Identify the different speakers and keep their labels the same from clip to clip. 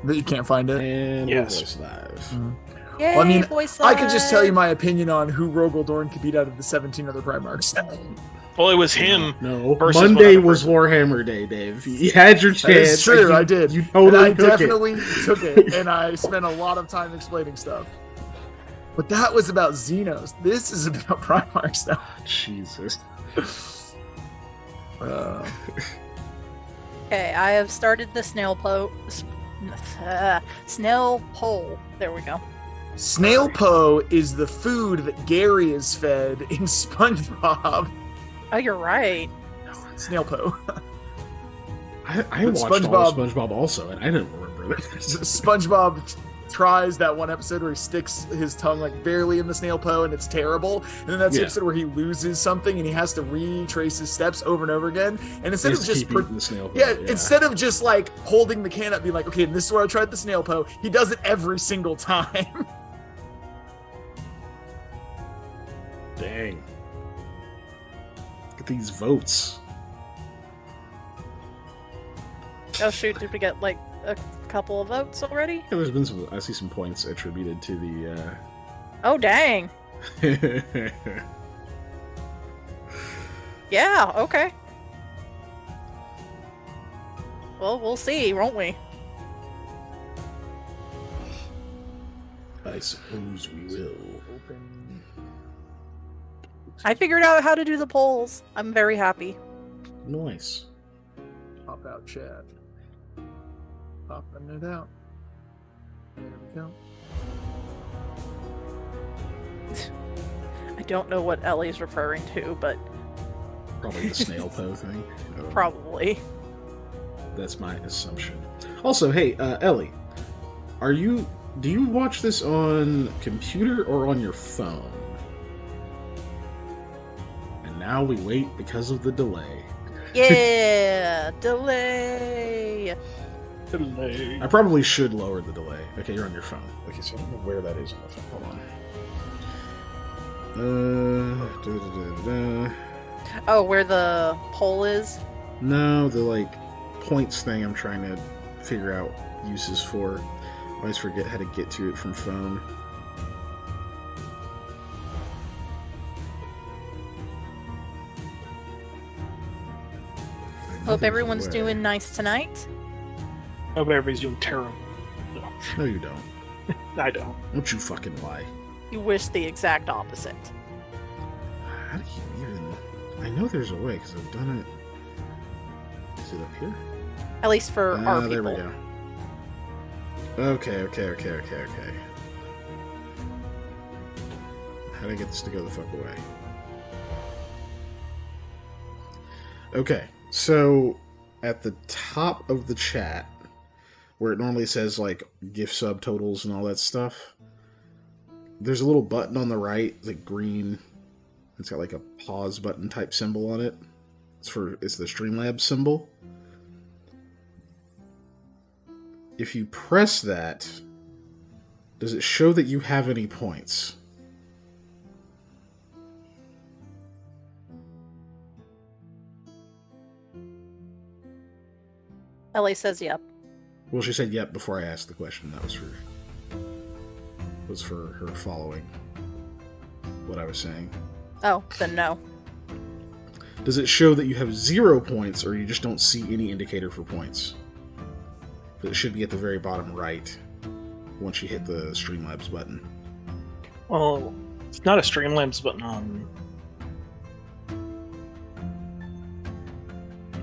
Speaker 1: That you can't find it.
Speaker 2: And
Speaker 3: Yes.
Speaker 2: voice live.
Speaker 1: Mm-hmm.
Speaker 4: Yay,
Speaker 1: Well, I mean,
Speaker 4: voice
Speaker 1: I could just tell you
Speaker 4: live.
Speaker 1: my opinion on who Rogel Dorn could beat out of the 17 other Primarchs.
Speaker 3: Well, it was him.
Speaker 2: No,
Speaker 3: versus
Speaker 2: Monday
Speaker 3: one other
Speaker 2: was
Speaker 3: person.
Speaker 2: Warhammer Day, Dave. You had your
Speaker 1: That is
Speaker 2: chance.
Speaker 1: true,
Speaker 2: and
Speaker 1: I did.
Speaker 2: You
Speaker 1: And
Speaker 2: totally
Speaker 1: I
Speaker 2: took
Speaker 1: definitely took it, and I spent a lot of time explaining stuff. But that was about Xenos. This is about Primarchs now.
Speaker 2: it. Jesus.
Speaker 4: Okay, I have started the snail poll. There we go.
Speaker 1: Snail Po is the food that Gary is fed in SpongeBob.
Speaker 4: Oh, you're right.
Speaker 1: Snail Po.
Speaker 2: I watched all of SpongeBob also, and I didn't remember this.
Speaker 1: SpongeBob tries that one episode where he sticks his tongue like barely in the snail po and it's terrible, and then that's the
Speaker 2: Yeah.
Speaker 1: episode where he loses something and he has to retrace his steps over and over again, and instead
Speaker 2: He
Speaker 1: of
Speaker 2: has to
Speaker 1: just
Speaker 2: keep eating the snail po,
Speaker 1: instead of just like holding the can up being like, okay, this is where I tried the snail po, he does it every single time.
Speaker 2: Dang. Look at these votes.
Speaker 4: Oh shoot, did we get like a couple of votes already?
Speaker 2: Yeah, there's been some. I see some points attributed to the.
Speaker 4: Oh dang. Yeah, okay. Well, we'll see, won't we?
Speaker 2: I suppose we will.
Speaker 4: I figured out how to do the polls. I'm very happy.
Speaker 2: Nice.
Speaker 1: Pop out chat. Popping it out. There we go.
Speaker 4: I don't know what Ellie's referring to, but
Speaker 2: Probably the snail po thing.
Speaker 4: probably.
Speaker 2: That's my assumption. Also, hey, Ellie, do you watch this on computer or on your phone? And now we wait because of the delay.
Speaker 4: Yeah, delay.
Speaker 2: I probably should lower the delay. Okay, you're on your phone. Okay, so I don't know where that is on the phone. Hold on.
Speaker 4: Oh, where the poll is?
Speaker 2: No, the like points thing I'm trying to figure out uses for. I always forget how to get to it from phone.
Speaker 4: Hope everyone's doing nice tonight.
Speaker 3: Hope everybody's doing terrible. No,
Speaker 2: No, you don't.
Speaker 3: I don't.
Speaker 2: Don't you fucking lie.
Speaker 4: You wish the exact opposite.
Speaker 2: How do you even... I know there's a way, because I've done it... Is it up here?
Speaker 4: At least for our people.
Speaker 2: There we go. Okay. How do I get this to go the fuck away? Okay, so at the top of the chat, where it normally says like gift subtotals and all that stuff, there's a little button on the right, like green. It's got like a pause button type symbol on it. It's the Streamlabs symbol. If you press that, does it show that you have any points?
Speaker 4: Ellie says yep.
Speaker 2: Well, she said yep before I asked the question. That was for her following what I was saying.
Speaker 4: Oh, then no.
Speaker 2: Does it show that you have 0 points, or you just don't see any indicator for points? But it should be at the very bottom right once you hit the Streamlabs button.
Speaker 3: Well, it's not a Streamlabs button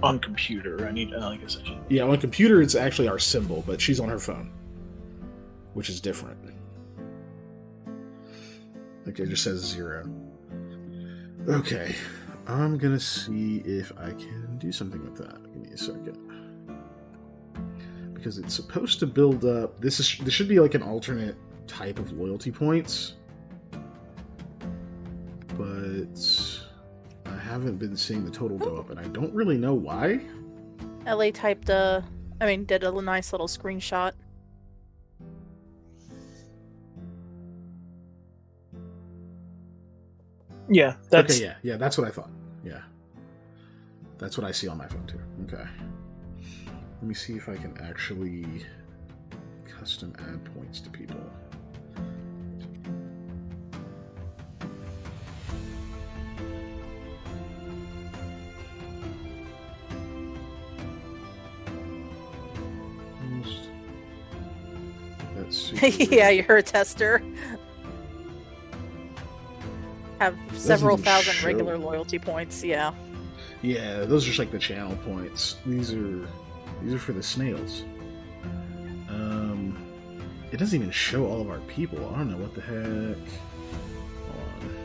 Speaker 3: on computer. I need, like I said.
Speaker 2: Yeah, on computer it's actually our symbol, but she's on her phone, which is different. Okay, it just says 0. Okay, I'm gonna see if I can do something with that. Give me a second. Because it's supposed to build up... This should be like an alternate type of loyalty points. But I haven't been seeing the total go up, and I don't really know why.
Speaker 4: Ellie did a nice little screenshot.
Speaker 3: Yeah, that's...
Speaker 2: Okay, yeah, that's what I thought. Yeah. That's what I see on my phone, too. Okay. Let me see if I can actually custom add points to people. That's super
Speaker 4: Yeah,
Speaker 2: weird.
Speaker 4: you're a tester. Have several
Speaker 2: even
Speaker 4: thousand
Speaker 2: show.
Speaker 4: regular loyalty points. Yeah.
Speaker 2: Yeah, those are just like the channel points. These are for the snails. It doesn't even show all of our people. I don't know what the heck. Hold on.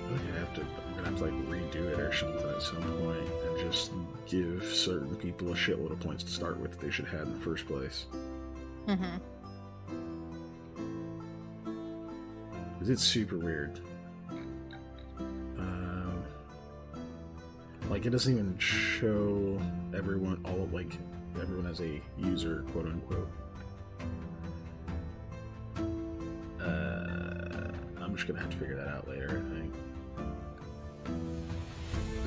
Speaker 2: I'm gonna have to like redo it or something at some point and just give certain people a shitload of points to start with that they should have had in the first place.
Speaker 4: Mm-hmm.
Speaker 2: Because it's super weird. Like it doesn't even show everyone, everyone as a user, quote unquote. I'm just gonna have to figure that out later, I think.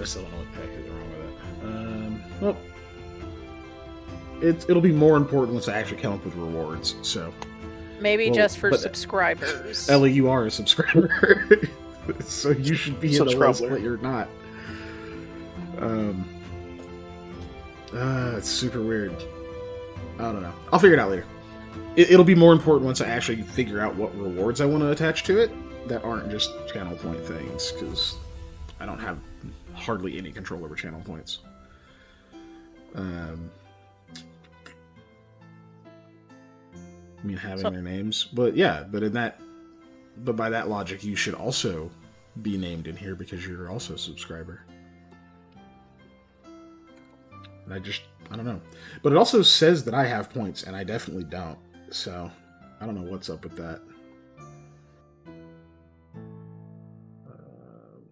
Speaker 2: I still don't know what the heck is wrong with it. Well, it'll be more important once I actually come up with rewards. So
Speaker 4: Maybe just for
Speaker 2: but-
Speaker 4: subscribers.
Speaker 2: Ellie, you are a subscriber, so you should be in the list,
Speaker 3: Subscriber.
Speaker 2: but you're not. It's super weird. I don't know. I'll figure it out later. It'll be more important once I actually figure out what rewards I want to attach to it that aren't just channel point things, because I don't have hardly any control over channel points. I mean, having their names, but yeah, but by that logic, you should also be named in here because you're also a subscriber. And I don't know. But it also says that I have points, and I definitely don't. So, I don't know what's up with that.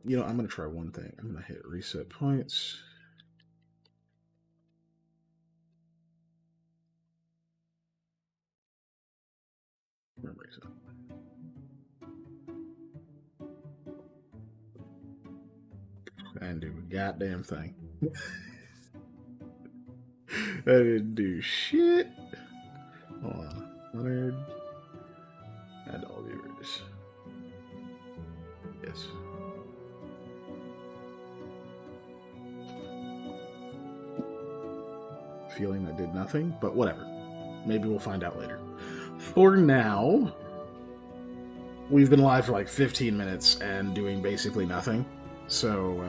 Speaker 2: I'm going to try one thing. I'm going to hit reset points. Reset. And do a goddamn thing. I didn't do shit. Hold on. 100. Add all viewers. Yes. Feeling I did nothing, but whatever. Maybe we'll find out later. For now, we've been live for like 15 minutes and doing basically nothing. So,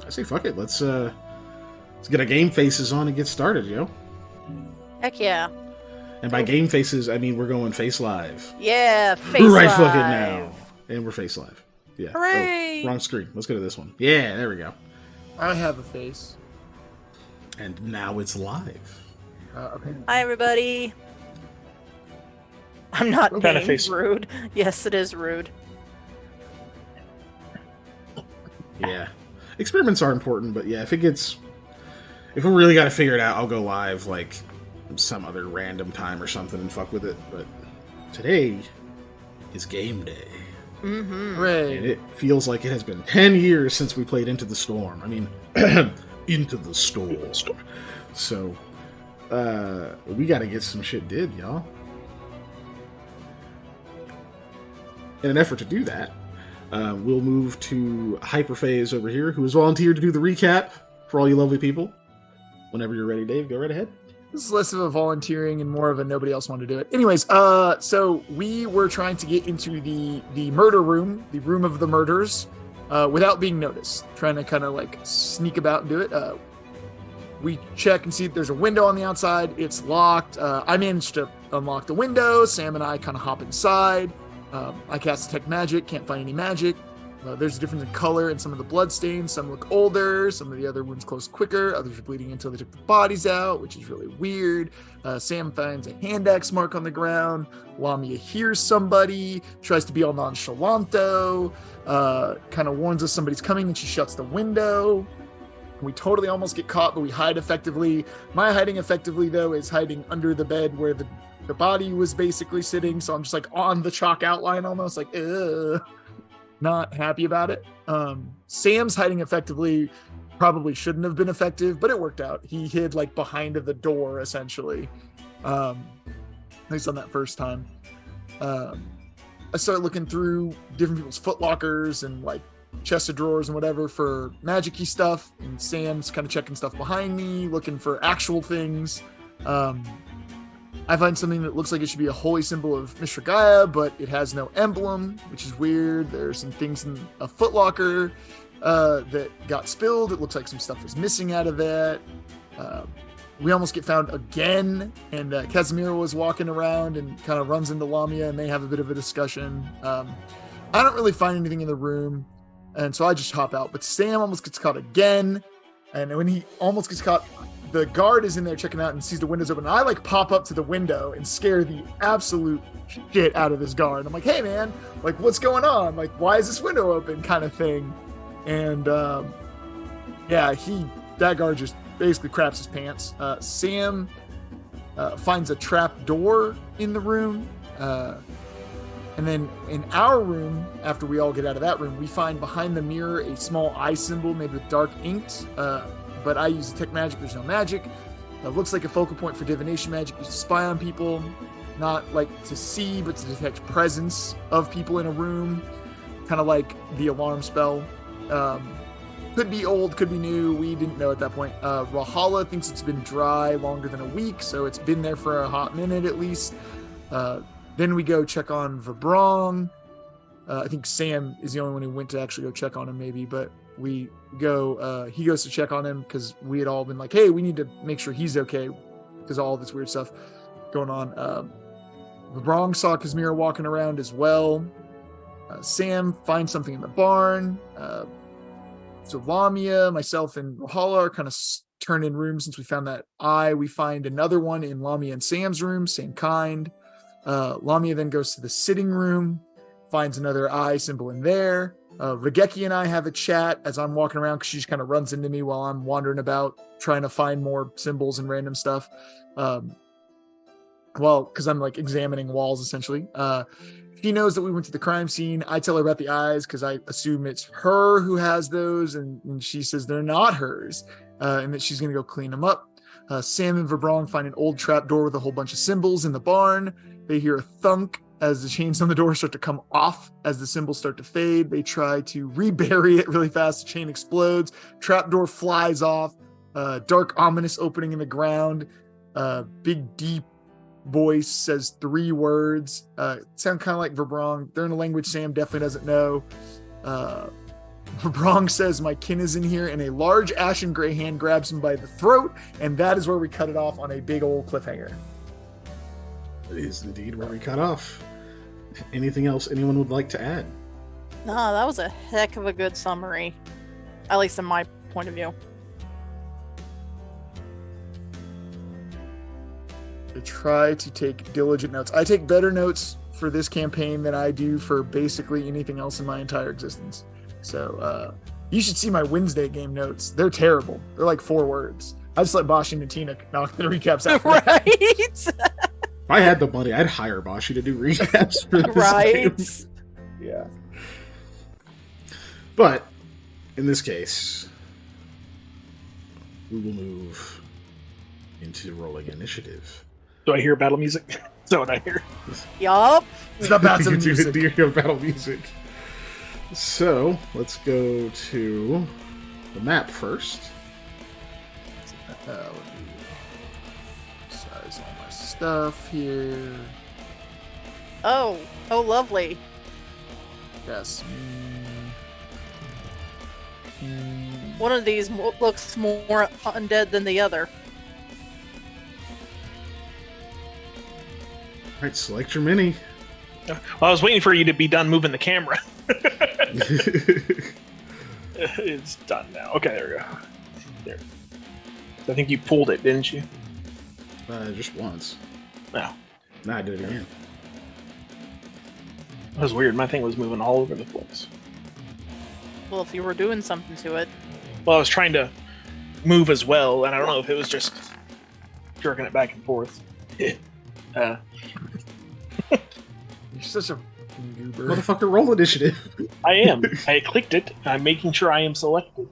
Speaker 2: I say fuck it. Let's get our game faces on and get started, yo.
Speaker 4: Heck yeah.
Speaker 2: And by game faces, I mean we're going face live.
Speaker 4: Yeah, face
Speaker 2: Right
Speaker 4: live.
Speaker 2: fucking now. And we're face live. Yeah.
Speaker 4: Hooray!
Speaker 2: Oh, wrong screen. Let's go to this one. Yeah, there we go.
Speaker 1: I have a face.
Speaker 2: And now it's live.
Speaker 1: Okay.
Speaker 4: Hi, everybody. I'm not
Speaker 3: What kind of
Speaker 4: named
Speaker 3: face?
Speaker 4: rude. Yes, it is rude.
Speaker 2: Yeah. Experiments are important, but yeah, if we really got to figure it out, I'll go live like some other random time or something and fuck with it. But today is game day.
Speaker 4: Mm-hmm.
Speaker 2: And
Speaker 1: Hooray.
Speaker 2: it feels like it has been 10 years since we played Into the Storm. I mean, Into the Storm. So, we got to get some shit did, y'all. In an effort to do that, we'll move to Hyperphase over here, who has volunteered to do the recap for all you lovely people. Whenever you're ready, Dave, go right ahead.
Speaker 1: This is less of a volunteering and more of a nobody else wanted to do it. Anyways, so we were trying to get into the murder room, the room of the murders, without being noticed. Trying to kind of like sneak about and do it. We check and see that there's a window on the outside. It's locked. I managed to unlock the window. Sam and I kind of hop inside. I cast Detect Magic. Can't find any magic. There's a difference in color in some of the blood stains. Some look older. Some of the other wounds close quicker. Others are bleeding until they took the bodies out, which is really weird. Sam finds a hand axe mark on the ground. Lamia hears somebody, tries to be all nonchalanto, kind of warns us somebody's coming, and she shuts the window. We totally almost get caught, but we hide effectively. My hiding effectively, though, is hiding under the bed where the body was basically sitting. So I'm just like on the chalk outline almost, like, ugh. Not happy about it. Sam's hiding effectively probably shouldn't have been effective, but it worked out. He hid like behind the door, essentially. At least on that first time. I started looking through different people's footlockers and like chest of drawers and whatever for magic-y stuff. And Sam's kind of checking stuff behind me, looking for actual things. I find something that looks like it should be a holy symbol of Mishra Gaia, but it has no emblem, which is weird. There's some things in a footlocker that got spilled. It looks like some stuff is missing out of that. We almost get found again, and Casimiro was walking around and kind of runs into Lamia, and they have a bit of a discussion. I don't really find anything in the room, and so I just hop out. But Sam almost gets caught again, and when he almost gets caught, the guard is in there checking out and sees the windows open. And I like pop up to the window and scare the absolute shit out of this guard. I'm like, hey man, like what's going on? Like, why is this window open? Kind of thing. And yeah, that guard just basically craps his pants. Sam finds a trap door in the room. And then in our room, after we all get out of that room, we find behind the mirror a small eye symbol made with dark inks. But I use detect magic. There's no magic. It looks like a focal point for divination magic used to spy on people, not like to see, but to detect presence of people in a room, kind of like the alarm spell. Could be old, could be new. We didn't know at that point. Rahala thinks it's been dry longer than a week, so it's been there for a hot minute at least. Then we go check on Vibrong. I think Sam is the only one who went to actually go check on him, maybe, but we go, he goes to check on him because we had all been like, hey, we need to make sure he's okay because all this weird stuff going on. Vibrong saw Casimiro walking around as well. Sam finds something in the barn. So Lamia, myself, and Rahala are kind of turned in rooms since we found that eye. We find another one in Lamia and Sam's room, same kind. Lamia then goes to the sitting room, finds another eye symbol in there. Regeki and I have a chat as I'm walking around because she just kind of runs into me while I'm wandering about trying to find more symbols and random stuff. Because I'm like examining walls essentially. She knows that we went to the crime scene. I tell her about the eyes because I assume it's her who has those, and she says they're not hers, and that she's going to go clean them up. Sam and Vibrong find an old trap door with a whole bunch of symbols in the barn. They hear a thunk as the chains on the door start to come off, as the symbols start to fade. They try to rebury it really fast. The chain explodes. Trap door flies off. Dark, ominous opening in the ground. Big, deep voice says 3 words. Sound kind of like Vibrong. They're in a language Sam definitely doesn't know. Vibrong says, my kin is in here, and a large ashen gray hand grabs him by the throat, and that is where we cut it off on a big old cliffhanger.
Speaker 2: It is indeed where we cut off. Anything else anyone would like to add?
Speaker 4: No, that was a heck of a good summary. At least in my point of view.
Speaker 1: I try to take diligent notes. I take better notes for this campaign than I do for basically anything else in my entire existence. So you should see my Wednesday game notes. They're terrible. They're like 4 words. I just let Bashi and Tina knock the recaps out.
Speaker 4: Right?
Speaker 2: If I had the money, I'd hire Bashi to do recaps for this
Speaker 4: Right?
Speaker 2: game.
Speaker 1: Yeah.
Speaker 2: But, in this case, we will move into rolling initiative.
Speaker 3: Do I hear battle music? Is that what I hear?
Speaker 4: Yup.
Speaker 1: It's not bad
Speaker 2: You
Speaker 1: some
Speaker 2: do
Speaker 1: music.
Speaker 2: do your battle music. So, let's go to the map first.
Speaker 1: Let me size all my stuff here.
Speaker 4: Oh, lovely.
Speaker 1: Yes.
Speaker 4: One of these looks more undead than the other.
Speaker 2: Alright, select your mini.
Speaker 3: Well, I was waiting for you to be done moving the camera. It's done now. Okay, there we go. There. I think you pulled it, didn't you?
Speaker 2: Just once.
Speaker 3: No.
Speaker 2: Nah, I did it again.
Speaker 3: That was weird. My thing was moving all over the place.
Speaker 4: Well, if you were doing something to it.
Speaker 3: Well, I was trying to move as well, and I don't know if it was just jerking it back and forth.
Speaker 1: You're such a goober.
Speaker 2: Motherfucker, roll initiative.
Speaker 3: I am. I clicked it. I'm making sure I am selected.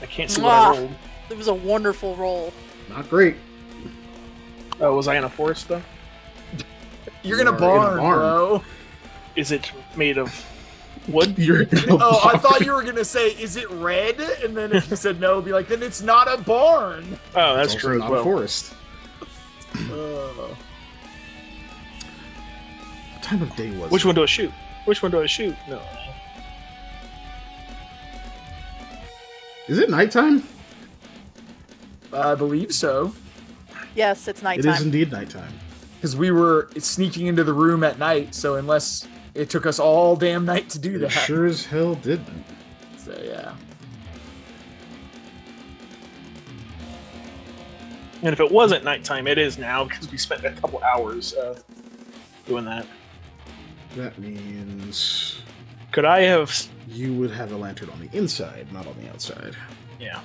Speaker 3: I can't see what I rolled.
Speaker 4: It was a wonderful roll.
Speaker 2: Not great.
Speaker 3: Oh, was I in a forest, though?
Speaker 1: You're in a barn, bro.
Speaker 3: Is it made of wood?
Speaker 2: You're in a
Speaker 1: Oh,
Speaker 2: barn.
Speaker 1: I thought you were going to say, is it red? And then if you said no, it'd be like, then it's not a barn.
Speaker 3: Oh, that's
Speaker 2: It's also
Speaker 3: true as
Speaker 2: not a
Speaker 3: well.
Speaker 2: forest.
Speaker 1: Oh.
Speaker 2: What time of day was
Speaker 3: Which
Speaker 2: it?
Speaker 3: one do I shoot? Which one do I shoot? No.
Speaker 2: Is it nighttime?
Speaker 1: I believe so.
Speaker 4: Yes, it's
Speaker 2: It
Speaker 4: nighttime.
Speaker 2: is indeed nighttime.
Speaker 1: Because we were sneaking into the room at night, so unless it took us all damn night to do
Speaker 2: It
Speaker 1: that.
Speaker 2: sure as hell didn't.
Speaker 1: So, yeah.
Speaker 3: And if it wasn't nighttime, it is now because we spent a couple hours doing that.
Speaker 2: That means
Speaker 3: Could I have?
Speaker 2: you would have a lantern on the inside, not on the outside.
Speaker 3: Yeah.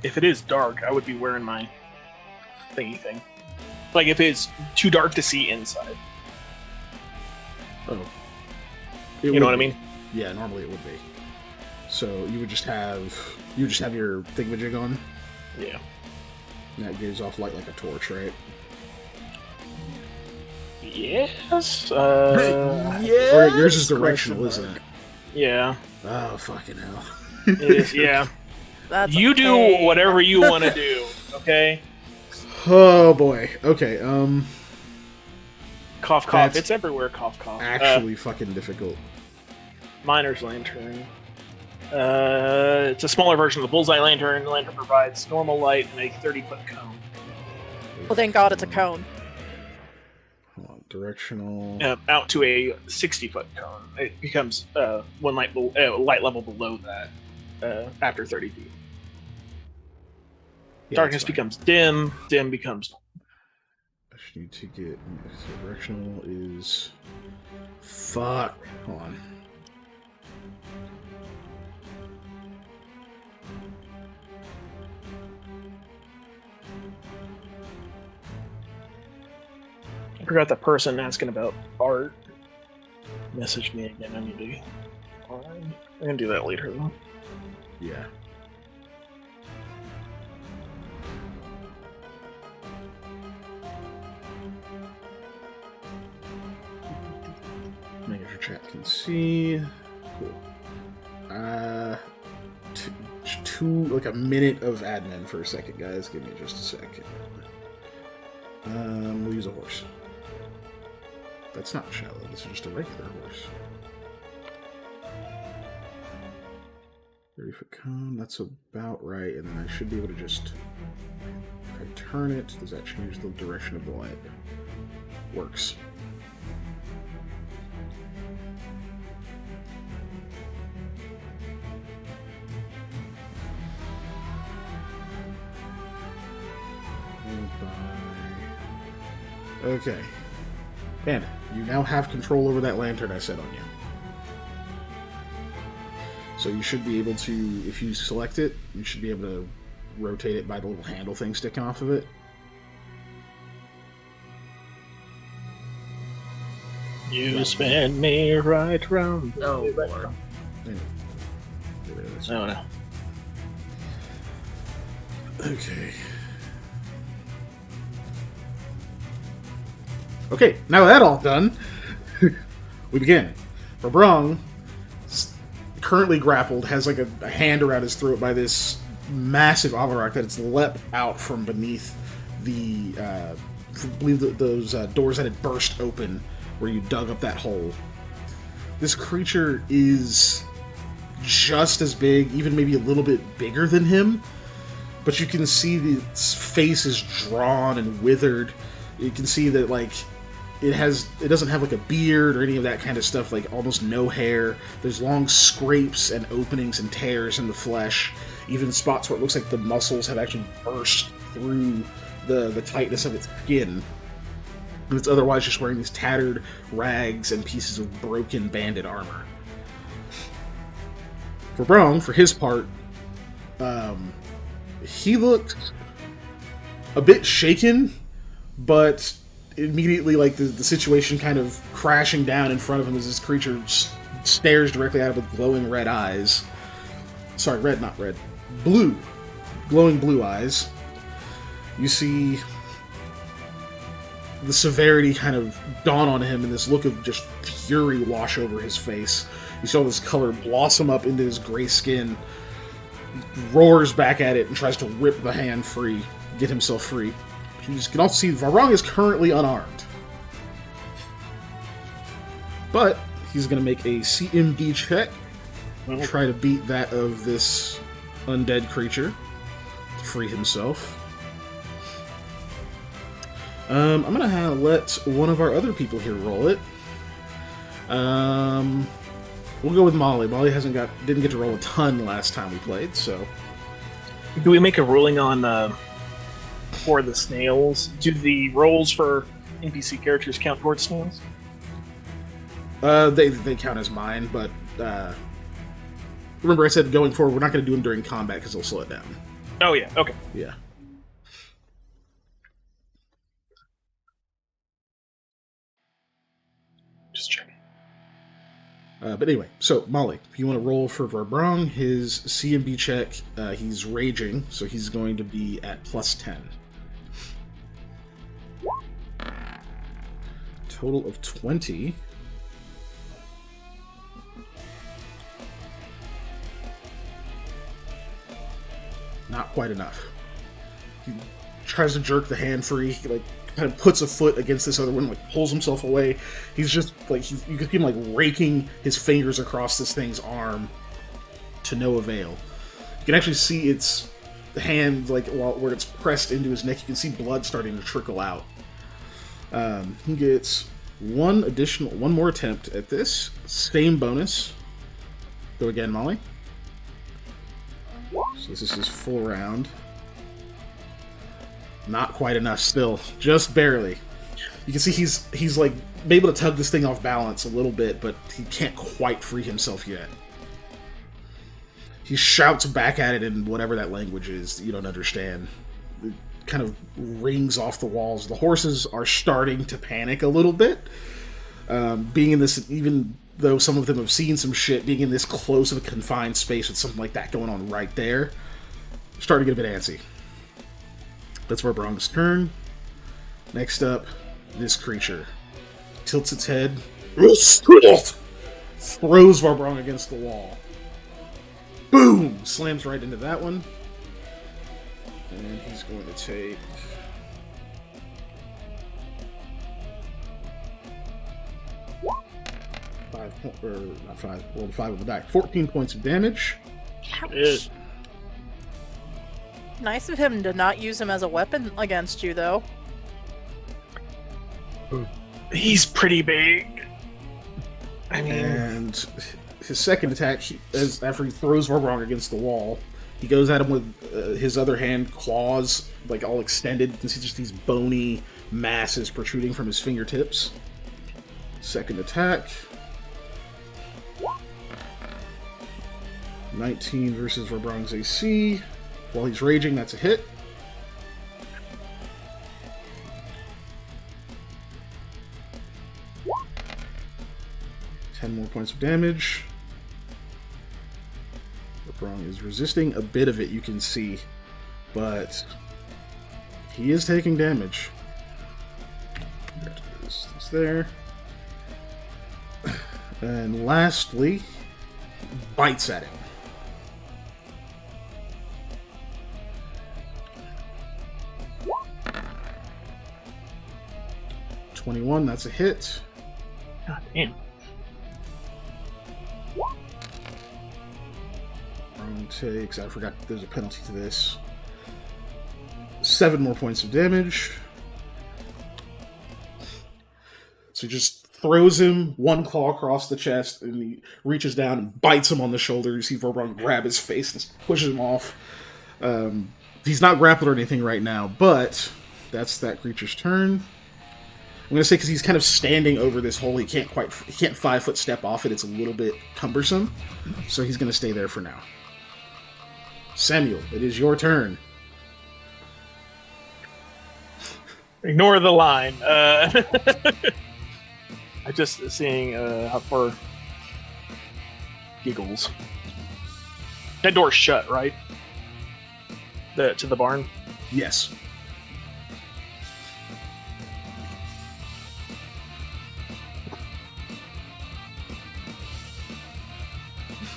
Speaker 3: If it is dark, I would be wearing my thingy thing. Like if it's too dark to see inside.
Speaker 2: Oh.
Speaker 3: You know what I mean?
Speaker 2: Yeah, normally it would be. So you would just have your thingamajig on,
Speaker 3: Yeah.
Speaker 2: and that gives off light like a torch, right?
Speaker 3: Yes.
Speaker 1: Yeah.
Speaker 2: Or yours is directional, isn't it?
Speaker 3: Yeah.
Speaker 2: Oh fucking hell!
Speaker 3: It is. Yeah.
Speaker 4: That's
Speaker 3: You do
Speaker 4: okay.
Speaker 3: whatever you want to do. Okay.
Speaker 2: Oh boy. Okay.
Speaker 3: Cough, cough.
Speaker 2: That's
Speaker 3: It's everywhere. Cough, cough.
Speaker 2: Actually, fucking difficult.
Speaker 3: Miner's Lantern. It's a smaller version of the Bullseye Lantern. The lantern provides normal light and a 30-foot cone.
Speaker 4: Well, thank God it's a cone.
Speaker 2: Hold on. Directional.
Speaker 3: Out to a 60-foot cone. It becomes one light level below that after 30 feet.
Speaker 2: Yeah,
Speaker 3: Darkness
Speaker 2: that's fine.
Speaker 3: becomes dim. Dim becomes.
Speaker 2: I just need to get. So directional is. Fuck. Hold on.
Speaker 3: I forgot that person asking about art. Message me again. I need to. I'm gonna do that later though.
Speaker 2: Yeah. Making sure chat can see. Cool. Like a minute of admin for a second, guys. Give me just a second. We'll use a horse. That's not shallow. This is just a regular horse. 30-foot cone. That's about right. And then I should be able to just. If I turn it, does that change the direction of the light? Works. Okay. Bandit, you now have control over that lantern I set on you. So you should be able to, if you select it, you should be able to rotate it by the little handle thing sticking off of it.
Speaker 3: You spin me right round.
Speaker 1: Oh, Lord.
Speaker 2: Anyway. Get rid of this.
Speaker 3: Oh no.
Speaker 2: Okay. Okay, now that all done, we begin. Brung, currently grappled, has like a hand around his throat by this massive Avarock that it's leapt out from beneath the, I believe those doors that had burst open where you dug up that hole. This creature is just as big, even maybe a little bit bigger than him, but you can see its face is drawn and withered. You can see that, like, it doesn't have like a beard or any of that kind of stuff, like almost no hair. There's long scrapes and openings and tears in the flesh, even spots where it looks like the muscles have actually burst through the tightness of its skin. And it's otherwise just wearing these tattered rags and pieces of broken banded armor. For Brong, for his part, he looks a bit shaken, but immediately, like, the situation kind of crashing down in front of him as this creature stares directly at him with glowing red eyes. Sorry, red, not red. Blue. Glowing blue eyes. You see the severity kind of dawn on him and this look of just fury wash over his face. You saw this color blossom up into his gray skin. He roars back at it and tries to rip the hand free, get himself free. You can also see Varong is currently unarmed. But he's going to make a CMD check. Try to beat that of this undead creature to free himself. I'm going to let one of our other people here roll it. We'll go with Molly. Molly didn't get to roll a ton last time we played, so...
Speaker 3: Do we make a ruling on for the snails? Do the rolls for NPC characters count towards snails?
Speaker 2: They count as mine, but remember I said going forward we're not going to do them during combat because they'll slow it down.
Speaker 3: Oh yeah, okay.
Speaker 2: Yeah.
Speaker 3: Just checking.
Speaker 2: But anyway, so Molly, if you want to roll for Varbrong, his CMB check, he's raging, so he's going to be at +10. Total of 20. Not quite enough. He tries to jerk the hand free, like, kind of puts a foot against this other one, like, pulls himself away. He's just, like, you can see him, like, raking his fingers across this thing's arm to no avail. You can actually see its hand, like, where it's pressed into his neck, you can see blood starting to trickle out. He gets one more attempt at this. Same bonus. Go again, Molly. So this is his full round. Not quite enough still. Just barely. You can see he's like able to tug this thing off balance a little bit, but he can't quite free himself yet. He shouts back at it in whatever that language is that you don't understand. It kind of rings off the walls. The horses are starting to panic a little bit. Being in this, even though some of them have seen some shit, being in this close of a confined space with something like that going on right there, starting to get a bit antsy. That's Varbrong's turn. Next up, this creature. Tilts its head. Throws Varbrong against the wall. Boom! Slams right into that one. And he's going to take... 5 on the die. 14 points of damage.
Speaker 4: Ouch. Nice of him to not use him as a weapon against you, though.
Speaker 3: He's pretty big. I mean... And
Speaker 2: his second attack, after he throws Varbrong against the wall, he goes at him with his other hand, claws, like all extended. You can see just these bony masses protruding from his fingertips. Second attack. 19 versus Varbrong's AC. While he's raging, that's a hit. Ten more points of damage. Varbrong is resisting a bit of it, you can see, but he is taking damage. It's there. And lastly, bites at him. .21, that's a hit.
Speaker 3: God damn.
Speaker 2: Varbrong takes, I forgot there's a penalty to this. 7 more points of damage. So he just throws him one claw across the chest, and he reaches down and bites him on the shoulder. You see Vorbrun grab his face and pushes him off. He's not grappled or anything right now, but that's that creature's turn. I'm going to say because he's kind of standing over this hole, he can't 5-foot step off it. It's a little bit cumbersome, so he's going to stay there for now. Samuel, it is your turn.
Speaker 3: Ignore the line. I'm just seeing how far giggles. That door's shut, right? To the barn?
Speaker 2: Yes.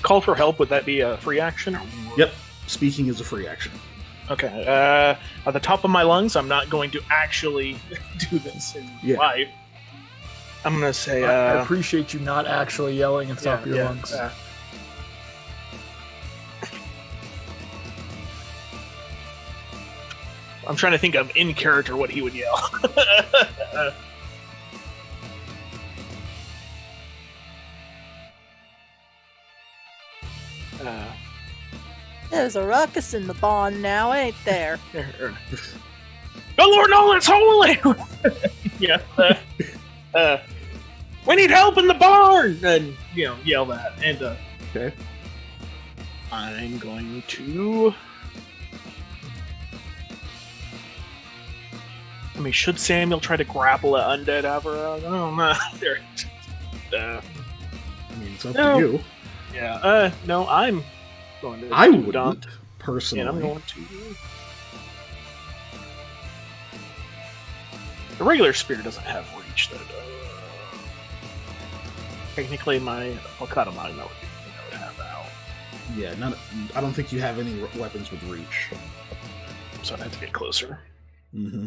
Speaker 3: Call for help, would that be a free action?
Speaker 2: Yep. Speaking is a free action.
Speaker 3: Okay. At the top of my lungs, I'm not going to actually do this in life. I'm going to say...
Speaker 1: I appreciate you not actually yelling at the top of your lungs.
Speaker 3: I'm trying to think of in character what he would yell.
Speaker 4: There's a ruckus in the barn now, ain't there?
Speaker 3: The Lord Nolan's holy! We need help in the barn! And, yell that. And,
Speaker 2: okay.
Speaker 3: I'm going to... I mean, should Samuel try to grapple an undead Avera? I don't know.
Speaker 2: I mean, it's up to you.
Speaker 3: Yeah, no, I'm going to...
Speaker 2: I wouldn't, personally.
Speaker 3: And I'm going to... The regular spear doesn't have reach, though. Technically, my Falcata Magna would have that.
Speaker 2: Yeah, I don't think you have any weapons with reach.
Speaker 3: So I'd have to get closer.
Speaker 2: Mm-hmm.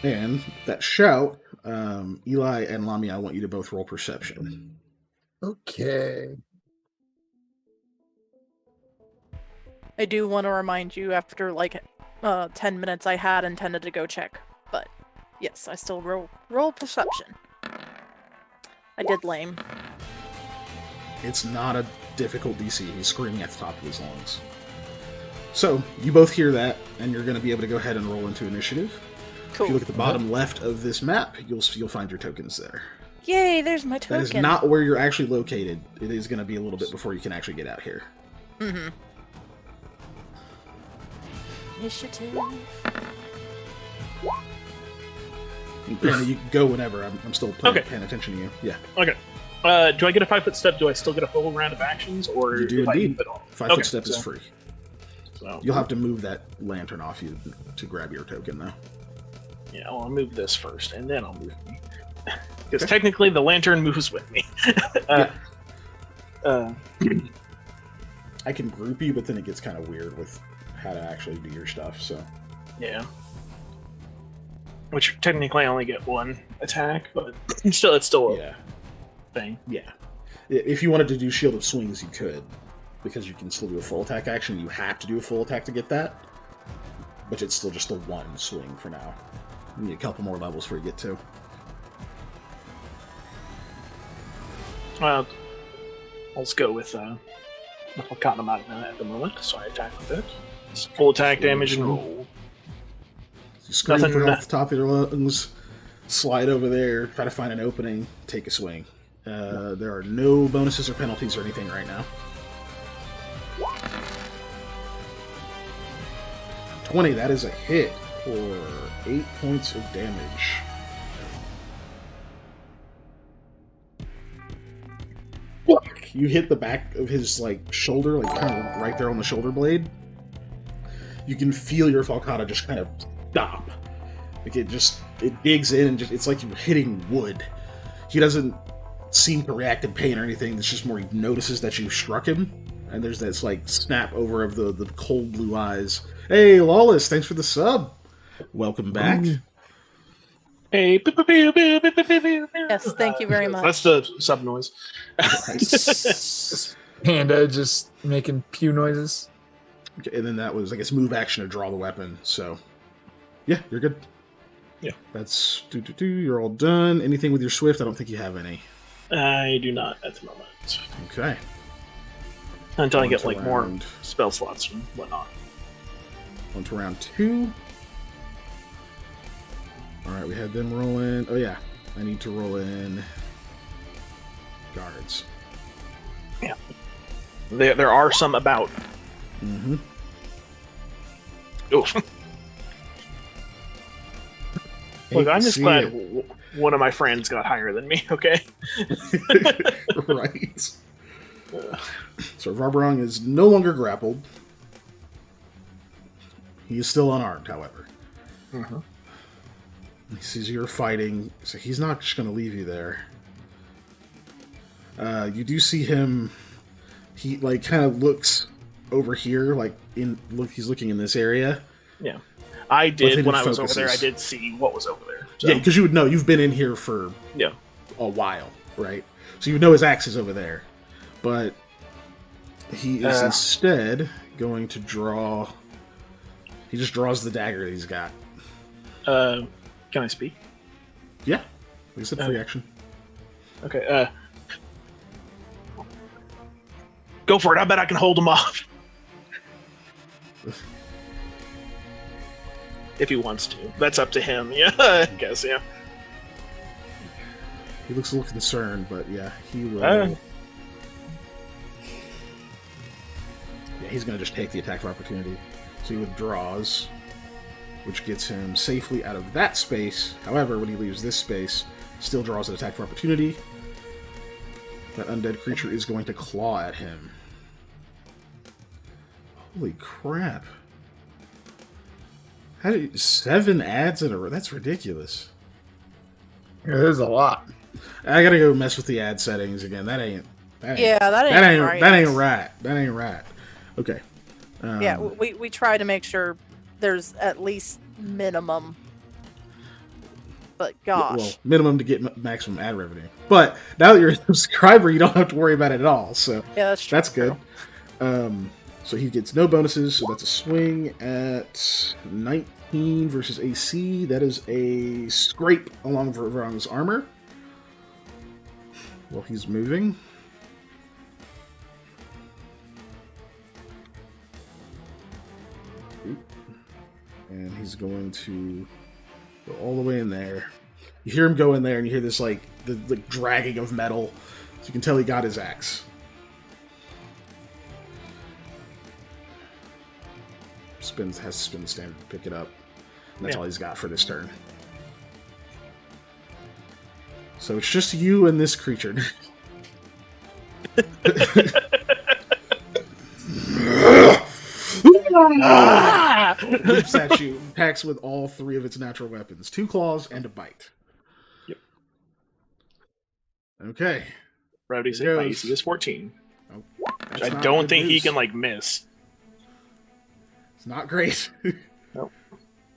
Speaker 2: And that shout, Eli and Lamia, I want you to both roll perception.
Speaker 1: Okay.
Speaker 4: I do want to remind you, after 10 minutes, I had intended to go check, but yes, I still roll perception. I did lame.
Speaker 2: It's not a difficult DC. He's screaming at the top of his lungs. So, you both hear that, and you're going to be able to go ahead and roll into initiative.
Speaker 4: Cool.
Speaker 2: If you look at the bottom left of this map, you'll find your tokens there.
Speaker 4: Yay, there's my token.
Speaker 2: That is not where you're actually located. It is going to be a little bit before you can actually get out here.
Speaker 4: Mm-hmm. Initiative.
Speaker 2: Anna, you can go whenever. I'm still paying attention to you. Yeah.
Speaker 3: Okay. Do I get a 5-foot step? Do I still get a full round of actions? Or
Speaker 2: you do indeed. 5-foot step is free.
Speaker 3: So
Speaker 2: you'll have to move that lantern off you to grab your token, though.
Speaker 3: Yeah, well, I'll move this first, and then I'll move me. Because technically the lantern moves with me.
Speaker 2: I can group you, but then it gets kind of weird with how to actually do your stuff, so...
Speaker 3: Yeah. Which technically I only get one attack, but it's still a thing.
Speaker 2: Yeah. If you wanted to do Shield of Swings, you could. Because you can still do a full attack action, you have to do a full attack to get that. But it's still just a one swing for now. You need a couple more levels before you get to.
Speaker 3: Well, let's go with Falcata Magna at the moment, so I attack with it. It's full attack damage and roll.
Speaker 2: You scream for help off the top of your lungs, slide over there, try to find an opening, take a swing. There are no bonuses or penalties or anything right now. 20, that is a hit for 8 points of damage. You hit the back of his shoulder, kind of right there on the shoulder blade. You can feel your Falcata just kind of stop. It digs in and it's like you're hitting wood. He doesn't seem to react in pain or anything. It's just more he notices that you struck him. And there's this snap over of the cold blue eyes. Hey, Lawless, thanks for the sub. Welcome back.
Speaker 3: Hey,
Speaker 4: Yes, thank you very much.
Speaker 3: That's the sub noise.
Speaker 1: Panda just making pew noises.
Speaker 2: Okay, and then that was, I guess, move action to draw the weapon. So, yeah, you're good.
Speaker 3: Yeah.
Speaker 2: That's you're all done. Anything with your swift? I don't think you have any.
Speaker 3: I do not at the moment.
Speaker 2: Okay.
Speaker 3: Until I
Speaker 2: On
Speaker 3: get
Speaker 2: to
Speaker 3: like more
Speaker 2: round-
Speaker 3: spell slots and whatnot.
Speaker 2: On to round 2. Alright, we had them roll in. Oh yeah, I need to roll in guards.
Speaker 3: Yeah. There are some about.
Speaker 2: Mm-hmm.
Speaker 3: Oof. Look, I'm just glad one of my friends got higher than me, okay?
Speaker 2: Right. So Varbrong is no longer grappled. He is still unarmed, however.
Speaker 3: Mm-hmm.
Speaker 2: He sees you're fighting, so he's not just going to leave you there. You do see him. He like kind of looks over here, like he's looking in this area.
Speaker 3: Yeah, I did when I was over
Speaker 2: focuses.
Speaker 3: there. I did see what was over there. So.
Speaker 2: Yeah, because you would know. You've been in here for a while, right? So you would know his axe is over there. But he is instead going to draw. He just draws the dagger that he's got.
Speaker 3: Can I speak?
Speaker 2: Yeah, like I said, free action.
Speaker 3: Okay. Go for it. I bet I can hold him off. If he wants to. That's up to him. Yeah, I guess, yeah.
Speaker 2: He looks a little concerned, but yeah, he will. Yeah, he's going to just take the attack of opportunity. So he withdraws, which gets him safely out of that space. However, when he leaves this space, still draws an attack of opportunity. That undead creature is going to claw at him. Holy crap. How do you, 7 adds in a row? That's ridiculous.
Speaker 1: Yeah, there's a lot.
Speaker 2: I gotta go mess with the ad settings again. That ain't right. That ain't right. Okay.
Speaker 4: Yeah, we try to make sure there's at least minimum. But gosh.
Speaker 2: Well, minimum to get maximum ad revenue. But now that you're a subscriber, you don't have to worry about it at all. So
Speaker 4: yeah, that's true.
Speaker 2: That's good. So he gets no bonuses, so that's a swing at 19 versus AC. That is a scrape along Varbrong's armor. While he's moving. And he's going to go all the way in there. You hear him go in there, and you hear this, like, the dragging of metal. So you can tell he got his axe. Has to spin the standard to pick it up. And that's all he's got for this turn. So it's just you and this creature. Leaps at you, attacks with all 3 of its natural weapons. 2 claws and a bite.
Speaker 3: Yep.
Speaker 2: Okay.
Speaker 3: Rowdy said my AC is 14.
Speaker 2: Oh,
Speaker 3: I don't think he can, like, miss.
Speaker 2: It's not great.
Speaker 3: Nope.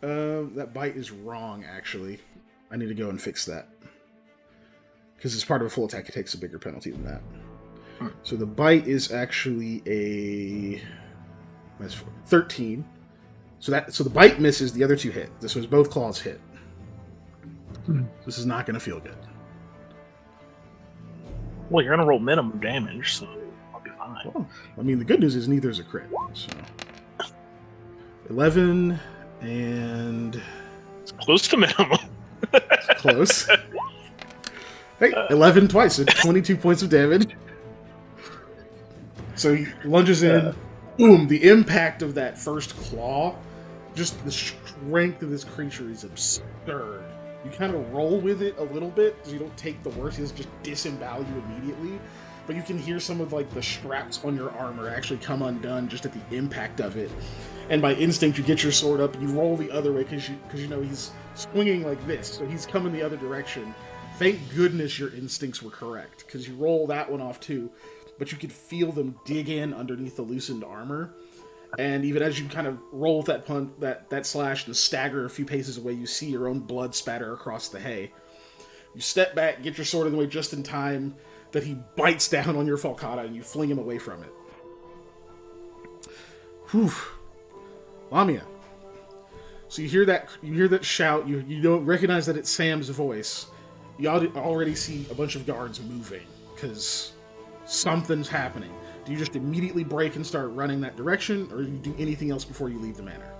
Speaker 2: That bite is wrong, actually. I need to go and fix that. Because it's part of a full attack, it takes a bigger penalty than that. So the bite is actually a 13. So the bite misses, the other 2 hit. This was both claws hit. This is not going to feel good.
Speaker 3: Well, you're going to roll minimum damage, so I'll be fine.
Speaker 2: Well, I mean, the good news is neither is a crit. So 11 and
Speaker 3: it's close to minimum.
Speaker 2: It's close. Hey, 11 twice, so 22 points of damage. So he lunges in. Boom! The impact of that first claw, just the strength of this creature is absurd. You kind of roll with it a little bit, because you don't take the worst, you just disembowel you immediately. But you can hear some of like the straps on your armor actually come undone just at the impact of it. And by instinct, you get your sword up and you roll the other way because you know he's swinging like this, so he's coming the other direction. Thank goodness your instincts were correct, because you roll that one off too, but you could feel them dig in underneath the loosened armor. And even as you kind of roll with that punt, that slash and stagger a few paces away, you see your own blood spatter across the hay. You step back, get your sword in the way just in time that he bites down on your falcata and you fling him away from it. Whew. Lamia. So you hear that shout. You don't recognize that it's Sam's voice. You already see a bunch of guards moving because something's happening. Do you just immediately break and start running that direction, or do you do anything else before you leave the manor?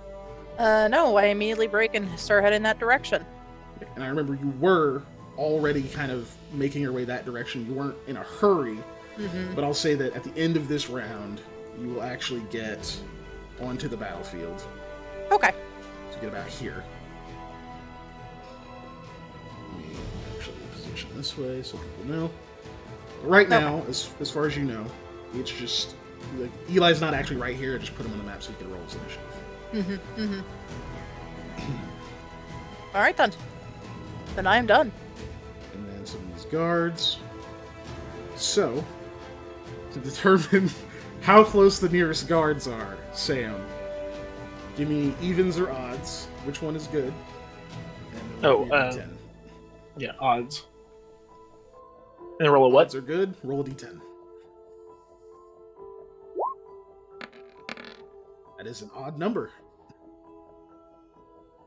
Speaker 4: No, I immediately break and start heading that direction.
Speaker 2: And I remember you were already kind of making your way that direction. You weren't in a hurry, but I'll say that at the end of this round, you will actually get onto the battlefield.
Speaker 4: Okay.
Speaker 2: So get about here. Let me actually position this way so people know. But right now, as far as you know, it's just like Eli's not actually right here. I just put him on the map so he can roll his initiative.
Speaker 4: All right then. Then I am done.
Speaker 2: And then some of these guards. So, to determine how close the nearest guards are, Sam, give me evens or odds. Which one is good? And
Speaker 3: yeah, odds. And roll a what?
Speaker 2: Odds are good. Roll a d10. That is an odd number.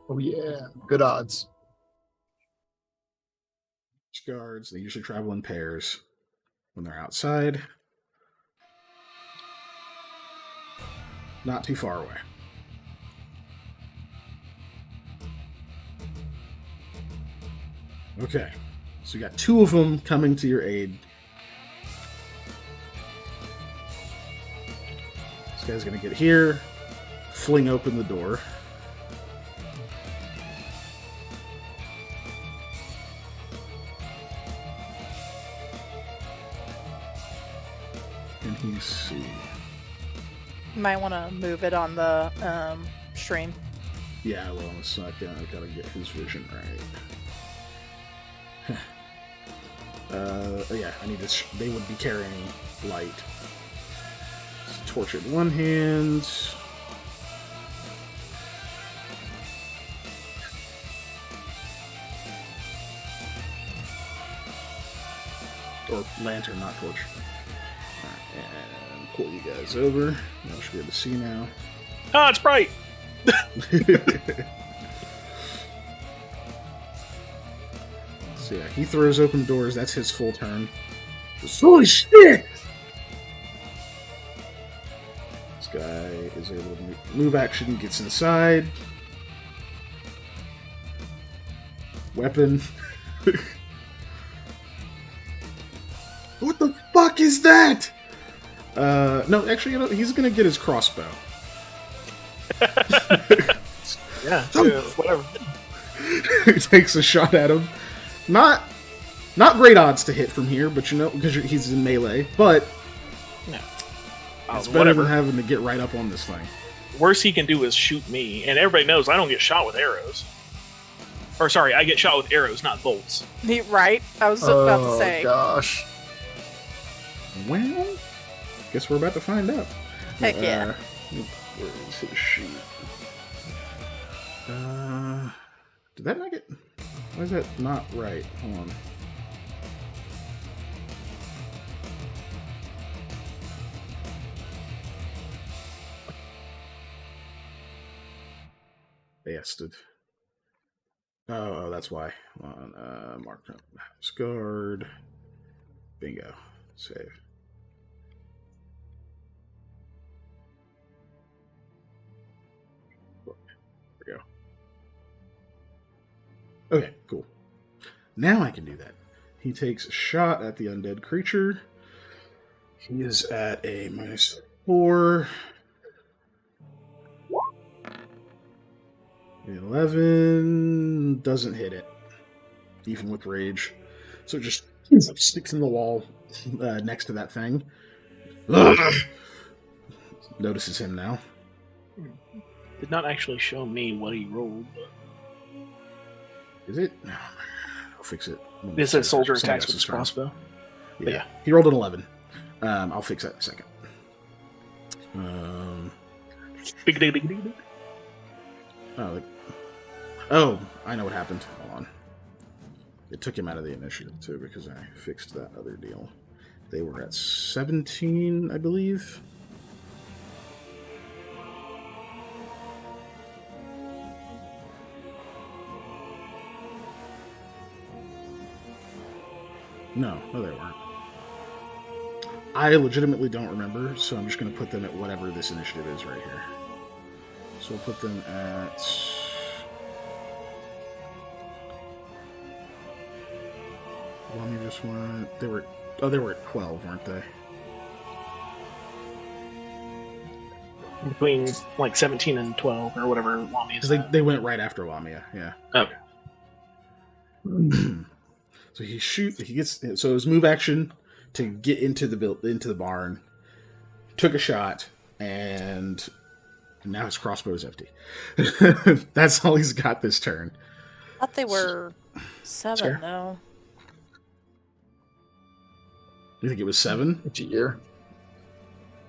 Speaker 1: Oh yeah, good odds.
Speaker 2: Guards, they usually travel in pairs when they're outside. Not too far away. Okay, so you got two of them coming to your aid. This guy's gonna get here, fling open the door. Let me see.
Speaker 4: You might want to move it on the stream.
Speaker 2: Yeah, well, it's not gonna. I gotta get his vision right. Yeah, I need this. They would be carrying light. Torch in one hand. Or lantern, not torch. And pull you guys over. I should be able to see now.
Speaker 3: Oh, it's bright!
Speaker 2: So yeah, he throws open the doors. That's his full turn. Holy shit! This guy is able to move action, gets inside. Weapon. What the fuck is that? No, actually, you know, he's gonna get his crossbow.
Speaker 3: Yeah, whatever.
Speaker 2: He takes a shot at him. Not great odds to hit from here, but you know, because he's in melee. But
Speaker 3: no.
Speaker 2: It's better than having to get right up on this thing.
Speaker 3: Worst he can do is shoot me, and everybody knows I don't get shot with arrows. Or sorry, I get shot with arrows, not bolts.
Speaker 4: Right? I was about to say.
Speaker 1: Oh gosh.
Speaker 2: Well, guess we're about to find out.
Speaker 4: Heck yeah.
Speaker 2: Where is his sheet? Did that make it? Why is that not right? Hold on. Bastard. Oh, that's why. Hold on, mark up. Scarred. Bingo. Save. There we go. Okay, cool. Now I can do that. He takes a shot at the undead creature. He is at a -4. 11 doesn't hit it, even with rage. So it just sticks in the wall next to that thing. Notices him now.
Speaker 3: Did not actually show me what he rolled, but...
Speaker 2: Is it? No. I'll fix it.
Speaker 3: This is soldier attacks with his crossbow.
Speaker 2: Yeah. He rolled an 11. I'll fix that in a second. Oh, I know what happened. Hold on. It took him out of the initiative, too, because I fixed that other deal. They were at 17, I believe. No, they weren't. I legitimately don't remember, so I'm just going to put them at whatever this initiative is right here. So we'll put them at... Lamia just went... They were at 12, weren't they?
Speaker 3: Between like 17 and 12 or whatever Lamia is.
Speaker 2: Because they went right after Lamia, yeah.
Speaker 3: Okay.
Speaker 2: So he gets so his move action to get into the barn, took a shot, and now his crossbow is empty. That's all he's got this turn.
Speaker 4: I thought they were 7,
Speaker 3: Sure.
Speaker 4: though.
Speaker 2: You think it was 7?
Speaker 1: It's a year.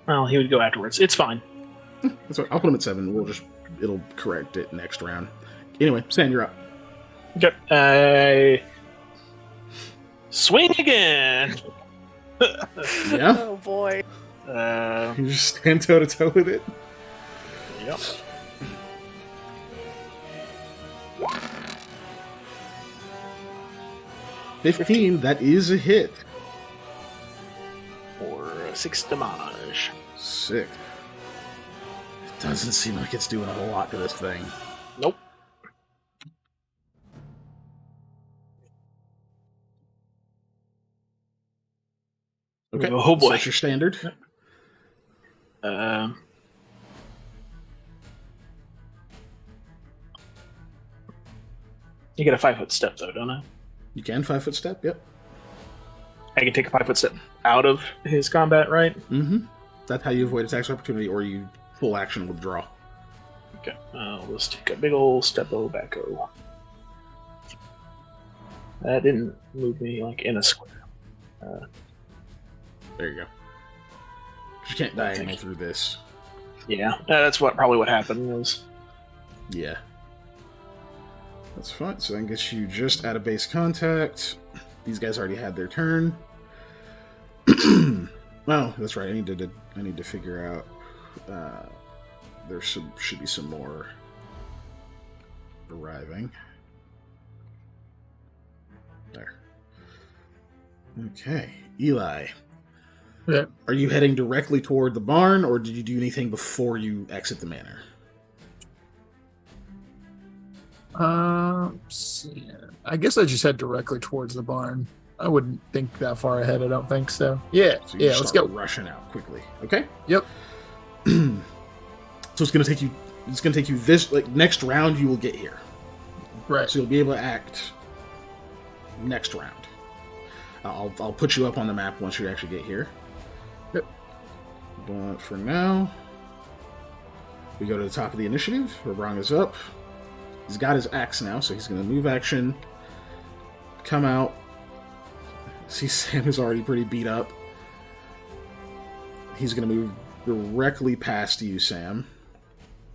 Speaker 3: Well, he would go afterwards. It's fine.
Speaker 2: That's right. I'll put him at 7. It'll correct it next round. Anyway, Sam, you're up.
Speaker 3: Okay. Swing again.
Speaker 2: Yeah.
Speaker 4: Oh boy.
Speaker 2: You just stand toe to toe with it.
Speaker 3: Yep.
Speaker 2: $15. That is a hit.
Speaker 3: For 6 damage.
Speaker 2: Sick. It doesn't seem like it's doing a whole lot to this thing.
Speaker 3: Nope.
Speaker 2: Okay.
Speaker 3: Oh boy.
Speaker 2: So that's your standard.
Speaker 3: You get a 5-foot step though, don't I?
Speaker 2: You can 5-foot step. Yep.
Speaker 3: I can take a 5-foot step out of his combat, right?
Speaker 2: Mm-hmm. That's how you avoid attacks of opportunity, or you full action withdraw.
Speaker 3: Okay. Let's take a big ol' step-o back-o. That didn't move me like in a square.
Speaker 2: There you go. You can't diagonal through this.
Speaker 3: Yeah, that's probably what happened was.
Speaker 2: Yeah. That's fine. So that gets you just out of base contact. These guys already had their turn. Well, that's right. I need to figure out. There should be some more arriving. There. Okay, Eli.
Speaker 1: Yeah.
Speaker 2: Are you heading directly toward the barn, or did you do anything before you exit the manor?
Speaker 1: I guess I just head directly towards the barn. I wouldn't think that far ahead. I don't think so. Yeah,
Speaker 2: So you
Speaker 1: yeah. Let's go.
Speaker 2: rushing out quickly. Okay.
Speaker 1: Yep.
Speaker 2: So it's gonna take you. It's gonna take you this next round. You will get here.
Speaker 1: Right.
Speaker 2: So you'll be able to act next round. I'll put you up on the map once you actually get here.
Speaker 1: Yep.
Speaker 2: But for now, we go to the top of the initiative. Rabrang is up. He's got his axe now, so he's going to move action, come out. See, Sam is already pretty beat up. He's going to move directly past you, Sam.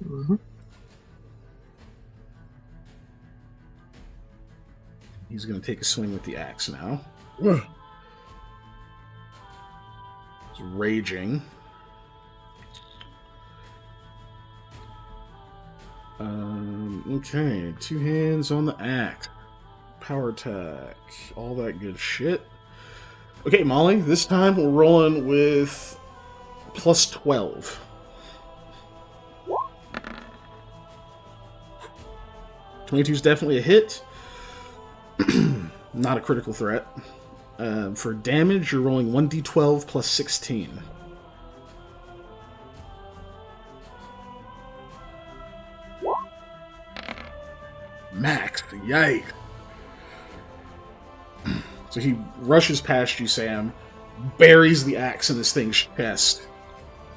Speaker 3: Mm-hmm.
Speaker 2: He's going to take a swing with the axe now.
Speaker 1: Ugh.
Speaker 2: He's raging. Okay, 2 hands on the axe. Power attack. All that good shit. Okay, Molly, this time we're rolling with plus 12. +22 is definitely a hit. Not a critical threat. For damage, you're rolling 1d12 plus 16. Max, yikes. So he rushes past you, Sam, buries the axe in this thing's chest.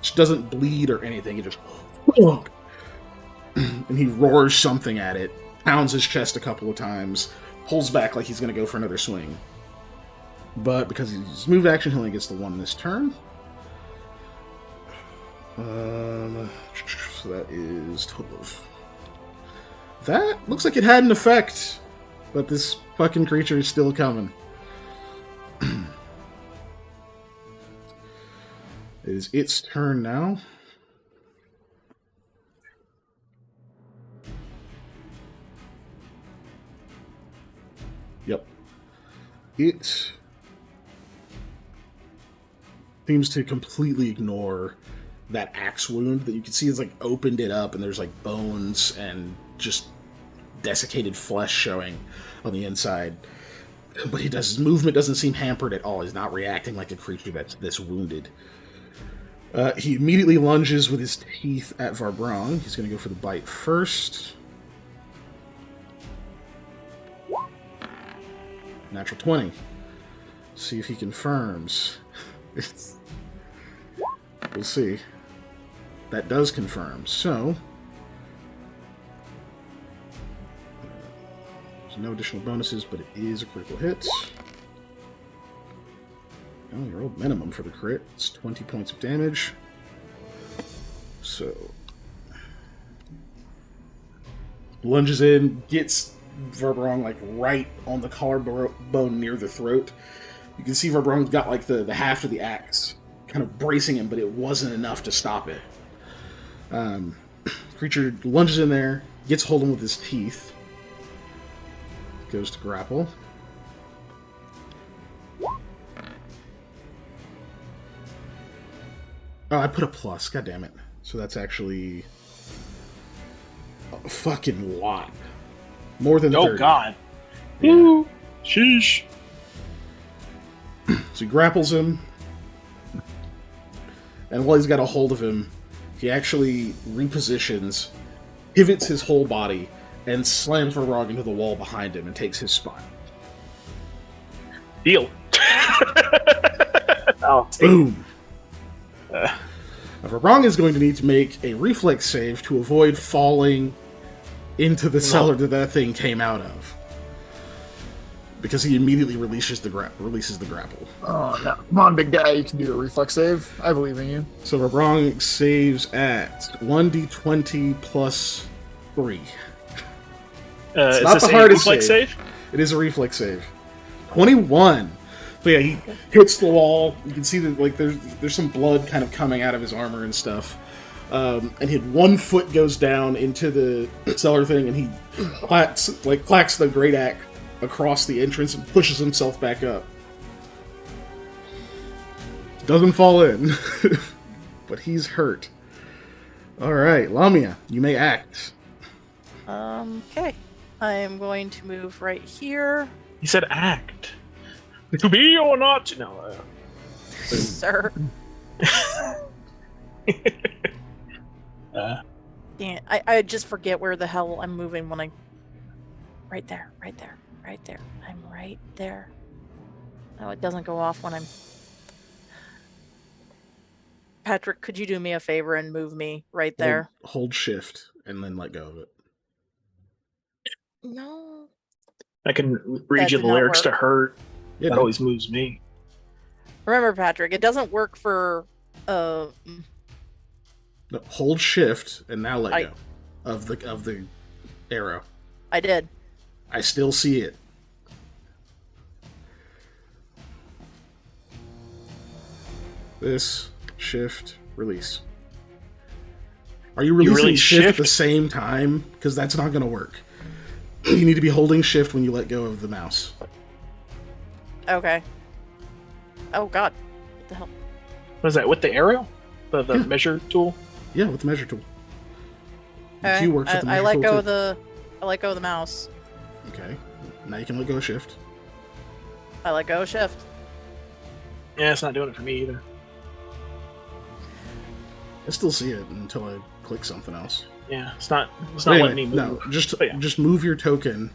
Speaker 2: It doesn't bleed or anything, it just... And he roars something at it, pounds his chest a couple of times, pulls back like he's going to go for another swing. But because he's move action, he only gets the 1 this turn. So that is total of... That looks like it had an effect, but this fucking creature is still coming. It is its turn now. Yep. It seems to completely ignore that axe wound that you can see is like opened it up, and there's like bones and just desiccated flesh showing on the inside. But his movement doesn't seem hampered at all. He's not reacting like a creature that's wounded. He immediately lunges with his teeth at Varbrong. He's going to go for the bite first. Natural 20. See if he confirms. We'll see. That does confirm. So, there's no additional bonuses, but it is a critical hit. Oh, you rolled minimum for the crit. It's 20 points of damage. So, lunges in, gets Varbrong like right on the collarbone near the throat. You can see Varbrong's got like the haft of the axe kind of bracing him, but it wasn't enough to stop it. Creature lunges in there, gets hold of him with his teeth, goes to grapple. Oh, I put a plus. God damn it. So that's actually a fucking lot. More than 30.
Speaker 3: Oh, God.
Speaker 2: Yeah.
Speaker 3: Woo. Sheesh.
Speaker 2: So he grapples him. And while he's got a hold of him, he actually repositions, pivots his whole body, and slams Varbrong into the wall behind him and takes his spot.
Speaker 3: Deal. Oh,
Speaker 2: Boom! Now, Varbrong is going to need to make a reflex save to avoid falling into the cellar that thing came out of. Because he immediately releases the grapple.
Speaker 1: Oh, no. Come on, big guy. You can do a reflex save. I believe in you.
Speaker 2: So Varbrong saves at 1d20 plus 3.
Speaker 3: is
Speaker 2: not
Speaker 3: this
Speaker 2: the
Speaker 3: a
Speaker 2: hardest
Speaker 3: reflex save?
Speaker 2: It is a reflex save. 21. So yeah, he hits the wall. You can see that like there's some blood kind of coming out of his armor and stuff. And his one foot goes down into the cellar thing, and he clacks the great axe across the entrance and pushes himself back up. Doesn't fall in, but he's hurt. All right, Lamia, you may act.
Speaker 4: Okay. I am going to move right here.
Speaker 3: He said act. To be or not to. No.
Speaker 4: Sir. Damn, I just forget where the hell I'm moving when I... Right there. I'm right there. No, it doesn't go off when I'm... Patrick, could you do me a favor and move me right there?
Speaker 2: Hold shift and then let go of it.
Speaker 4: No.
Speaker 3: I can read
Speaker 4: That
Speaker 3: you
Speaker 4: did
Speaker 3: the
Speaker 4: not
Speaker 3: lyrics
Speaker 4: work.
Speaker 3: to Hurt.
Speaker 2: Yeah,
Speaker 3: That always moves me.
Speaker 4: Remember, Patrick, it doesn't work for...
Speaker 2: No, hold shift and now let go of the arrow.
Speaker 4: I did.
Speaker 2: I still see it. This shift release. Are you releasing
Speaker 3: really
Speaker 2: shift at
Speaker 3: shift?
Speaker 2: the same time? Because that's not going to work. You need to be holding shift when you let go of the mouse.
Speaker 4: Okay. Oh, God. What the hell?
Speaker 3: What is that? With the arrow? The
Speaker 2: Yeah.
Speaker 3: measure tool?
Speaker 2: Yeah, with the measure tool. The
Speaker 4: Okay.
Speaker 2: Q works with the
Speaker 4: I
Speaker 2: measure
Speaker 4: let
Speaker 2: tool
Speaker 4: go
Speaker 2: too.
Speaker 4: of the... I let go of the mouse.
Speaker 2: Okay. Now you can let go of shift.
Speaker 4: I let go of shift.
Speaker 3: Yeah, it's not doing it for me either.
Speaker 2: I still see it until I click something else.
Speaker 3: Yeah, it's not
Speaker 2: But anyway,
Speaker 3: letting me move.
Speaker 2: no, just
Speaker 3: But yeah.
Speaker 2: just move your token,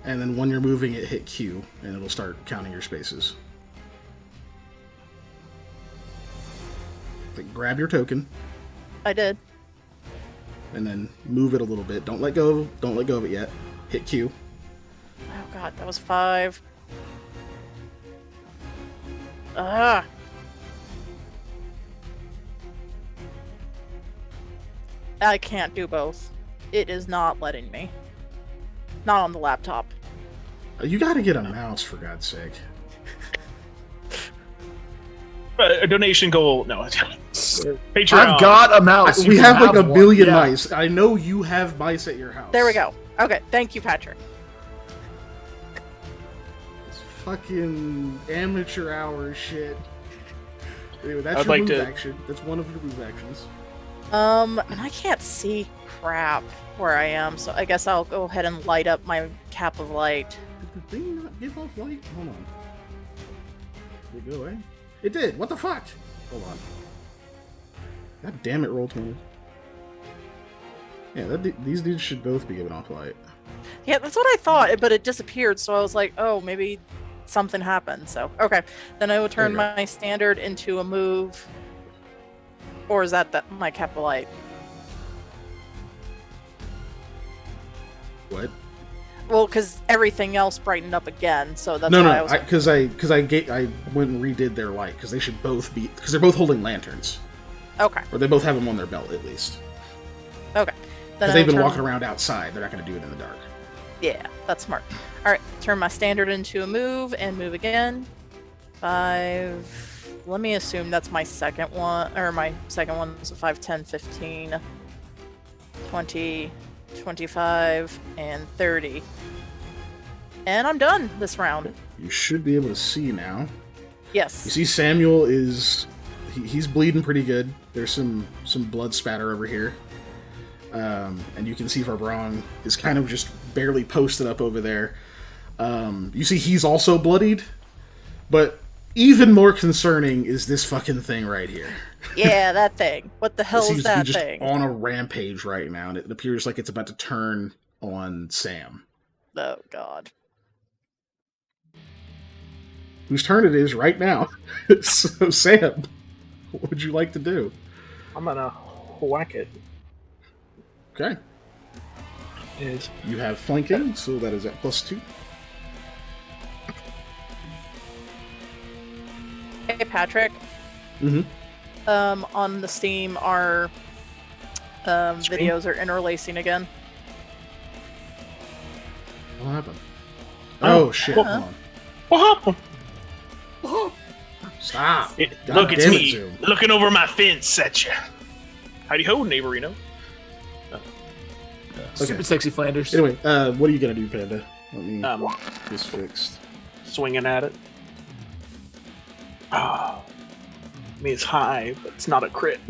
Speaker 2: and then when you're moving it, hit Q, and it'll start counting your spaces. Like, grab your token,
Speaker 4: I did.
Speaker 2: and then move it a little bit. Don't let go of it yet. Hit Q.
Speaker 4: Oh, God. That was 5. Ah! I can't do both. It is not letting me. Not on the laptop.
Speaker 2: You gotta get a mouse, for God's sake.
Speaker 3: A donation goal. No. Patreon.
Speaker 1: I've got a mouse. You
Speaker 2: We
Speaker 1: can
Speaker 2: have like a
Speaker 1: one.
Speaker 2: billion
Speaker 1: Yeah.
Speaker 2: mice. I know you have mice at your house.
Speaker 4: There we go. Okay, thank you, Patrick.
Speaker 2: It's fucking amateur hour shit. Anyway, that's
Speaker 3: I'd
Speaker 2: your
Speaker 3: like
Speaker 2: move
Speaker 3: to-
Speaker 2: action. That's one of your move actions.
Speaker 4: And I can't see crap where I am, so I guess I'll go ahead and light up my cap of light.
Speaker 2: Did the thing not give off light? Hold on. Did it go away? It did. What the fuck? Hold on. God damn it, Roll20. Yeah, these dudes should both be giving off light.
Speaker 4: Yeah, that's what I thought, but it disappeared, so I was like, oh, maybe something happened. So, okay. Then I will turn
Speaker 2: There you go.
Speaker 4: my standard into a move. Or is that my cap of light?
Speaker 2: What?
Speaker 4: Well, because everything else brightened up again, so that's
Speaker 2: No,
Speaker 4: why I
Speaker 2: no,
Speaker 4: was.
Speaker 2: because I went and redid their light because they should both be because they're both holding lanterns,
Speaker 4: Okay,
Speaker 2: or they both have them on their belt at least.
Speaker 4: okay.
Speaker 2: Because they've been walking around outside, they're not going to do it in the dark.
Speaker 4: Yeah, that's smart. All right, turn my standard into a move and move again. 5. Let me assume that's my second one, or my second one. So 5, 10, 15, 20, 25, and 30. And I'm done this round.
Speaker 2: You should be able to see now.
Speaker 4: Yes.
Speaker 2: You see, Samuel he's bleeding pretty good. There's some blood spatter over here, and you can see Verbrong is kind of just barely posted up over there. You see, he's also bloodied, but even more concerning is this fucking thing right here.
Speaker 4: Yeah, that thing. What the hell
Speaker 2: It
Speaker 4: is
Speaker 2: seems to be
Speaker 4: that
Speaker 2: just
Speaker 4: thing?
Speaker 2: on a rampage right now, and it appears like it's about to turn on Sam.
Speaker 4: Oh God.
Speaker 2: Whose turn it is right now. So, Sam, what would you like to do?
Speaker 3: I'm gonna whack it.
Speaker 2: Okay.
Speaker 3: Is
Speaker 2: You have flanking, so that is at +2.
Speaker 4: Hey, Patrick.
Speaker 2: Mm-hmm.
Speaker 4: On the Steam, our videos are interlacing again.
Speaker 2: What happened?
Speaker 3: Oh,
Speaker 2: Oh, shit.
Speaker 3: well-
Speaker 2: Hold on.
Speaker 3: what happened?
Speaker 2: Stop. God
Speaker 3: Look, it's
Speaker 2: damn it,
Speaker 3: me
Speaker 2: Zoom.
Speaker 3: looking over my fence at you. Howdy ho, neighborino.
Speaker 1: Stupid sexy Flanders.
Speaker 2: Anyway, what are you gonna do, Panda? Let me get
Speaker 3: Um,
Speaker 2: this fixed.
Speaker 3: swinging at it. Ah, I mean it's high, but it's not a crit.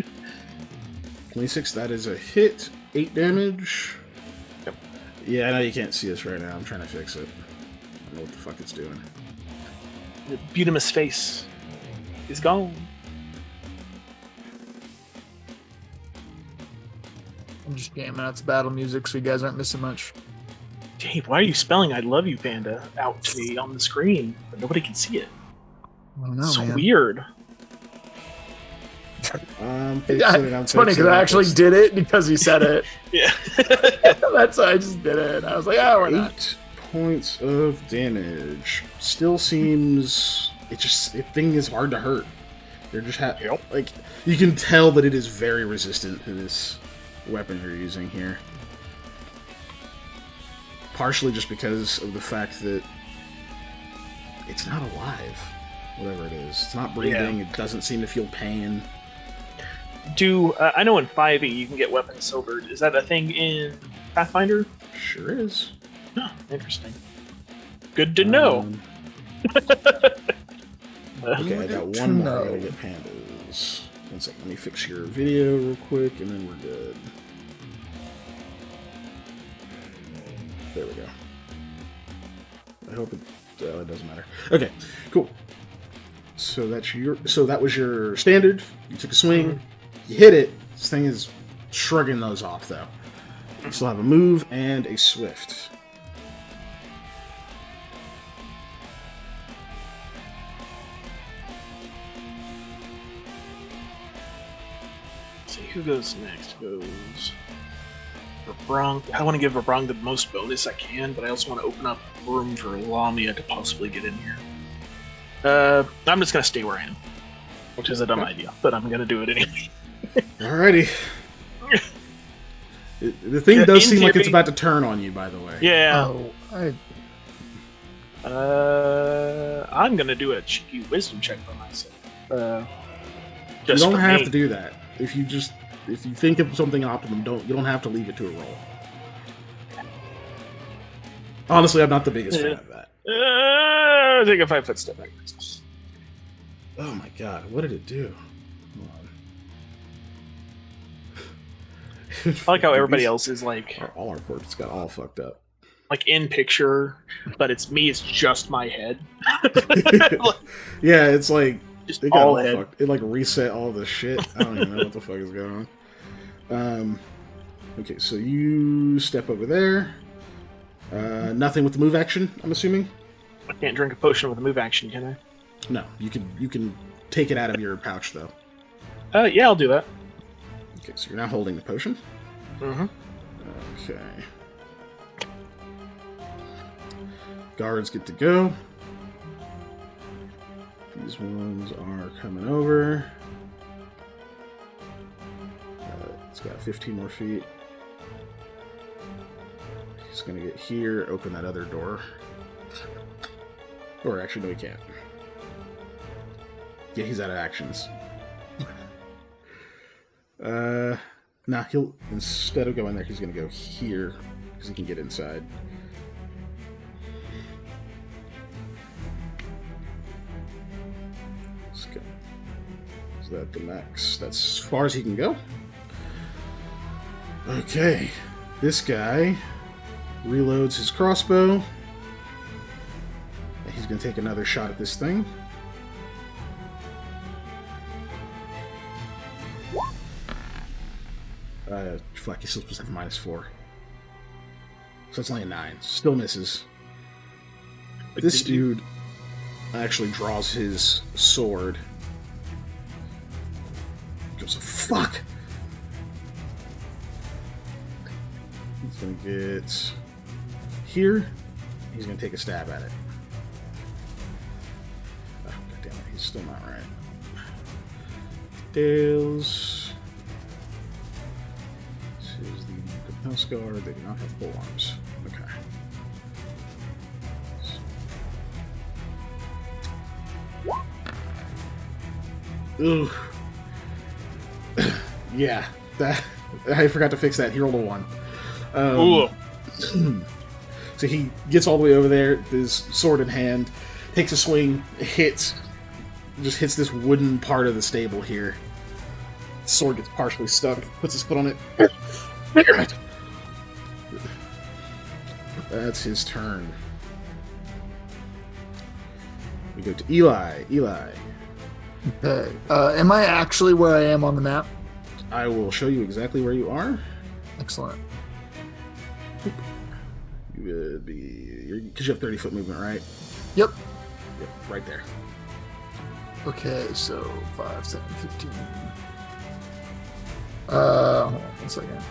Speaker 2: 26, that is a hit. 8 damage.
Speaker 3: Yep.
Speaker 2: Yeah, I know you can't see us right now. I'm trying to fix it. I don't know what the fuck it's doing.
Speaker 3: The Butimus face is gone.
Speaker 1: I'm just jamming out some battle music so you guys aren't missing much.
Speaker 3: Dave, why are you spelling "I love you, Panda" out to me on the screen, but nobody can see it?
Speaker 1: I don't know,
Speaker 3: so
Speaker 1: man.
Speaker 3: weird.
Speaker 1: Yeah, it's funny because I actually did it because he said it.
Speaker 3: Yeah.
Speaker 1: That's why I just did it. I was like, we're not.
Speaker 2: 8 points of damage. Still seems it thing is hard to hurt. You're just like you can tell that it is very resistant to this weapon you're using here. Partially just because of the fact that it's not alive. Whatever it is, it's not breathing. It doesn't seem to feel pain.
Speaker 3: I know in 5e you can get weapons silvered. Is that a thing in Pathfinder?
Speaker 2: Sure is.
Speaker 3: Oh, interesting. Good to know.
Speaker 2: Okay, I got one more. I gotta get pandas. One second, let me fix your video real quick, and then we're good. There we go. I hope it doesn't matter. Okay, cool. So that was your standard. You took a swing. You hit it. This thing is shrugging those off, though. You still have a move and a swift.
Speaker 3: Let's see who goes next. Goes Verbrong. I want to give Verbrong the most bonus I can, but I also want to open up room for Lamia to possibly get in here. I'm just gonna stay where I am, which is a dumb idea, but I'm gonna do it anyway.
Speaker 2: Alrighty. The thing does
Speaker 3: in
Speaker 2: seem like it's
Speaker 3: theory-
Speaker 2: about to turn on you, by the way.
Speaker 3: Yeah. I'm gonna do a cheeky wisdom check for myself.
Speaker 2: You
Speaker 3: Just
Speaker 2: don't
Speaker 3: for
Speaker 2: have
Speaker 3: me.
Speaker 2: to do that. If you think of something optimum, you don't have to leave it to a roll. Honestly, I'm not the biggest fan of that.
Speaker 3: Take a 5-foot step back.
Speaker 2: Oh my god, what did it do?
Speaker 3: I like how everybody else is like
Speaker 2: all our portraits got all fucked up.
Speaker 3: Like in picture, but it's me. It's just my head.
Speaker 2: Yeah, it's like
Speaker 3: Just
Speaker 2: it got
Speaker 3: all
Speaker 2: all
Speaker 3: head.
Speaker 2: fucked. It like reset all the shit. I don't even know what the fuck is going on. Okay, so you step over there. Nothing with the move action, I'm assuming.
Speaker 3: I can't drink a potion with a move action, can
Speaker 2: No, you can take it out of your pouch though.
Speaker 3: I? Yeah, I'll do that.
Speaker 2: Okay, so you're now holding the potion.
Speaker 3: Mm-hmm.
Speaker 2: Okay. Guards get to go. These ones are coming over. It's got 15 more feet. He's gonna get here, open that other door. Or actually, no, he can't. Yeah, he's out of actions. Nah, he'll, instead of going there, he's gonna go here, because he can get inside. Let's go. Is that the max? That's as far as he can go. Okay. This guy reloads his crossbow. He's gonna take another shot at this thing. Fuck, he's still supposed to have -4. So it's only a 9. Still misses. This dude actually draws his sword. He goes, fuck! He's gonna get here. He's gonna take a stab at it. Oh, God damn it, he's still not right. Dales. This is the house guard. They do not have pole arms. Okay. Ooh. Yeah, that I forgot to fix that. He rolled a 1. So he gets all the way over there, his sword in hand, takes a swing, hits this wooden part of the stable here. The sword gets partially stuck, puts his foot on it. That's his turn. We go to Eli. Eli.
Speaker 1: Okay. Am I actually where I am on the map?
Speaker 2: I will show you exactly where you are.
Speaker 1: Excellent.
Speaker 2: You would be... Because you have 30-foot movement, right?
Speaker 1: Yep.
Speaker 2: Yep, right there.
Speaker 1: Okay, so 5, 7, 15. Hold on 1 second.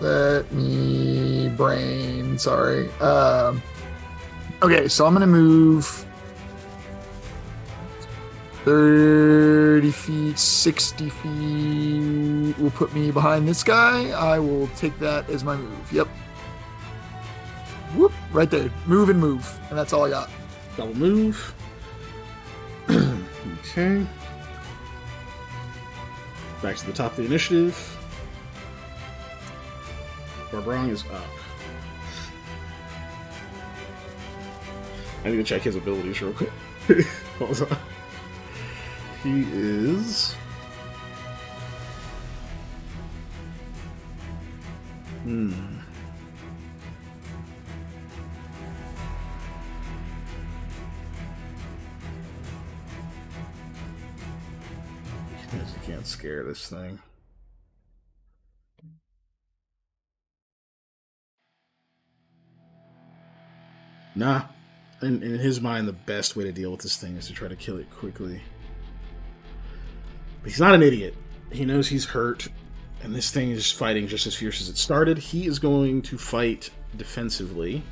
Speaker 1: Let me brain. Sorry. Okay, so I'm gonna move 30 feet, 60 feet will put me behind this guy. I will take that as my move. Yep. Whoop, right there. Move and move. And that's all I got.
Speaker 2: Double move. Okay. Back to the top of the initiative. Barbrong is up. I need to check his abilities real quick. Hold on. He is... You can't scare this thing. Nah. In his mind, the best way to deal with this thing is to try to kill it quickly. But he's not an idiot. He knows he's hurt, and this thing is fighting just as fierce as it started. He is going to fight defensively.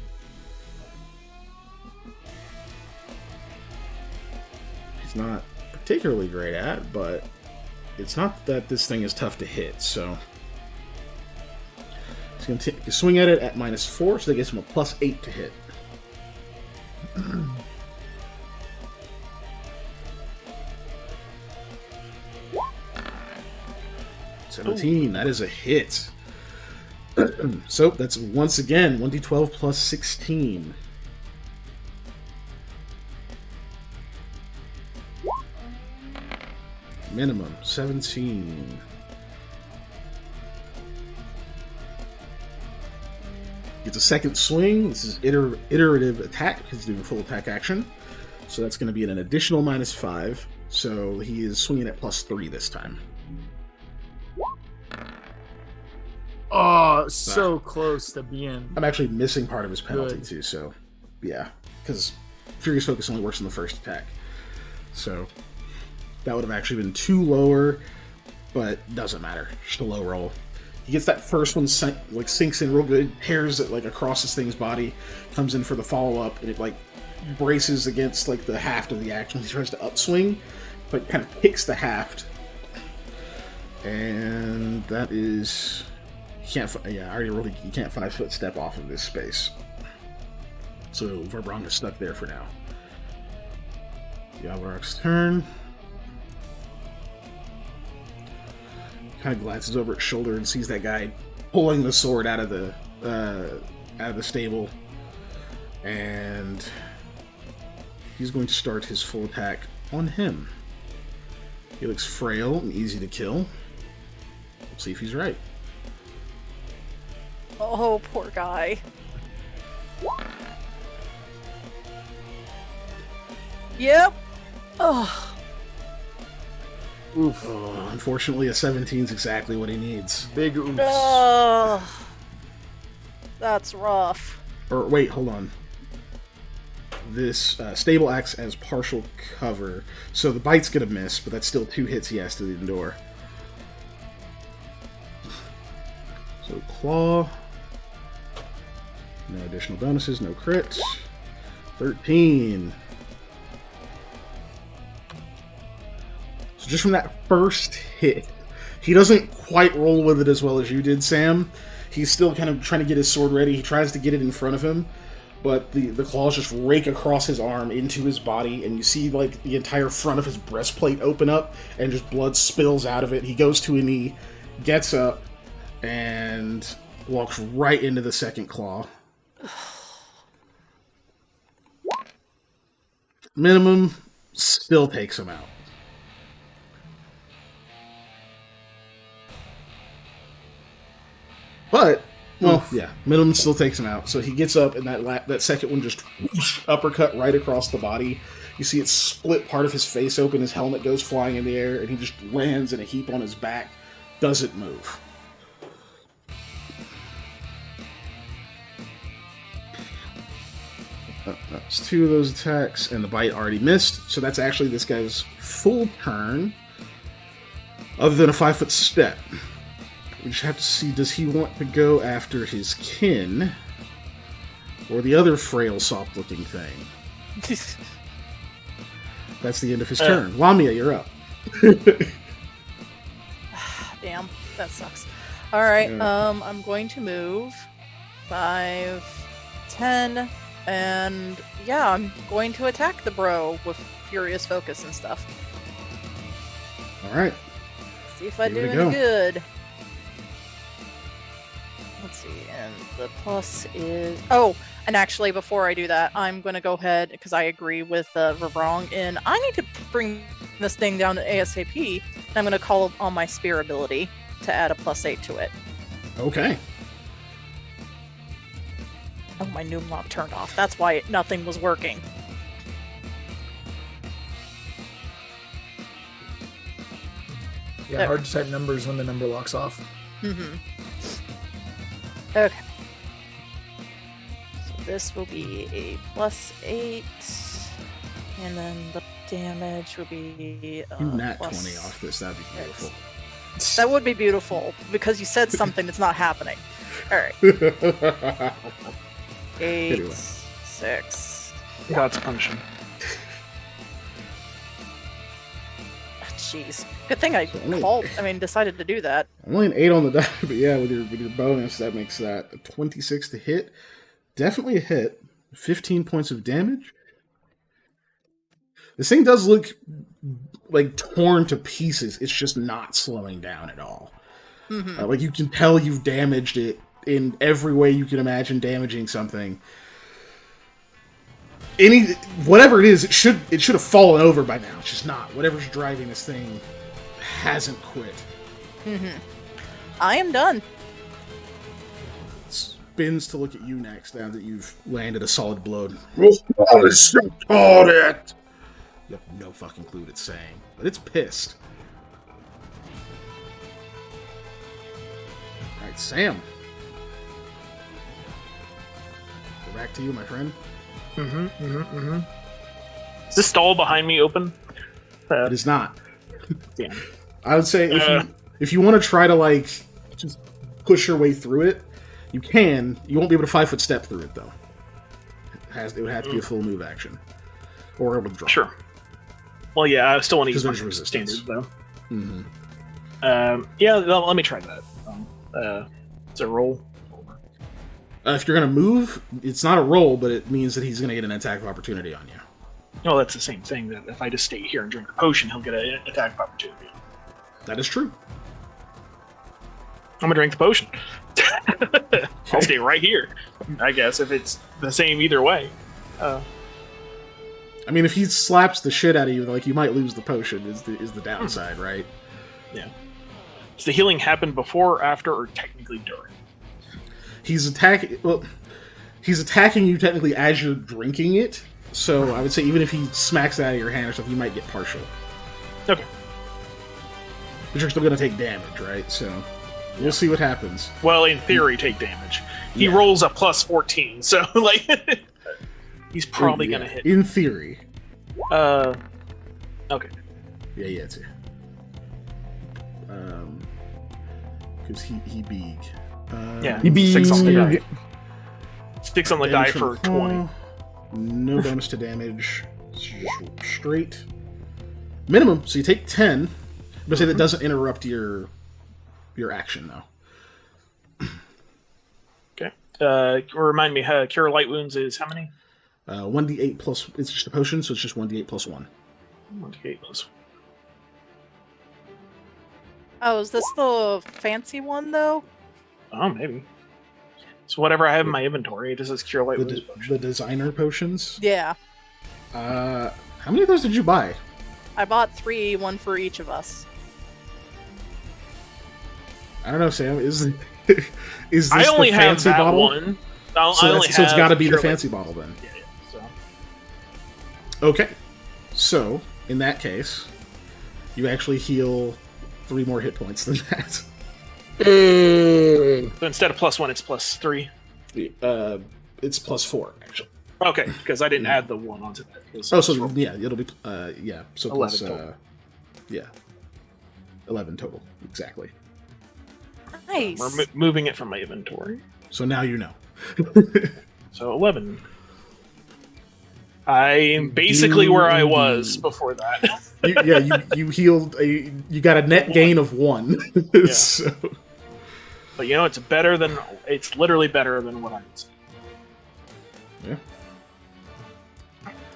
Speaker 2: He's not particularly great at, but it's not that this thing is tough to hit, so... He's going to swing at it at -4, so that gives him a +8 to hit. 17, that is a hit. So that's once again 1d12 plus 16. Minimum 17. Gets a second swing. This is iterative attack. He's doing full attack action. So that's going to be an additional -5. So he is swinging at +3 this time.
Speaker 1: Oh, so close to being.
Speaker 2: I'm actually missing part of his penalty
Speaker 1: Good.
Speaker 2: too, so yeah. Because Furious Focus only works on the first attack. So that would have actually been 2 lower, but doesn't matter. Just a low roll. He gets that first one sinks in real good, tears it across this thing's body, comes in for the follow-up, and it braces against the haft of the action. He tries to upswing, but kind of kicks the haft. And that is... I already rolled. You can't 5-foot step off of this space. So Verbrong is stuck there for now. Yavarok's turn. Kind of glances over its shoulder and sees that guy pulling the sword out of the stable, and he's going to start his full attack on him. He looks frail and easy to kill. We'll see if he's right.
Speaker 4: Oh, poor guy. Yep. Oh.
Speaker 1: Oof.
Speaker 2: Oh, unfortunately, a 17 is exactly what he needs.
Speaker 1: Big oops.
Speaker 4: Oh. That's rough.
Speaker 2: Or wait, hold on. This stable acts as partial cover, so the bite's gonna miss, but that's still 2 hits he has to endure. So claw. No additional bonuses, no crits. 13. So just from that first hit, he doesn't quite roll with it as well as you did, Sam. He's still kind of trying to get his sword ready. He tries to get it in front of him, but the claws just rake across his arm into his body, and you see the entire front of his breastplate open up, and just blood spills out of it. He goes to a knee, gets up, and walks right into the second claw. Minimum still takes him out. But, well, yeah, minimum still takes him out. So he gets up, and that second one just uppercut right across the body. You see it split part of his face open, his helmet goes flying in the air, and he just lands in a heap on his back. Doesn't move. That's 2 of those attacks, and the bite already missed, so that's actually this guy's full turn, other than a 5-foot step. We just have to see, does he want to go after his kin, or the other frail, soft-looking thing? That's the end of his turn. Lamia, you're up.
Speaker 4: Damn, that sucks. Alright,
Speaker 2: Yeah.
Speaker 4: I'm going to move 5, 10, and yeah, I'm going to attack the bro with Furious Focus and stuff.
Speaker 2: Alright.
Speaker 4: See if I do
Speaker 2: Give it a
Speaker 4: any
Speaker 2: go.
Speaker 4: good. Let's see, and the plus is... Oh, and actually, before I do that, I'm going to go ahead, because I agree with Verbrong, and I need to bring this thing down to ASAP, and I'm going to call on my Spear ability to add a +8 to it.
Speaker 2: Okay.
Speaker 4: Oh, my Noomlock turned off. That's why nothing was working.
Speaker 1: Yeah,
Speaker 4: There.
Speaker 1: hard to type numbers when the number locks off.
Speaker 4: Mm-hmm. Okay. So this will be a +8, and then the damage will be
Speaker 2: You nat
Speaker 4: plus
Speaker 2: 20 off this, that'd be beautiful.
Speaker 4: That would be beautiful, because you said something that's not happening. Alright. 8,
Speaker 2: Anyway.
Speaker 4: 6.
Speaker 3: God's punishing.
Speaker 4: Jeez. Good thing I decided to do that.
Speaker 2: Only an 8 on the die, but yeah, with your bonus, that makes that a 26 to hit. Definitely a hit. 15 points of damage. This thing does look torn to pieces. It's just not slowing down at all.
Speaker 4: Mm-hmm.
Speaker 2: You can tell you've damaged it in every way you can imagine damaging something. Whatever it is, it should have fallen over by now. It's just not. Whatever's driving this thing hasn't quit.
Speaker 4: I am done.
Speaker 2: Spins to look at you next now that you've landed a solid blow. What is it? You have no fucking clue what it's saying, but it's pissed. Alright, Sam. Go back to you, my friend.
Speaker 3: Is this stall behind me open?
Speaker 2: It is not.
Speaker 3: Damn.
Speaker 2: I would say if you want to try to like just push your way through it, you can. You won't be able to 5-foot step through it though. It would have to be a full move action or a withdraw.
Speaker 3: Sure. Well, yeah, I still want to use my
Speaker 2: there's resistance.
Speaker 3: standard though. Yeah, let me try that. It's a roll.
Speaker 2: If you're gonna move, it's not a roll, but it means that he's gonna get an attack of opportunity on you.
Speaker 3: No, that's the same thing. That if I just stay here and drink the potion, he'll get an attack of opportunity.
Speaker 2: That is true.
Speaker 3: I'm gonna drink the potion. I'll stay right here. I guess if it's the same either way.
Speaker 2: I mean, if he slaps the shit out of you, like you might lose the potion. Is the downside, right?
Speaker 3: Yeah. Does the healing happen before, after, or technically during?
Speaker 2: He's attacking. Well, he's attacking you technically as you're drinking it. So I would say even if he smacks it out of your hand or stuff, you might get partial.
Speaker 3: Okay.
Speaker 2: But you're still gonna take damage, right? So we'll see what happens.
Speaker 3: Well, in theory, take damage. He
Speaker 2: Yeah.
Speaker 3: rolls a plus 14, so like he's probably gonna hit.
Speaker 2: In theory.
Speaker 3: Okay.
Speaker 2: Yeah, it's here. Because he big.
Speaker 3: Yeah.
Speaker 1: He be
Speaker 3: 6 on the die. 6 on the die
Speaker 2: Damage
Speaker 3: for
Speaker 2: from
Speaker 3: 20.
Speaker 2: claw. No bonus to damage. It's just straight. Minimum, so you take 10. But say that doesn't interrupt your action, though.
Speaker 3: Okay. Remind me, Cure Light Wounds is how many?
Speaker 2: 1d8 plus... It's just a potion, so it's just 1d8 plus 1.
Speaker 3: 1d8 plus.
Speaker 4: Oh, is this the fancy one though?
Speaker 3: Oh, maybe. So whatever I have in my inventory, it just says Cure Light Wounds potion.
Speaker 2: The designer potions?
Speaker 4: Yeah.
Speaker 2: How many of those did you buy?
Speaker 4: I bought 3, one for each of us.
Speaker 2: I don't know, Sam. Is this
Speaker 3: I only
Speaker 2: the
Speaker 3: have
Speaker 2: fancy
Speaker 3: that
Speaker 2: bottle?
Speaker 3: one.
Speaker 2: So it's got to be the fancy bottle then.
Speaker 3: Yeah, so.
Speaker 2: Okay. So, in that case, you actually heal 3 more hit points than that.
Speaker 1: Hey.
Speaker 3: So instead of plus 1, it's plus 3.
Speaker 2: It's plus 4, actually.
Speaker 3: Okay, because I didn't add the 1 onto that.
Speaker 2: Oh, so yeah, it'll be yeah. So
Speaker 3: 11
Speaker 2: plus
Speaker 3: total.
Speaker 2: yeah, 11 total exactly.
Speaker 4: Nice.
Speaker 3: We're moving it from my inventory.
Speaker 2: So now you know.
Speaker 3: So 11. I'm basically where I was before that.
Speaker 2: you healed. You got a net gain of 1.
Speaker 3: Yeah.
Speaker 2: So.
Speaker 3: But you know, it's better than. It's literally better than what I was.
Speaker 2: Yeah.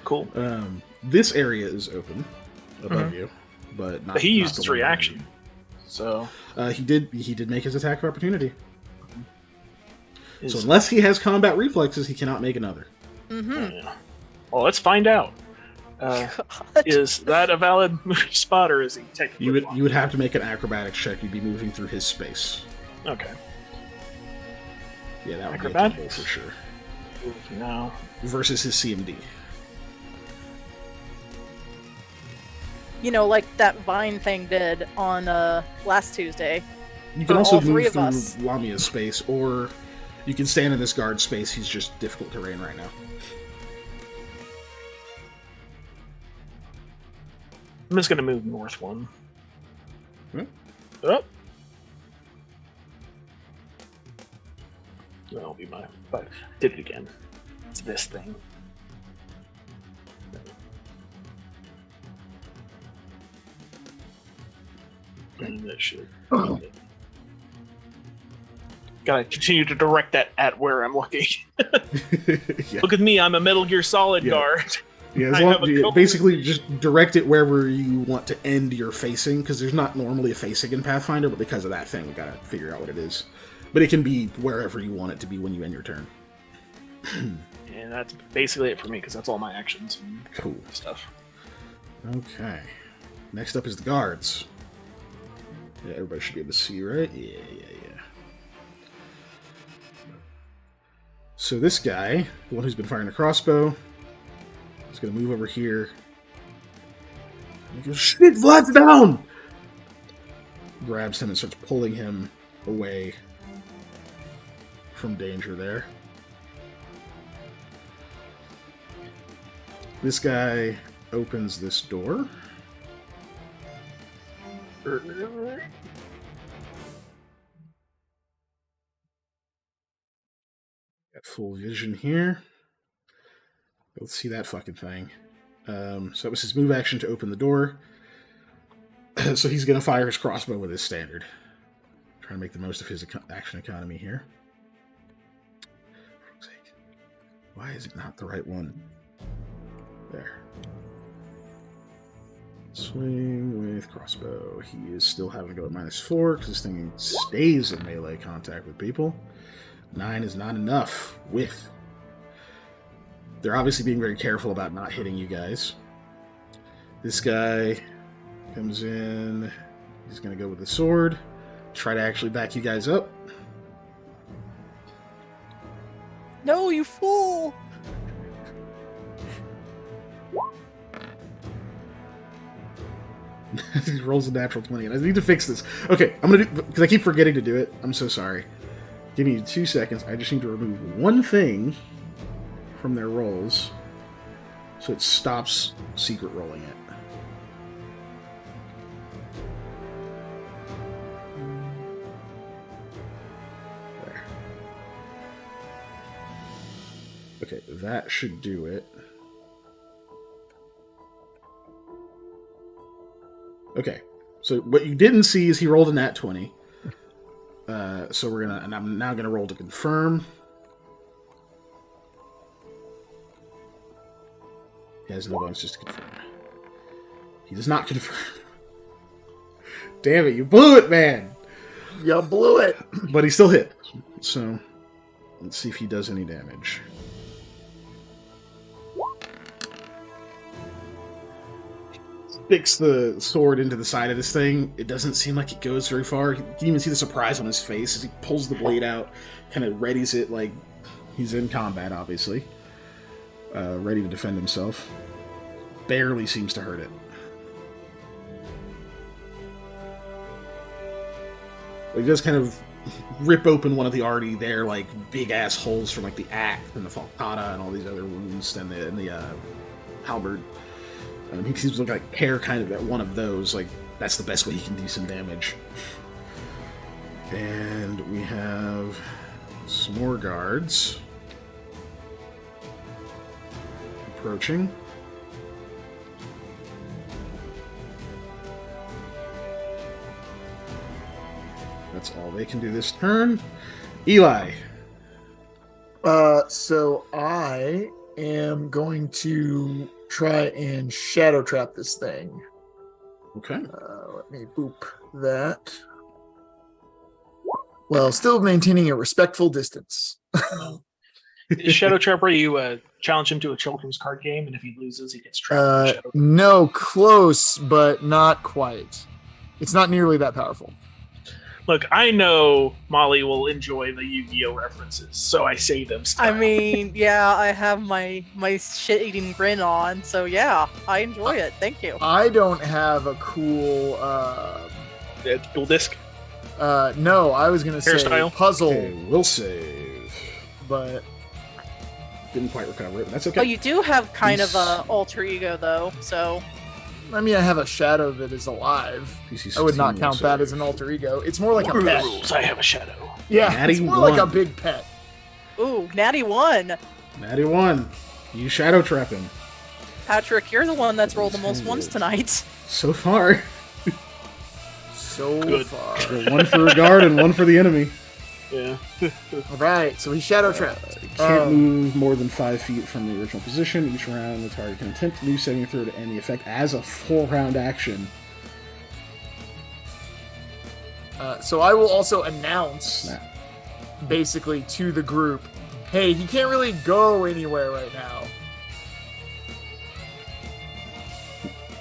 Speaker 3: Cool.
Speaker 2: This area is open above you, but not.
Speaker 3: But he
Speaker 2: not
Speaker 3: used
Speaker 2: the
Speaker 3: his
Speaker 2: one behind
Speaker 3: reaction.
Speaker 2: you.
Speaker 3: So.
Speaker 2: He did make his attack of opportunity.
Speaker 3: Is,
Speaker 2: So unless he has combat reflexes, he cannot make another.
Speaker 3: yeah. Well, let's find out. Is that a valid move spot, or is he technically
Speaker 2: You would have to make an acrobatics check. You'd be moving through his space.
Speaker 3: Okay.
Speaker 2: Yeah, that would
Speaker 3: Acrobatics?
Speaker 2: be a combo for sure.
Speaker 3: No.
Speaker 2: Versus his CMD.
Speaker 4: You know, like that Vine thing did on last Tuesday.
Speaker 2: You can
Speaker 4: For
Speaker 2: also
Speaker 4: all 3
Speaker 2: move
Speaker 4: of
Speaker 2: through
Speaker 4: us.
Speaker 2: Lamia's space, or you can stand in this guard space. He's just difficult terrain right now.
Speaker 3: I'm just gonna move north 1.
Speaker 2: Hmm?
Speaker 3: Oh. That'll be my. But did it again. It's this thing. And that should. Gotta continue to direct that at where I'm looking.
Speaker 2: Yeah.
Speaker 3: Look at me, I'm a Metal Gear Solid
Speaker 2: Yeah.
Speaker 3: guard.
Speaker 2: Yeah,
Speaker 3: I have a goal.
Speaker 2: basically just direct it wherever you want to end your facing, because there's not normally a facing in Pathfinder, but because of that thing, we gotta figure out what it is. But it can be wherever you want it to be when you end your turn.
Speaker 3: And that's basically it for me, because that's all my actions and
Speaker 2: Cool.
Speaker 3: stuff.
Speaker 2: Okay. Next up is the guards. Yeah, everybody should be able to see, right? Yeah. So this guy, the one who's been firing the crossbow, is going to move over here. He goes, shit, Vlad's down! Grabs him and starts pulling him away from danger there. This guy opens this door. Got full vision here. Let's see that fucking thing. So that was his move action to open the door. So he's going to fire his crossbow with his standard. Trying to make the most of his action economy here. Why is it not the right one? There. Swing with crossbow. He is still having to go at -4 because this thing stays in melee contact with people. 9 is not enough. Whiff. They're obviously being very careful about not hitting you guys. This guy comes in. He's going to go with the sword. Try to actually back you guys up.
Speaker 4: No, you fool!
Speaker 2: He rolls a natural 20, and I need to fix this. Okay, I'm gonna do, because I keep forgetting to do it. I'm so sorry. Give me 2 seconds. I just need to remove one thing from their rolls, so it stops secret rolling it. There. Okay, that should do it. Okay, so what you didn't see is he rolled a nat 20. So we're gonna, and I'm now gonna roll to confirm. He has no bonus just to confirm. He does not confirm. Damn it, you blew it, man!
Speaker 1: You blew it!
Speaker 2: But he still hit. So, let's see if he does any damage. Sticks the sword into the side of this thing. It doesn't seem like it goes very far. You can even see the surprise on his face as he pulls the blade out, kind of readies it like he's in combat, obviously. Ready to defend himself. Barely seems to hurt it. He does kind of rip open one of the already there, like, big-ass holes from, like, the axe and the falcata and all these other wounds and the halberd. He seems to look like hair kind of at one of those. Like, that's the best way he can do some damage. And we have some more guards approaching. That's all they can do this turn. Eli.
Speaker 1: So I am going to try and shadow trap this thing.
Speaker 2: Okay.
Speaker 1: Let me boop that. Well, still maintaining a respectful distance.
Speaker 3: Is Shadow Trap where you challenge him to a children's card game, and if he loses, he gets trapped in the Shadow Trap?
Speaker 1: No, close, but not quite. It's not nearly that powerful.
Speaker 3: Look, I know Molly will enjoy the Yu-Gi-Oh references, so I say them still.
Speaker 4: I mean, yeah, I have my shit-eating grin on, so yeah, I enjoy it. Thank you.
Speaker 1: I don't have a cool...
Speaker 3: Dual disc?
Speaker 1: No, I was going to say
Speaker 3: Hairstyle?
Speaker 1: puzzle,
Speaker 2: Okay, we'll save.
Speaker 1: but...
Speaker 2: Didn't quite recover it, but that's okay.
Speaker 4: Oh, you do have kind of a alter ego, though, so...
Speaker 1: I mean, I have a shadow that is alive.
Speaker 2: PC
Speaker 1: I would not
Speaker 2: 16
Speaker 1: count
Speaker 2: will
Speaker 1: that
Speaker 2: save.
Speaker 1: as an alter ego. It's more like
Speaker 3: What
Speaker 1: a
Speaker 3: are the
Speaker 1: pet.
Speaker 3: rules? I have a shadow.
Speaker 1: Yeah,
Speaker 2: Natty
Speaker 1: it's more like a
Speaker 2: 1.
Speaker 1: big pet.
Speaker 4: Ooh, natty 1.
Speaker 2: Natty 1. You shadow trap him.
Speaker 4: Patrick, you're the one that's rolled the most ones tonight.
Speaker 2: So far.
Speaker 1: So
Speaker 3: Good.
Speaker 1: far.
Speaker 2: Got one for a guard and one for the enemy.
Speaker 3: Yeah.
Speaker 1: All right, so he's shadow trapped.
Speaker 2: Can't move more than 5 feet from the original position. Each round, the target can attempt a new saving throw to end the effect as a full round action.
Speaker 1: So I will also announce,
Speaker 2: Snap.
Speaker 1: basically, to the group, hey, he can't really go anywhere right now.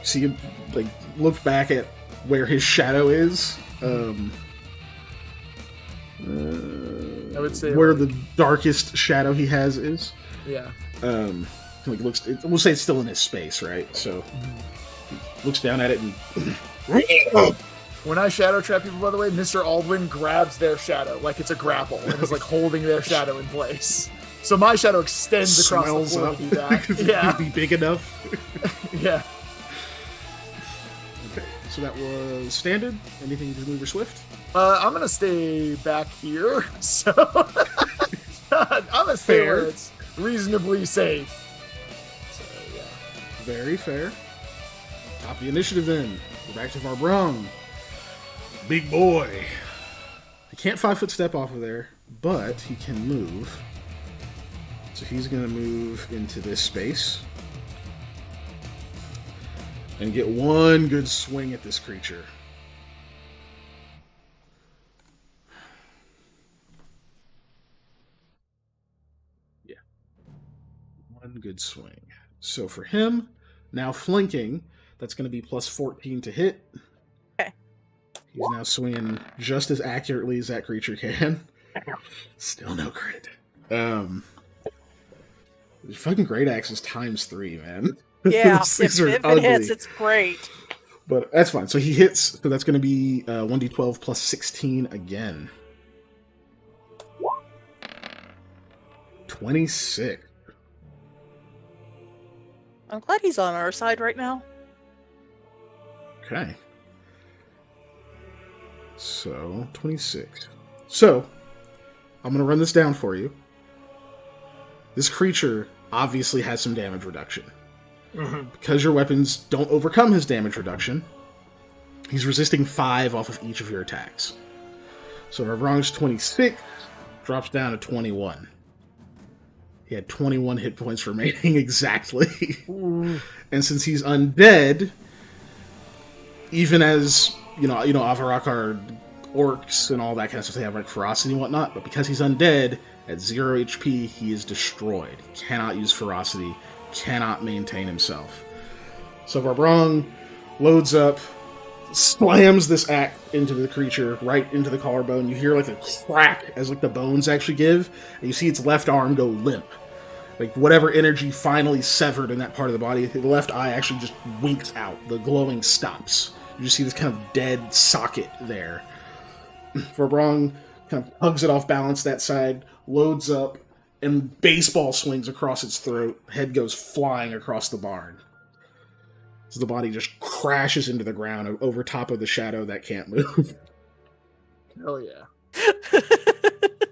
Speaker 2: So you like look back at where his shadow is,
Speaker 1: I would say
Speaker 2: where
Speaker 1: like-
Speaker 2: the darkest shadow he has is.
Speaker 1: Yeah.
Speaker 2: Like we'll say it's still in his space, right? So he looks down at it and
Speaker 1: When I shadow trap people, by the way, Mr. Aldwin grabs their shadow like it's a grapple and is like holding their shadow in place. So my shadow extends across the
Speaker 2: swells
Speaker 1: floor
Speaker 2: up.
Speaker 1: to do that. Yeah.
Speaker 2: Be big enough.
Speaker 1: Yeah.
Speaker 2: Okay, so that was standard. Anything to move or swift?
Speaker 1: I'm gonna stay back here, so I'm gonna stay
Speaker 2: Fair.
Speaker 1: where it's reasonably safe. So yeah.
Speaker 2: Very fair. Top the initiative then. We're back to Varbrung. Big boy. He can't 5-foot step off of there, but he can move. So he's going to move into this space. And get one good swing at this creature. Yeah. One good swing. So for him, now flanking, that's going to be plus 14 to hit.
Speaker 4: Okay.
Speaker 2: He's now swinging just as accurately as that creature can. Still no crit. Fucking Great Axe is ×3, man.
Speaker 4: Yeah,
Speaker 2: Those
Speaker 4: if
Speaker 2: things are
Speaker 4: it
Speaker 2: ugly.
Speaker 4: hits, it's great.
Speaker 2: But that's fine. So he hits, so that's going to be 1d12 plus 16 again. 26.
Speaker 4: I'm glad he's on our side right now.
Speaker 2: Okay. So, 26. So, I'm going to run this down for you. This creature obviously has some damage reduction.
Speaker 3: Mm-hmm.
Speaker 2: Because your weapons don't overcome his damage reduction, he's resisting 5 off of each of your attacks. So Varbrung's 26 drops down to 21. He had 21 hit points remaining exactly. And since he's undead, even as, Avarak are orcs and all that kind of stuff, they have like ferocity and whatnot, but because he's undead, at 0 HP, he is destroyed. He cannot use ferocity, cannot maintain himself. So Varbrung loads up, slams this axe into the creature, right into the collarbone. You hear like a crack as like the bones actually give, and you see its left arm go limp. Like whatever energy finally severed in that part of the body, the left eye actually just winks out. The glowing stops. You just see this kind of dead socket there. Varbrung kind of hugs it off balance that side, loads up, and baseball swings across its throat. Head goes flying across the barn. So the body just crashes into the ground over top of the shadow that can't move.
Speaker 1: Hell yeah.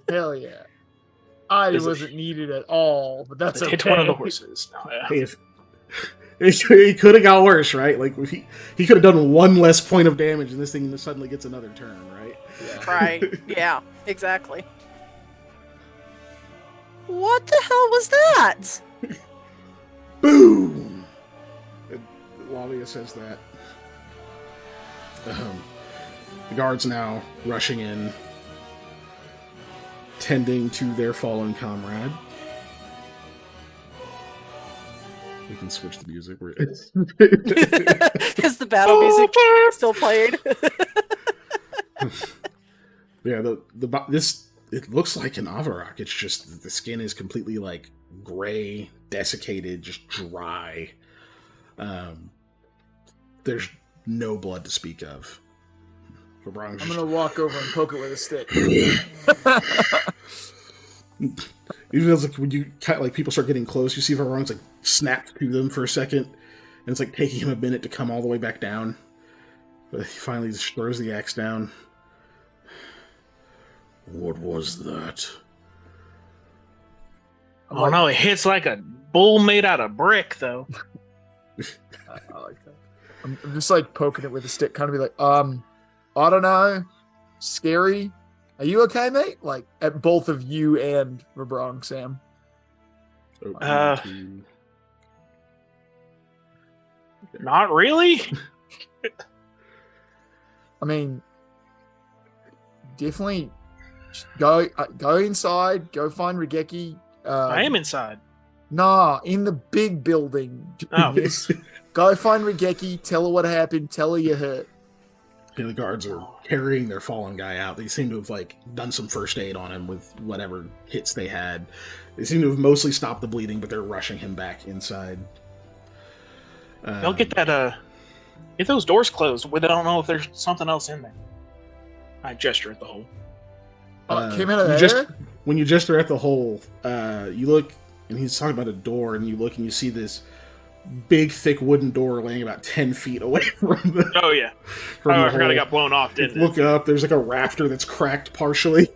Speaker 1: Hell yeah. I wasn't needed at all, but that's okay.
Speaker 3: Hit one of the horses. No, yeah.
Speaker 2: Hey, if it could have got worse, right? Like if he could have done one less point of damage, and this thing suddenly gets another turn, right?
Speaker 1: Yeah.
Speaker 4: Right. Yeah, exactly. What the hell was that?
Speaker 2: Boom! Lavia says that. The guards now rushing in, tending to their fallen comrade. We can switch the music.
Speaker 4: Is the battle music still played?
Speaker 2: Yeah, this it looks like an Avarak. It's just the skin is completely like gray, desiccated, just dry. There's no blood to speak of.
Speaker 1: I'm gonna walk over and poke it with a stick.
Speaker 2: Even though it's like when you like people start getting close, you see Varbrung's like snapped to them for a second, and it's like taking him a minute to come all the way back down. But he finally just throws the axe down. What was that?
Speaker 3: Oh no, it hits like a bull made out of brick, though.
Speaker 1: I like that. I'm just like poking it with a stick, kind of be like, I don't know, scary. Are you okay, mate? Like at both of you and Varbrung, Sam.
Speaker 3: Not really.
Speaker 1: I mean, definitely go inside. Go find Regeki.
Speaker 3: I am inside.
Speaker 1: Nah, in the big building.
Speaker 3: Oh.
Speaker 1: Genius. Go find Regeki. Tell her what happened. Tell her you're hurt.
Speaker 2: The guards are carrying their fallen guy out. They seem to have like done some first aid on him with whatever hits they had. They seem to have mostly stopped the bleeding, but they're rushing him back inside.
Speaker 3: They'll get that. Get those doors closed. We don't know if there's something else in there. I gesture at the hole.
Speaker 1: It came out of there?
Speaker 2: When you gesture at the hole, you look, and he's talking about a door, and you look and you see this big, thick wooden door laying about 10 feet away from the.
Speaker 3: Oh yeah. I forgot it got blown off. Didn't
Speaker 2: look
Speaker 3: it?
Speaker 2: up. There's like a rafter that's cracked partially.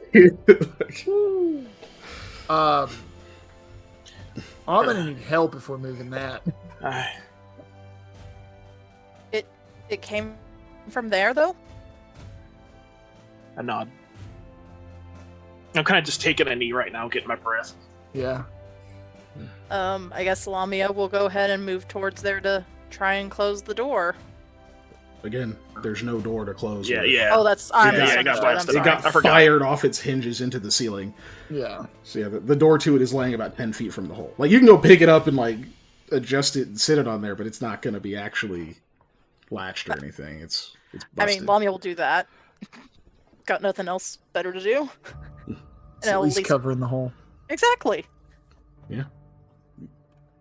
Speaker 1: I'm gonna need help if we're moving that.
Speaker 4: It came from there, though?
Speaker 3: A nod. I'm kind of just taking a knee right now, getting my breath.
Speaker 1: Yeah.
Speaker 4: I guess Lamia will go ahead and move towards there to try and close the door.
Speaker 2: Again, there's no door to close.
Speaker 3: Yeah,
Speaker 2: with.
Speaker 3: yeah.
Speaker 4: Oh, that's...
Speaker 3: it got blasted.
Speaker 2: It got fired off its hinges into the ceiling.
Speaker 1: Yeah.
Speaker 2: So yeah, the door to it is laying about 10 feet from the hole. Like, you can go pick it up and, like, adjust it and sit it on there, but it's not going to be actually latched or anything. It's busted.
Speaker 4: I mean, Lamia will do that. Got nothing else better to do.
Speaker 1: It's at least covering the hole.
Speaker 4: Exactly.
Speaker 2: Yeah.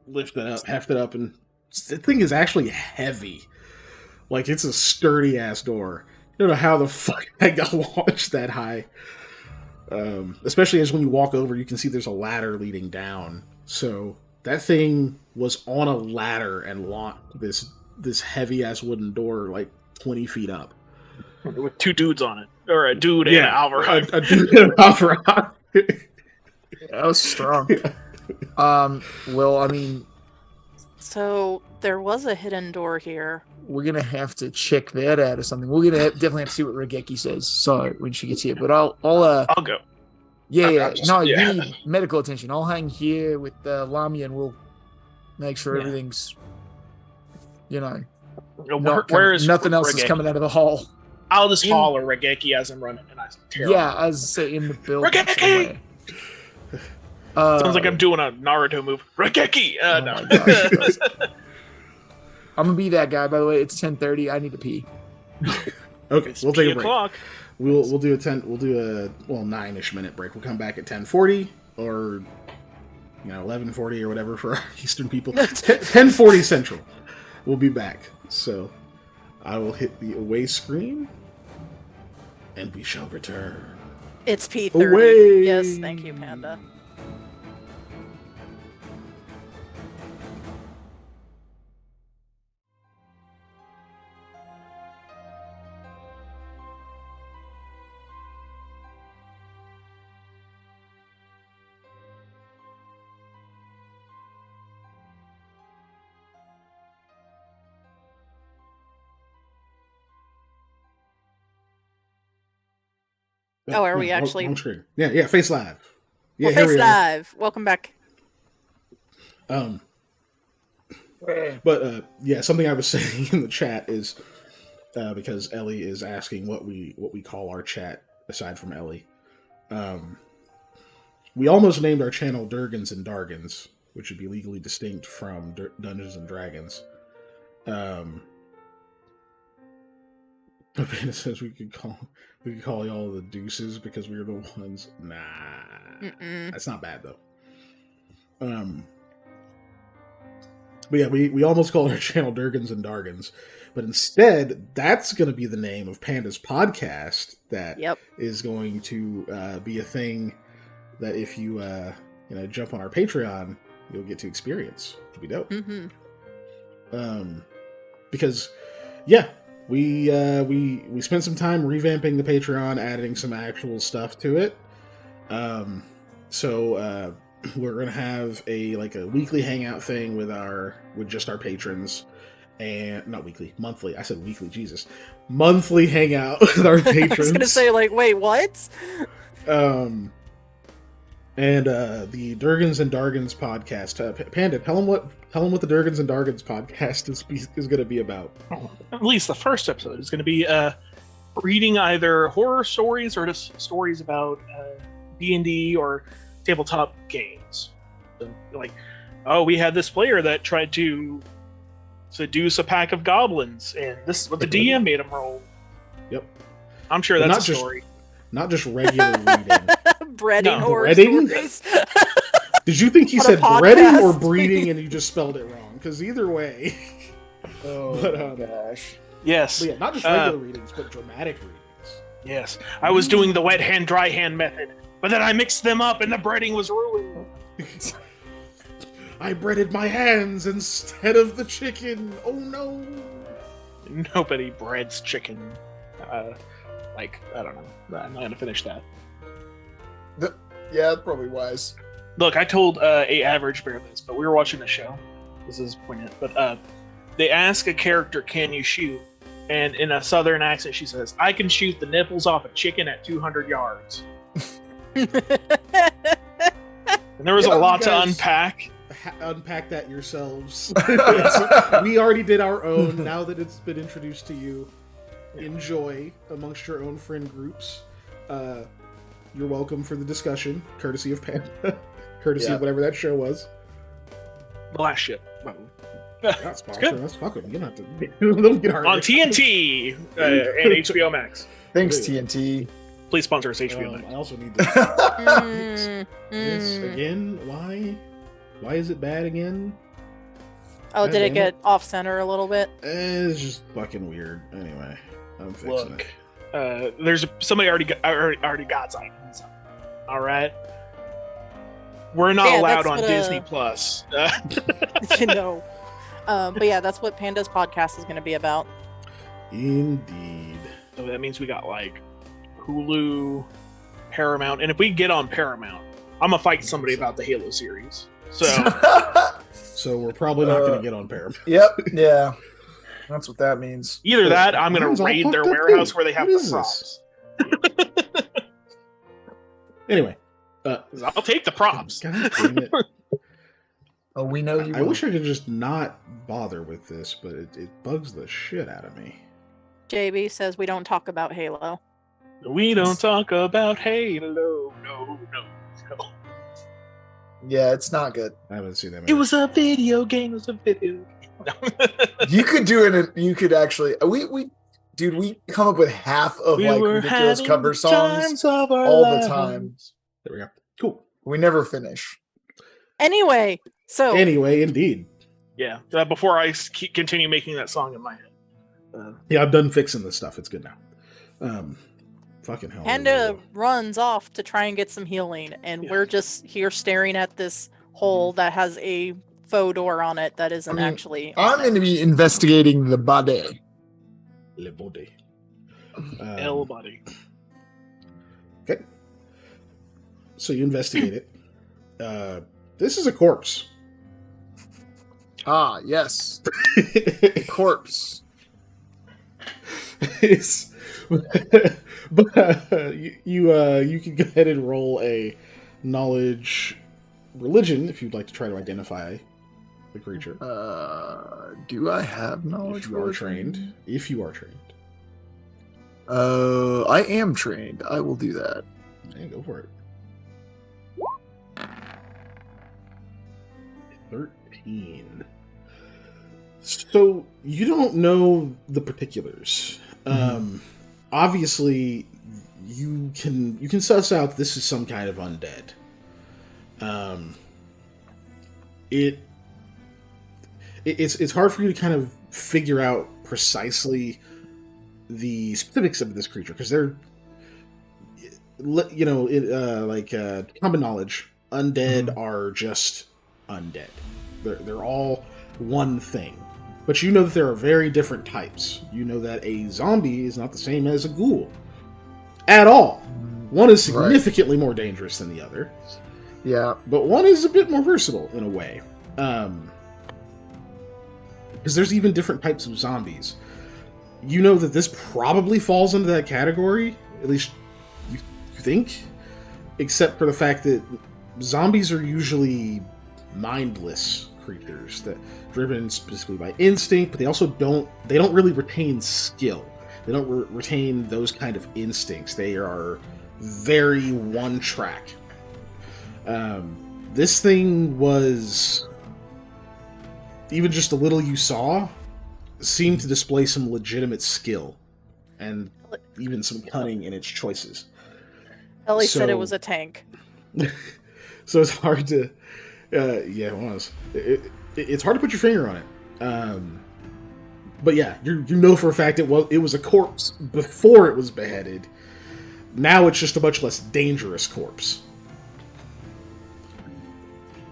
Speaker 2: Lift it up, heft it up, and the thing is actually heavy. Like, it's a sturdy ass door. I don't know how the fuck I got launched that high. Especially as when you walk over, you can see there's a ladder leading down. So that thing was on a ladder and launched this heavy ass wooden door like 20 feet up.
Speaker 3: With two dudes on it. Or a dude and an Alvarado.
Speaker 2: A dude and an Alvarado.
Speaker 1: That was strong. Well, I mean...
Speaker 4: So, there was a hidden door here.
Speaker 1: We're gonna have to check that out or something. We're gonna definitely have to see what Regeki says. So when she gets here, but I'll
Speaker 3: go.
Speaker 1: Yeah.
Speaker 3: Yeah.
Speaker 1: You need medical attention. I'll hang here with Lamia, and we'll make sure everything's,
Speaker 3: Where is
Speaker 1: nothing else
Speaker 3: Regeki?
Speaker 1: is coming out of the hall.
Speaker 3: I'll just holler Regeki as I'm running, and I tear off.
Speaker 1: I was say in the building.
Speaker 3: Regeki! Sounds like I'm doing a Naruto move. Regeki!
Speaker 1: Oh
Speaker 3: No.
Speaker 1: my gosh. I'm gonna be that guy. By the way, it's 10:30. I need to pee.
Speaker 2: Okay, we'll take a break.
Speaker 3: O'clock.
Speaker 2: We'll do a 9-ish minute break. We'll come back at 10:40 or 11:40 or whatever for our Eastern people. 10:40 Central. We'll be back. So I will hit the away screen, and we shall return.
Speaker 4: It's P30.
Speaker 2: Away!
Speaker 4: Yes, thank you, Panda. Oh, are we actually?
Speaker 2: On screen. Yeah, face live. Yeah,
Speaker 4: Face live. Welcome back.
Speaker 2: But something I was saying in the chat is because Ellie is asking what we call our chat aside from Ellie. We almost named our channel Durgans and Dargans, which would be legally distinct from Dungeons and Dragons. Panda says we could call y'all the Deuces because we were the ones. Nah, that's not bad though. But yeah, we almost called our channel Durgans and Dargans, but instead that's going to be the name of Panda's podcast that is going to be a thing that if you jump on our Patreon, you'll get to experience. It'll be dope. Because we spent some time revamping the Patreon, adding some actual stuff to it. So we're gonna have a weekly hangout thing with just our patrons, and not weekly, monthly. I said weekly, Jesus, monthly hangout with our patrons.
Speaker 4: I was gonna say wait, what?
Speaker 2: And the Durgans and Dargans podcast. Panda, tell them what the Durgans and Dargans podcast is going to be about.
Speaker 3: At least the first episode is going to be reading either horror stories or just stories about D&D or tabletop games. So, we had this player that tried to seduce a pack of goblins, and this is what the DM made him roll.
Speaker 2: Yep.
Speaker 3: I'm sure
Speaker 2: But
Speaker 3: that's
Speaker 2: not
Speaker 3: a
Speaker 2: just-
Speaker 3: story.
Speaker 2: Not just regular reading.
Speaker 4: Breading
Speaker 3: No,
Speaker 4: horror
Speaker 2: breading?
Speaker 4: stories.
Speaker 2: Did you think he
Speaker 4: On a
Speaker 2: said breading or
Speaker 4: podcast?
Speaker 2: breeding and you just spelled it wrong? Because either way.
Speaker 1: Oh
Speaker 2: But,
Speaker 1: gosh.
Speaker 3: Yes.
Speaker 2: But yeah, not just regular readings, but dramatic readings.
Speaker 3: Yes. I was doing the wet hand, dry hand method, but then I mixed them up and the breading was ruined.
Speaker 2: I breaded my hands instead of the chicken. Oh no.
Speaker 3: Nobody breads chicken. Like, I don't know. I'm not going to finish that.
Speaker 1: Yeah, probably wise.
Speaker 3: Look, I told a average bear this, but we were watching the show. This is poignant. But they ask a character, can you shoot? And in a southern accent, she says, I can shoot the nipples off a chicken at 200 yards. And there was
Speaker 2: Yeah,
Speaker 3: a lot
Speaker 2: you
Speaker 3: to
Speaker 2: guys-
Speaker 3: unpack.
Speaker 2: Unpack that yourselves. We already did our own. Now that it's been introduced to you, enjoy amongst your own friend groups. You're welcome for the discussion, courtesy of Panda, courtesy of whatever that show was.
Speaker 3: The last shit.
Speaker 2: That's
Speaker 3: good.
Speaker 2: sponsor. That's fucking. You don't have to. Don't get hard.
Speaker 3: On TNT and HBO Max.
Speaker 1: Thanks, TNT.
Speaker 3: Please sponsor us, HBO Max.
Speaker 2: I also need this.
Speaker 4: Mm,
Speaker 2: This
Speaker 4: mm.
Speaker 2: again. Why? Why is it bad again?
Speaker 4: Oh, did it
Speaker 2: Goddammit.
Speaker 4: get off center a little bit?
Speaker 2: It's just fucking weird. Anyway, I'm fixing
Speaker 3: Look,
Speaker 2: it.
Speaker 3: there's somebody already got something. All right, we're not
Speaker 4: Yeah,
Speaker 3: allowed
Speaker 4: that's
Speaker 3: on
Speaker 4: what,
Speaker 3: Disney Plus.
Speaker 4: You know. But yeah, that's what Panda's podcast is going to be about.
Speaker 2: Indeed.
Speaker 3: So that means we got like Hulu, Paramount, and if we get on Paramount, I'm gonna fight somebody about the Halo series. So
Speaker 2: So we're probably not going to get on Paramount.
Speaker 1: Yep. Yeah. That's what that means.
Speaker 3: either that, I'm gonna
Speaker 2: Mine's all
Speaker 3: raid their
Speaker 2: fucked up,
Speaker 3: warehouse
Speaker 2: too.
Speaker 3: where they have
Speaker 2: What
Speaker 3: the
Speaker 2: is
Speaker 3: props.
Speaker 2: Anyway,
Speaker 3: 'Cause I'll take the props.
Speaker 2: God damn it.
Speaker 1: Oh, we know you.
Speaker 2: I wish I could just not bother with this, but it bugs the shit out of me.
Speaker 4: JB says we don't talk about Halo.
Speaker 3: We don't talk about Halo. No.
Speaker 1: Yeah, it's not good.
Speaker 2: I haven't seen that.
Speaker 3: It was a video game. It was a video game. No.
Speaker 1: You could do it. You could actually. We come up with half of like ridiculous cover songs all the time.
Speaker 2: There we go. Cool.
Speaker 1: We never finish.
Speaker 4: Anyway, so
Speaker 2: Anyway, indeed.
Speaker 3: Yeah. Before I continue making that song in my head.
Speaker 2: Yeah, I'm done fixing this stuff. It's good now. Fucking hell.
Speaker 4: Panda runs off to try and get some healing, and
Speaker 3: Yeah.
Speaker 4: we're just here staring at this hole that has a faux door on it that isn't
Speaker 1: I mean,
Speaker 4: actually.
Speaker 1: I'm going to be investigating the body.
Speaker 2: Le body.
Speaker 3: L buddy.
Speaker 2: Okay. So you investigate it. This is a corpse.
Speaker 1: Ah, yes, the corpse.
Speaker 2: It's, but you can go ahead and roll a knowledge religion if you'd like to try to identify the creature.
Speaker 1: Do I have knowledge?
Speaker 2: If you are trained. If you are trained.
Speaker 1: I am trained. I will do that.
Speaker 2: Hey, go for it. 13. So you don't know the particulars. Obviously, you can suss out this is some kind of undead. It's hard for you to kind of figure out precisely the specifics of this creature because they're common knowledge. Undead are just undead. They're all one thing. But you know that there are very different types. You know that a zombie is not the same as a ghoul. At all. One is significantly more dangerous than the other.
Speaker 1: Yeah.
Speaker 2: But one is a bit more versatile in a way. Because there's even different types of zombies. You know that this probably falls into that category. At least you think. Except for the fact that zombies are usually mindless creatures that driven specifically by instinct, but they also don't really retain skill. They don't retain those kind of instincts. They are very one track. This thing was, even just a little you saw, seemed to display some legitimate skill. and even some cunning in its choices.
Speaker 4: Ellie said it
Speaker 2: So-
Speaker 4: was a tank.
Speaker 2: So it's hard to, yeah, it was. It's hard to put your finger on it. But yeah, you know for a fact it was a corpse before it was beheaded. Now it's just a much less dangerous corpse.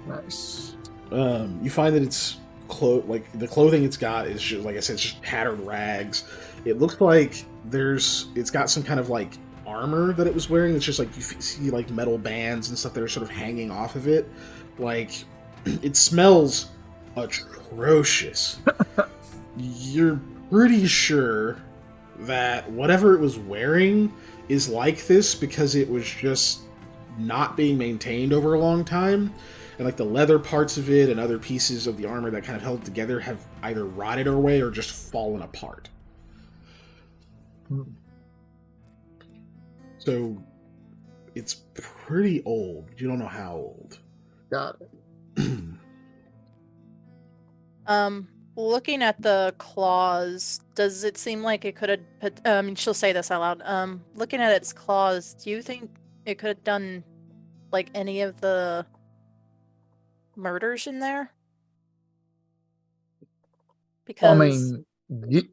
Speaker 1: Nice.
Speaker 2: You find that it's like the clothing it's got is just, like I said, it's just tattered rags. It looks like it's got some kind of like armor that it was wearing. It's just like you see like metal bands and stuff that are sort of hanging off of it. Like it smells atrocious. You're pretty sure that whatever it was wearing is like this because it was just not being maintained over a long time. And like the leather parts of it and other pieces of the armor that kind of held it together have either rotted away or just fallen apart. So it's pretty old. You don't know how old.
Speaker 1: Got it.
Speaker 4: Looking at the claws, does it seem like it could have? I mean, she'll say this out loud. Looking at its claws, do you think it could have done like any of the murders in there? Because
Speaker 1: I mean,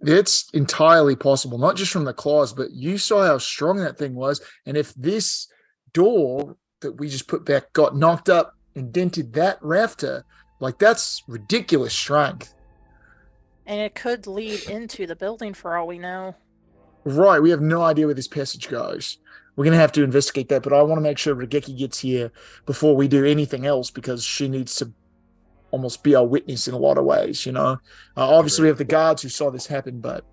Speaker 1: it's entirely possible, not just from the claws, but you saw how strong that thing was. And if this door that we just put back got knocked up and dented that rafter, like that's ridiculous strength.
Speaker 4: and it could lead into the building for all we know.
Speaker 1: Right. We have no idea where this passage goes. We're going to have to investigate that, but I want to make sure Regeki gets here before we do anything else because she needs to almost be our witness in a lot of ways, you know? Obviously, we have the guards who saw this happen, but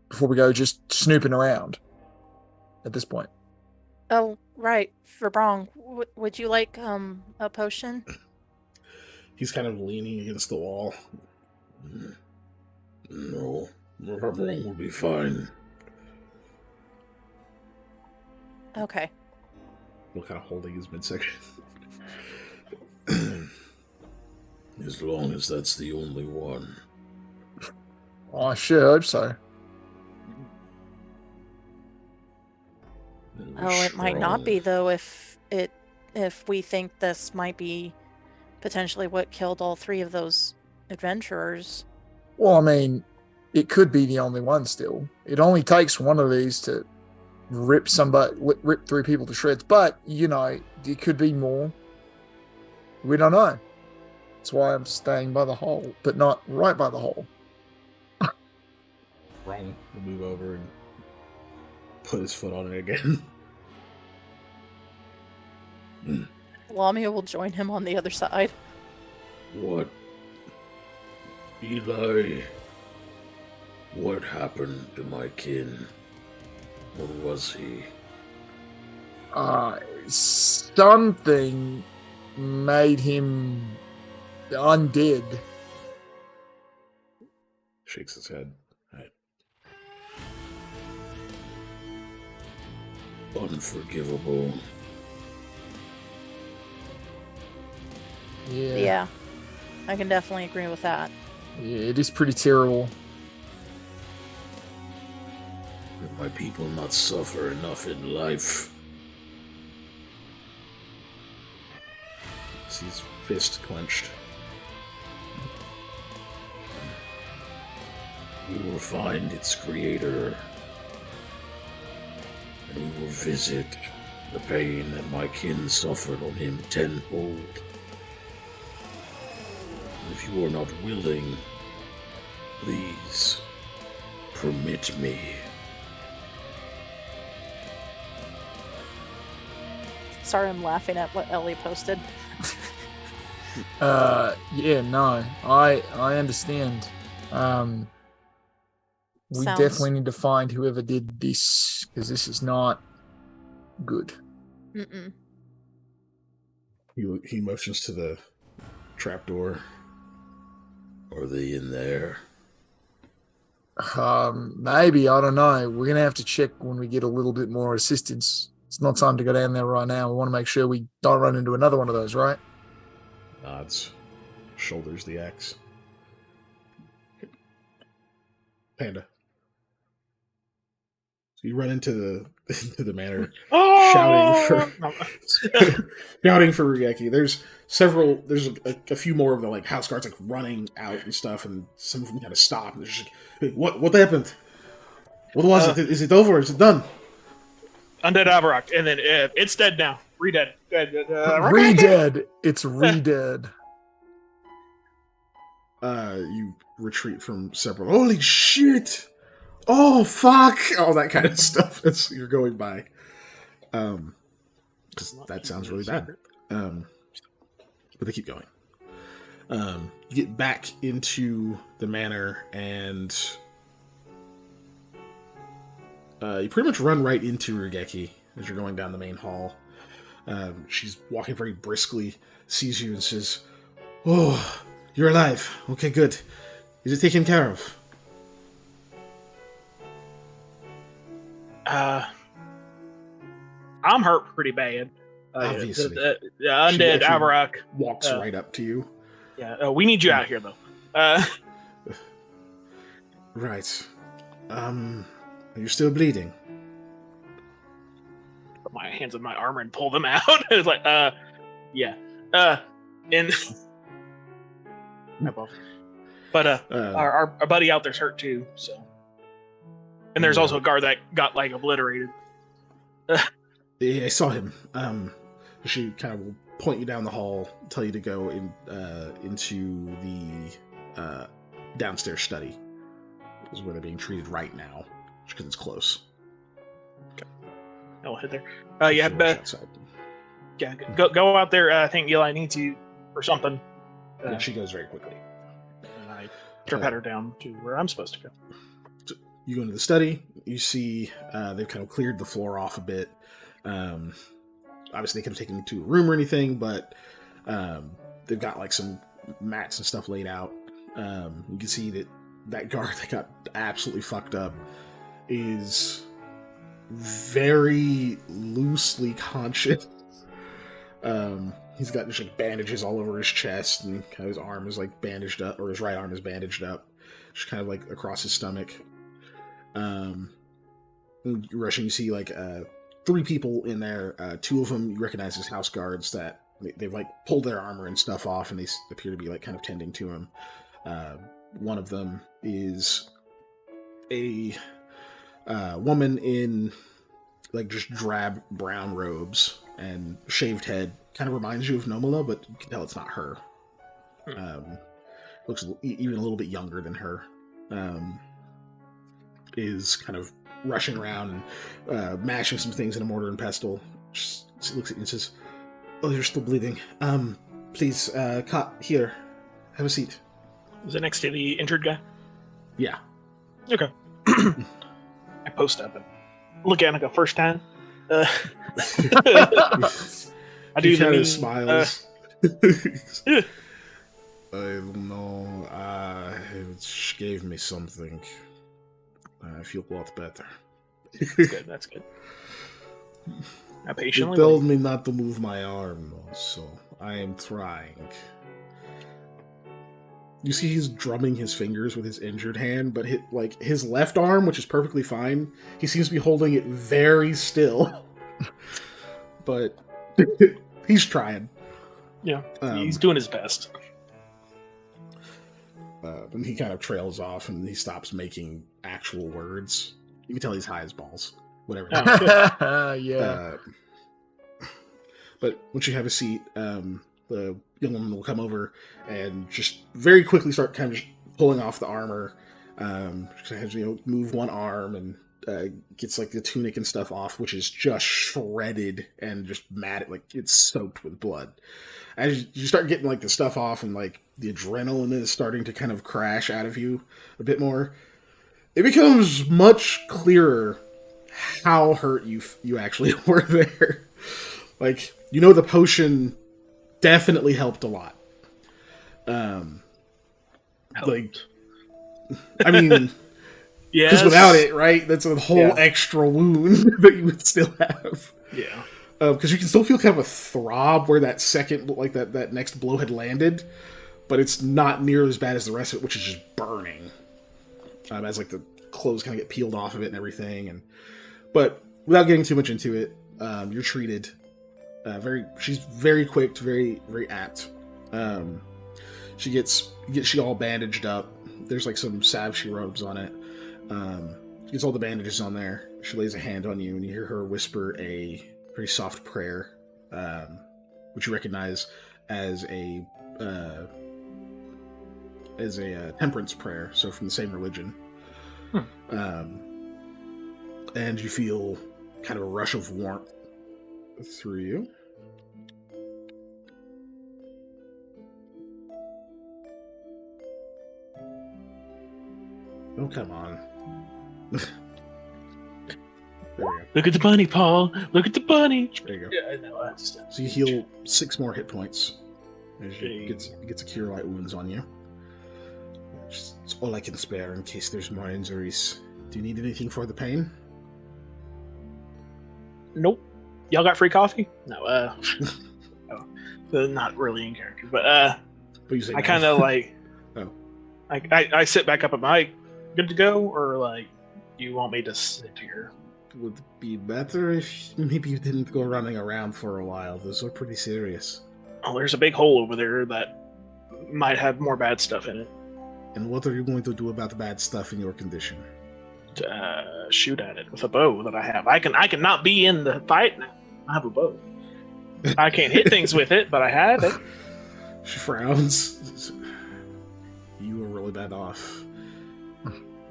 Speaker 1: before we go just snooping around at this point.
Speaker 4: Oh, right. Verbrong, would you like a potion?
Speaker 2: He's kind of leaning against the wall. No, everything will be fine.
Speaker 4: Okay.
Speaker 2: Still kind of holding his midsection. As long as that's the only one.
Speaker 1: Oh, I sure hope so.
Speaker 4: Oh, it might not be though. If we think this might be potentially what killed all three of those adventurers.
Speaker 1: Well, I mean, it could be the only one still. It only takes one of these to rip three people to shreds. But, you know, it could be more. We don't know. That's why I'm staying by the hole, but not right by the hole.
Speaker 2: Wrong. We'll move over and put his foot on it again.
Speaker 4: Lamia will join him on the other side.
Speaker 2: What? Eli, what happened to my kin? What was he?
Speaker 1: Something made him undead.
Speaker 2: Shakes his head. Right. Unforgivable.
Speaker 4: Yeah. I can definitely agree with that.
Speaker 1: Yeah, it is pretty terrible.
Speaker 2: Did my people not suffer enough in life? See his fist clenched. We will find its creator, and we will visit the pain that my kin suffered on him tenfold. If you are not willing, please permit me.
Speaker 4: Sorry, I'm laughing at what Ellie posted.
Speaker 1: Yeah, no, I understand. We
Speaker 4: Sounds-
Speaker 1: definitely need to find whoever did this because this is not good.
Speaker 4: Mm-mm.
Speaker 2: He motions to the trapdoor. Are they in there?
Speaker 1: Maybe, I don't know. We're gonna have to check when we get a little bit more assistance. It's not time to go down there right now. We want to make sure we don't run into another one of those, right?
Speaker 2: Nods. Shoulders the axe. Panda. you run into the manor,
Speaker 3: Oh!
Speaker 2: shouting for Rugeki. There's a few more of the like house guards like running out and stuff, and some of them kind of stop. And they're just like, hey, what happened? What was it? Is it over? Is it done?
Speaker 3: Undead Avarok, and then it's dead now. Re-dead.
Speaker 1: Re-dead. It's re-dead.
Speaker 2: You retreat from several. Holy shit! Oh fuck! All that kind of stuff as you're going by. Because that sounds really bad. But they keep going. You get back into the manor, and you pretty much run right into Rugeki as you're going down the main hall. She's walking very briskly, sees you, and says, "Oh, you're alive. Okay, good. Is it taken care of?"
Speaker 3: I'm hurt pretty bad.
Speaker 2: Obviously.
Speaker 3: The undead Avarok
Speaker 2: walks right up to you.
Speaker 3: Yeah, we need you out here, though.
Speaker 2: Right. Are you still bleeding?
Speaker 3: Put my hands on my armor and pull them out. It's like, yeah. And but our buddy out there's hurt too. So, and there's also a guard that got like obliterated.
Speaker 2: Yeah, I saw him. She kind of will point you down the hall, tell you to go into the downstairs study. Is where they're being treated right now, because it's close.
Speaker 3: Okay, I'll head there. Yeah, go out there. I think Eli needs you for something.
Speaker 2: And she goes very quickly.
Speaker 3: And I head her down to where I'm supposed to go.
Speaker 2: So you go into the study. You see they've kind of cleared the floor off a bit. Obviously, they could have taken you to a room or anything, but they've got like some mats and stuff laid out. You can see that guard that got absolutely fucked up is very loosely conscious. He's got just like bandages all over his chest, and kind of his arm is like bandaged up, or his right arm is bandaged up, just kind of like across his stomach. Rushing, you see like 3 people in there. 2 of them you recognize as house guards that they've like pulled their armor and stuff off, and they appear to be like kind of tending to him. One of them is a woman in like just drab brown robes and shaved head. Kind of reminds you of Nomala, but you can tell it's not her. Looks even a little bit younger than her. Is kind of rushing around and mashing some things in a mortar and pestle. Just looks at you and says, "Oh, you're still bleeding. Please, cot here. Have a seat."
Speaker 3: Is it next to the injured guy?
Speaker 2: Yeah.
Speaker 3: Okay. I post up and look at it like a first time. I do.
Speaker 2: He kind of smiles. I don't know. It gave me something. I feel a lot better.
Speaker 3: That's good. I patiently
Speaker 2: They told me not to move my arm, so I am trying. You see he's drumming his fingers with his injured hand, but his left arm, which is perfectly fine, he seems to be holding it very still. But he's trying.
Speaker 3: Yeah, he's doing his best.
Speaker 2: And he kind of trails off, and he stops making actual words. You can tell he's high as balls. Whatever.
Speaker 1: Yeah.
Speaker 2: But once you have a seat, the young woman will come over and just very quickly start kind of just pulling off the armor. She has, move one arm and gets like the tunic and stuff off, which is just shredded and just matted, like it's soaked with blood. As you start getting like the stuff off and like the adrenaline is starting to kind of crash out of you a bit more, it becomes much clearer how hurt you actually were there. Like, the potion definitely helped a lot. Like, I mean, because without it, right, that's a whole extra wound that you would still have.
Speaker 3: Yeah.
Speaker 2: Because you can still feel kind of a throb where that second, like that next blow had landed, but it's not nearly as bad as the rest of it, which is just burning. As like the clothes kind of get peeled off of it and everything, and But without getting too much into it, you're treated. She's very quick, very very apt. She gets all bandaged up. There's like some salve she rubs on it. She gets all the bandages on there. She lays a hand on you, and you hear her whisper a very soft prayer, which you recognize as a temperance prayer, so from the same religion. And you feel kind of a rush of warmth through you. Oh, come on. There we go.
Speaker 3: Look at the bunny, Paul. Look at the bunny.
Speaker 2: There you go.
Speaker 3: Yeah, I know. I understand.
Speaker 2: So you heal 6 more hit points as you gets a cure light wounds on you. It's all I can spare in case there's more injuries. Do you need anything for the pain?
Speaker 3: Nope. Y'all got free coffee? No. Not really in character, but
Speaker 2: you say
Speaker 3: I
Speaker 2: no.
Speaker 3: kind of like.
Speaker 2: Oh.
Speaker 3: I sit back up. Am I good to go, or like, you want me to sit here?
Speaker 2: Would be better if maybe you didn't go running around for a while. Those are pretty serious.
Speaker 3: Oh, there's a big hole over there that might have more bad stuff in it.
Speaker 2: And what are you going to do about the bad stuff in your condition?
Speaker 3: Shoot at it with a bow that I have. I can not be in the fight now. I have a bow. I can't hit things with it, but I have it.
Speaker 2: She frowns. You are really bad off.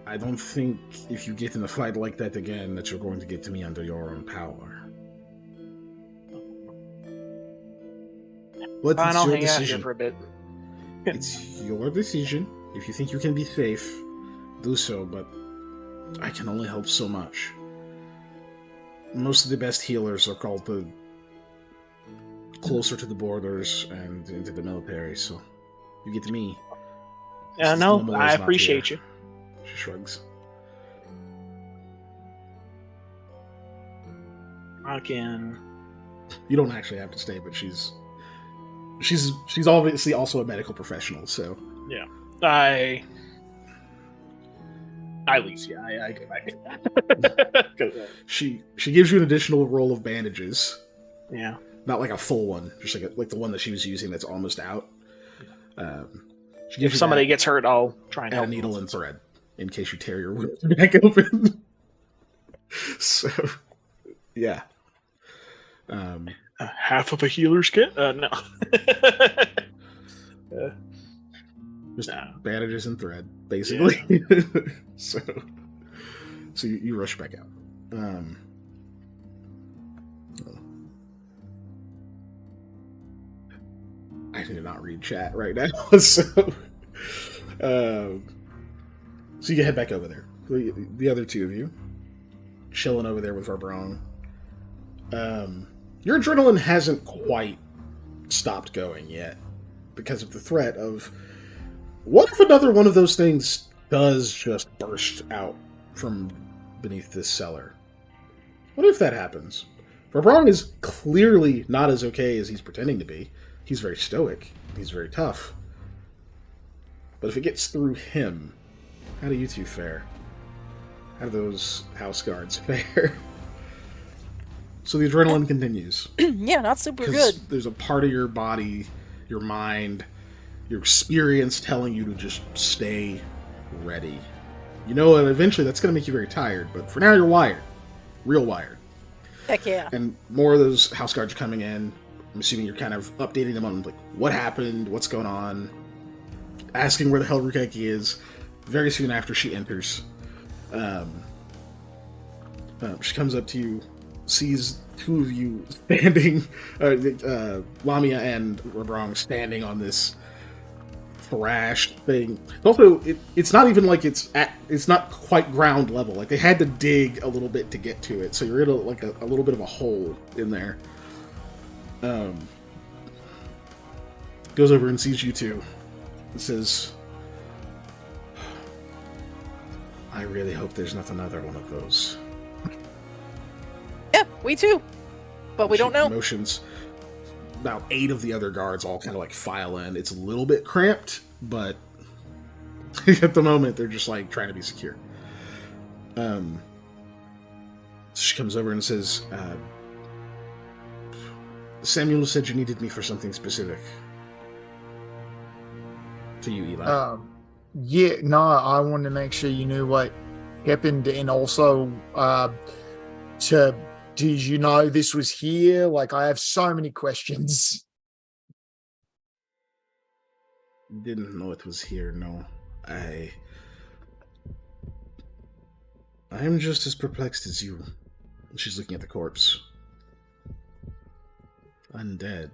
Speaker 2: I don't think if you get in a fight like that again that you're going to get to me under your own power. But
Speaker 3: Fine,
Speaker 2: it's
Speaker 3: I'll
Speaker 2: your
Speaker 3: hang out here
Speaker 2: decision.
Speaker 3: for a bit.
Speaker 2: It's your decision. If you think you can be safe, do so, but I can only help so much. Most of the best healers are called closer to the borders and into the military, so you get me.
Speaker 3: Yeah,
Speaker 2: Since
Speaker 3: no,
Speaker 2: Momo
Speaker 3: I
Speaker 2: is not
Speaker 3: appreciate
Speaker 2: here.
Speaker 3: you.
Speaker 2: She shrugs.
Speaker 3: I can.
Speaker 2: You don't actually have to stay, but she's obviously also a medical professional, so
Speaker 3: Yeah, I leave. Yeah, I go back.
Speaker 2: she gives you an additional roll of bandages.
Speaker 3: Yeah.
Speaker 2: Not like a full one, just like the one that she was using that's almost out. She gives
Speaker 3: If
Speaker 2: you
Speaker 3: somebody
Speaker 2: that
Speaker 3: gets hurt, I'll try and
Speaker 2: and a
Speaker 3: help.
Speaker 2: needle and thread in case you tear your wound back open. So, yeah.
Speaker 3: Half of a healer's kit? No.
Speaker 2: Just
Speaker 3: No.
Speaker 2: bandages and thread, basically. so you rush back out. I did not read chat right now, so you head back over there. The other two of you chilling over there with Varbrong. Your adrenaline hasn't quite stopped going yet because of the threat of what if another one of those things does just burst out from beneath this cellar? What if that happens? Varbrong is clearly not as okay as he's pretending to be. He's very stoic. He's very tough. But if it gets through him, how do you two fare? How do those house guards fare? So the adrenaline continues.
Speaker 4: Yeah, not super
Speaker 2: 'Cause
Speaker 4: good.
Speaker 2: there's a part of your body, your mind, your experience telling you to just stay ready. You know, and eventually that's going to make you very tired, but for now you're wired. Real wired.
Speaker 4: Heck yeah.
Speaker 2: And more of those house guards are coming in. I'm assuming you're kind of updating them on like what happened, what's going on, asking where the hell Rukeki is. Very soon after she enters, she comes up to you, sees two of you standing, Lamia and Varbrong standing on this thrashed thing. Also, it's not even like it's not quite ground level. Like they had to dig a little bit to get to it, so you're in a little bit of a hole in there. Goes over and sees you two. It says, I really hope there's not another one of those.
Speaker 4: Yeah, we too. But we don't know.
Speaker 2: Motions. About 8 of the other guards all kind of like file in. It's a little bit cramped, but at the moment they're just like trying to be secure. So She comes over and says, Samuel said you needed me for something specific. To you, Eli.
Speaker 1: Yeah, no, I wanted to make sure you knew what happened, and also, did you know this was here? Like, I have so many questions.
Speaker 2: Didn't know it was here, no. I am just as perplexed as you. She's looking at the corpse. Undead.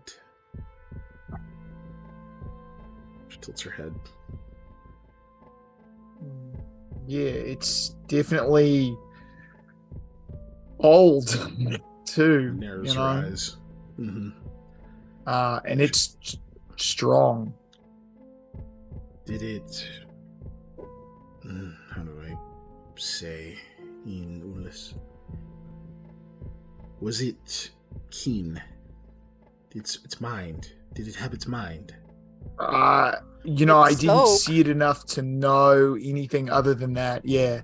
Speaker 2: She tilts her head.
Speaker 1: Yeah, it's definitely old, too.
Speaker 2: Narrows her eyes. Mm-hmm.
Speaker 1: And it's strong.
Speaker 2: Did it... how do I say in Ulis? Was it keen? Its mind? Did it have its mind?
Speaker 1: I
Speaker 4: It
Speaker 1: didn't
Speaker 4: spoke.
Speaker 1: see it enough to know anything other than that. Yeah.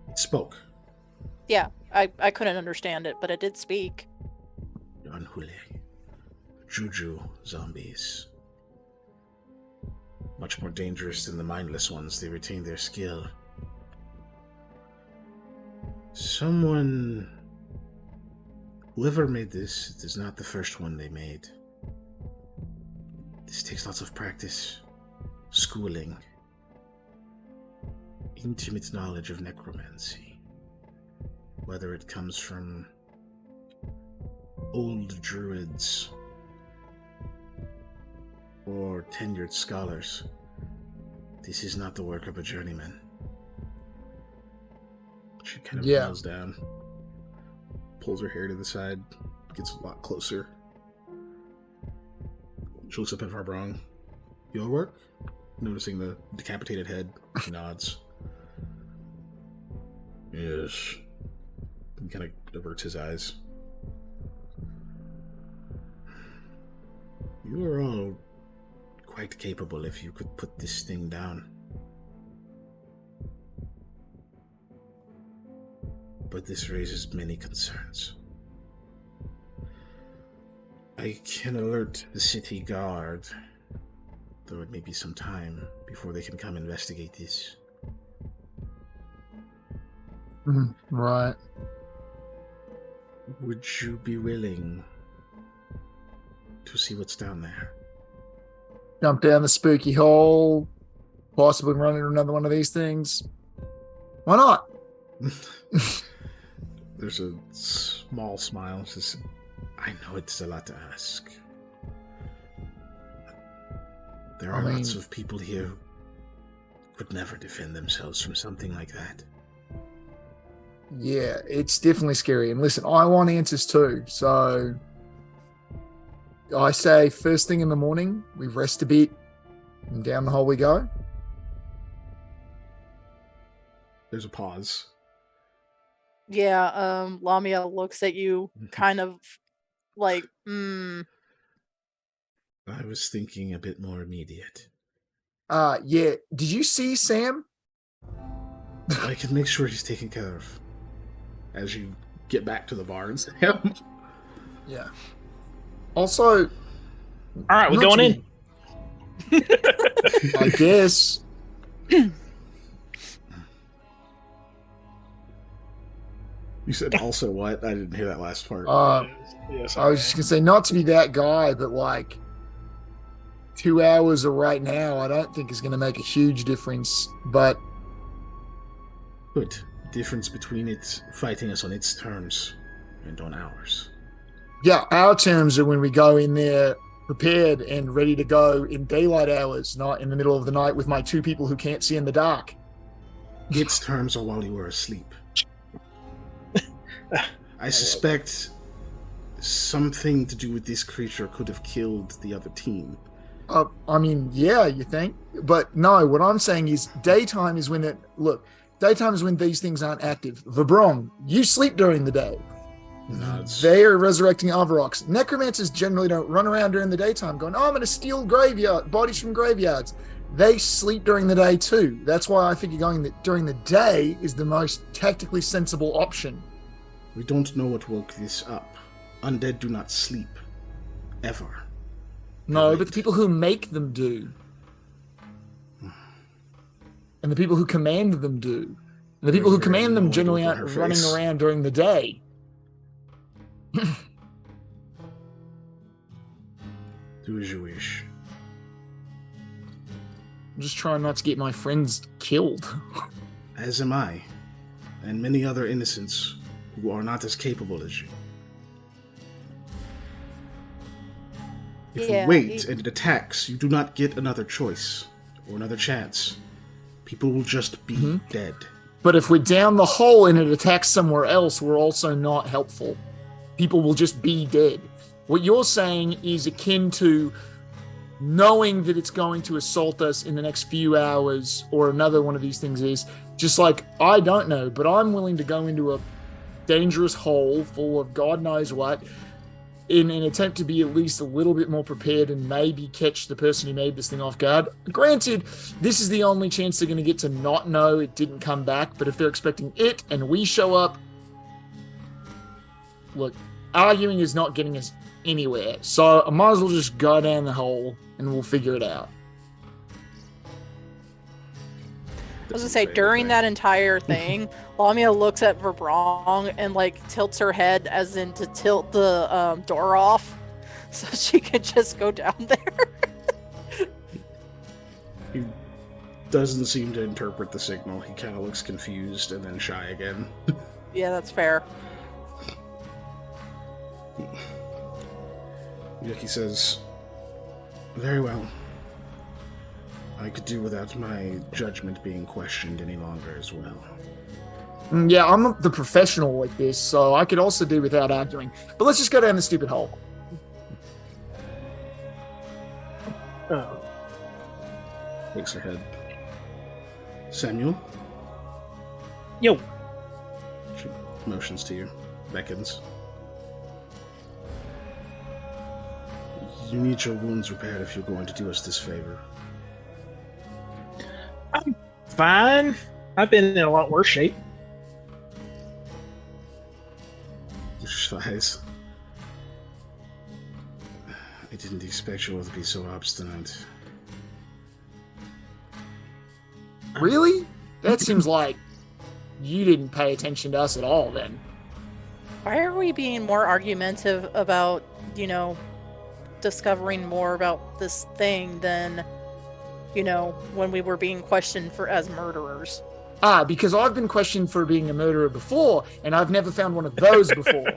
Speaker 2: It spoke.
Speaker 4: Yeah, I couldn't understand it, but it did speak.
Speaker 2: Unhule. Juju zombies. Much more dangerous than the mindless ones. They retain their skill. Whoever made this, it is not the first one they made. This takes lots of practice, schooling, intimate knowledge of necromancy. Whether it comes from old druids or tenured scholars, this is not the work of a journeyman. She kind of kneels down, pulls her hair to the side, gets a lot closer. She looks up at Varbrong. Your work? Noticing the decapitated head, he nods. Yes. He kind of averts his eyes. You are all quite capable if you could put this thing down. But this raises many concerns. I can alert the city guard, though it may be some time before they can come investigate this.
Speaker 1: Right.
Speaker 2: Would you be willing to see what's down there?
Speaker 1: Jump down the spooky hole, possibly run into another one of these things. Why not?
Speaker 2: There's a small smile. Says, I know it's a lot to ask. There are lots of people here who could never defend themselves from something like that.
Speaker 1: Yeah, it's definitely scary. And listen, I want answers too. So I say first thing in the morning, we rest a bit, and down the hole we go.
Speaker 2: There's a pause.
Speaker 4: Yeah, Lamia looks at you kind of like,
Speaker 2: I was thinking a bit more immediate.
Speaker 1: Yeah. Did you see Sam?
Speaker 2: I can make sure he's taken care of. As you get back to the bar and Sam.
Speaker 1: Yeah. Also,
Speaker 3: All right, we're going in.
Speaker 1: I guess.
Speaker 2: You said also what? I didn't hear that last part.
Speaker 3: Yes,
Speaker 1: I was just gonna say not to be that guy, but like 2 hours of right now, I don't think is gonna make a huge difference. But
Speaker 2: Good. Difference between it fighting us on its terms and on ours.
Speaker 1: yeah, our terms are when we go in there prepared and ready to go in daylight hours, not in the middle of the night with my two people who can't see in the dark.
Speaker 2: Its terms are while you were asleep. I suspect something to do with this creature could have killed the other team.
Speaker 1: I mean, yeah, you think? But no, what I'm saying is daytime is when daytime is when these things aren't active. Vabrong, you sleep during the day.
Speaker 2: Nods.
Speaker 1: They are resurrecting Avarox. Necromancers generally don't run around during the daytime going, I'm going to steal bodies from graveyards. They sleep during the day too. That's why I figure going during the day is the most tactically sensible option.
Speaker 2: We don't know what woke this up. Undead do not sleep. Ever.
Speaker 1: No,
Speaker 2: Right.
Speaker 1: but the people who make them do. And the people who command them do. And the people who
Speaker 2: There's a very
Speaker 1: command them
Speaker 2: annoyed
Speaker 1: generally
Speaker 2: look on
Speaker 1: aren't
Speaker 2: her
Speaker 1: running
Speaker 2: face.
Speaker 1: around during the day.
Speaker 2: Do as you wish.
Speaker 1: I'm just trying not to get my friends killed.
Speaker 2: As am I. And many other innocents who are not as capable as you. If
Speaker 4: Yeah,
Speaker 2: you wait and it attacks, you do not get another choice or another chance. People will just be dead.
Speaker 1: But if we're down the hole and it attacks somewhere else, we're also not helpful. People will just be dead. What you're saying is akin to knowing that it's going to assault us in the next few hours, or another one of these things is just like, I don't know, but I'm willing to go into a dangerous hole full of God knows what in an attempt to be at least a little bit more prepared and maybe catch the person who made this thing off guard. Granted, this is the only chance they're going to get to not know it didn't come back, but if they're expecting it and we show up, look, arguing is not getting us anywhere. So I might as well just go down the hole and we'll figure it out.
Speaker 4: I was gonna say, during that entire thing, Lamia looks at Verbrong and like tilts her head as in to tilt the door off so she could just go down there.
Speaker 2: He doesn't seem to interpret the signal. He kind of looks confused and then shy again.
Speaker 4: Yeah, that's fair.
Speaker 2: Yuki says, "Very well. I could do without my judgment being questioned any longer as well."
Speaker 1: Yeah, I'm not the professional like this, so I could also do without arguing. But let's just go down the stupid hole.
Speaker 3: Oh.
Speaker 2: Shakes her head. Samuel?
Speaker 3: Yo.
Speaker 2: She motions to you, beckons. You need your wounds repaired if you're going to do us this favor.
Speaker 3: I'm fine. I've been in a lot worse shape.
Speaker 2: She sighs. I didn't expect you all to be so obstinate.
Speaker 1: Really? That seems like you didn't pay attention to us at all then.
Speaker 4: Why are we being more argumentative about, discovering more about this thing than, when we were being questioned as murderers?
Speaker 1: Because I've been questioned for being a murderer before, and I've never found one of those before.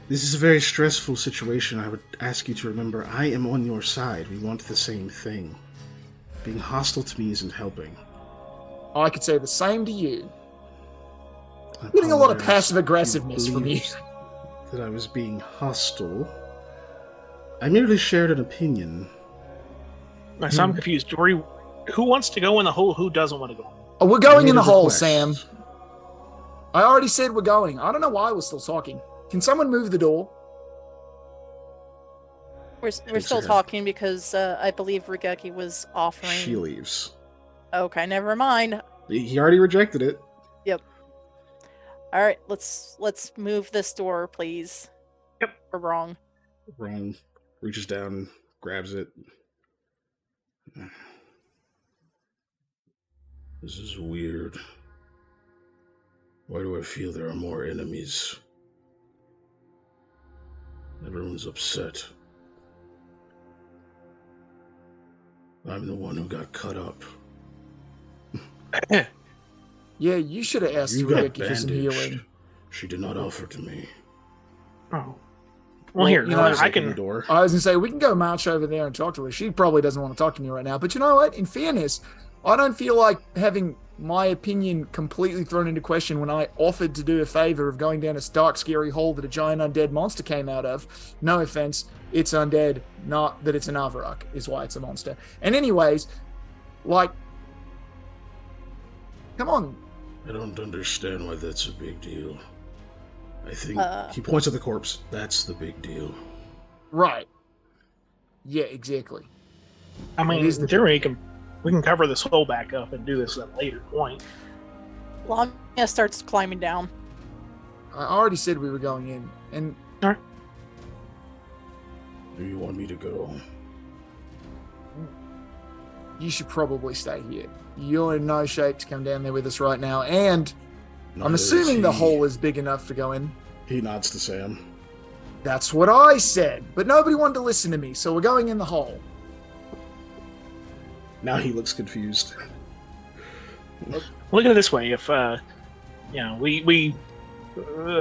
Speaker 2: This is a very stressful situation. I would ask you to remember I am on your side. We want the same thing. Being hostile to me isn't helping.
Speaker 1: I could say the same to you.
Speaker 2: I
Speaker 1: Getting a lot of
Speaker 2: apologize
Speaker 1: passive
Speaker 2: if you
Speaker 1: aggressiveness from you.
Speaker 2: believed that I was being hostile. I merely shared an opinion.
Speaker 3: So I'm confused. Dory, who wants to go in the hole? Who doesn't want to go?
Speaker 1: Oh, we're going
Speaker 2: I
Speaker 1: in
Speaker 2: made
Speaker 1: the
Speaker 2: a
Speaker 1: hole,
Speaker 2: request.
Speaker 1: Sam. I already said we're going. I don't know why we're still talking. Can someone move the door?
Speaker 4: We're
Speaker 2: Shakes
Speaker 4: still
Speaker 2: her head.
Speaker 4: talking because I believe Rigeki was offering.
Speaker 2: She leaves.
Speaker 4: Okay, never mind.
Speaker 2: He already rejected it.
Speaker 4: All right, let's move this door, please.
Speaker 3: Yep.
Speaker 4: We're wrong.
Speaker 2: Ron reaches down, grabs it. This is weird. Why do I feel there are more enemies? Everyone's upset. I'm the one who got cut up.
Speaker 1: Yeah, you should have asked
Speaker 2: You got
Speaker 1: Ricky for some healing.
Speaker 2: bandaged. She did not offer to me.
Speaker 3: Oh. Well, here,
Speaker 1: you know,
Speaker 3: I
Speaker 2: Open the
Speaker 3: can.
Speaker 2: door.
Speaker 1: I was going to say, we can go march over there and talk to her. She probably doesn't want to talk to me right now. But you know what? In fairness, I don't feel like having my opinion completely thrown into question when I offered to do a favor of going down a dark, scary hole that a giant undead monster came out of. No offense, it's undead, not that it's an Avarok, is why it's a monster. And anyways, come on.
Speaker 2: I don't understand why that's a big deal. I think
Speaker 4: Uh.
Speaker 2: he points at the corpse. That's the big deal.
Speaker 1: Right. Yeah, exactly.
Speaker 3: I mean,
Speaker 1: It is the-
Speaker 3: in theory, we can cover this hole back up and do this at a later point.
Speaker 4: Yeah, starts climbing down.
Speaker 1: I already said we were going in, and
Speaker 3: Alright.
Speaker 2: Do you want me to go?
Speaker 1: you should probably stay here. You're in no shape to come down there with us right now, and I'm
Speaker 2: Neither is
Speaker 1: assuming the
Speaker 2: he.
Speaker 1: hole is big enough to go in.
Speaker 2: He nods to Sam.
Speaker 1: That's what I said, but nobody wanted to listen to me, so we're going in the hole.
Speaker 2: Now he looks confused.
Speaker 3: Look at it this way: if we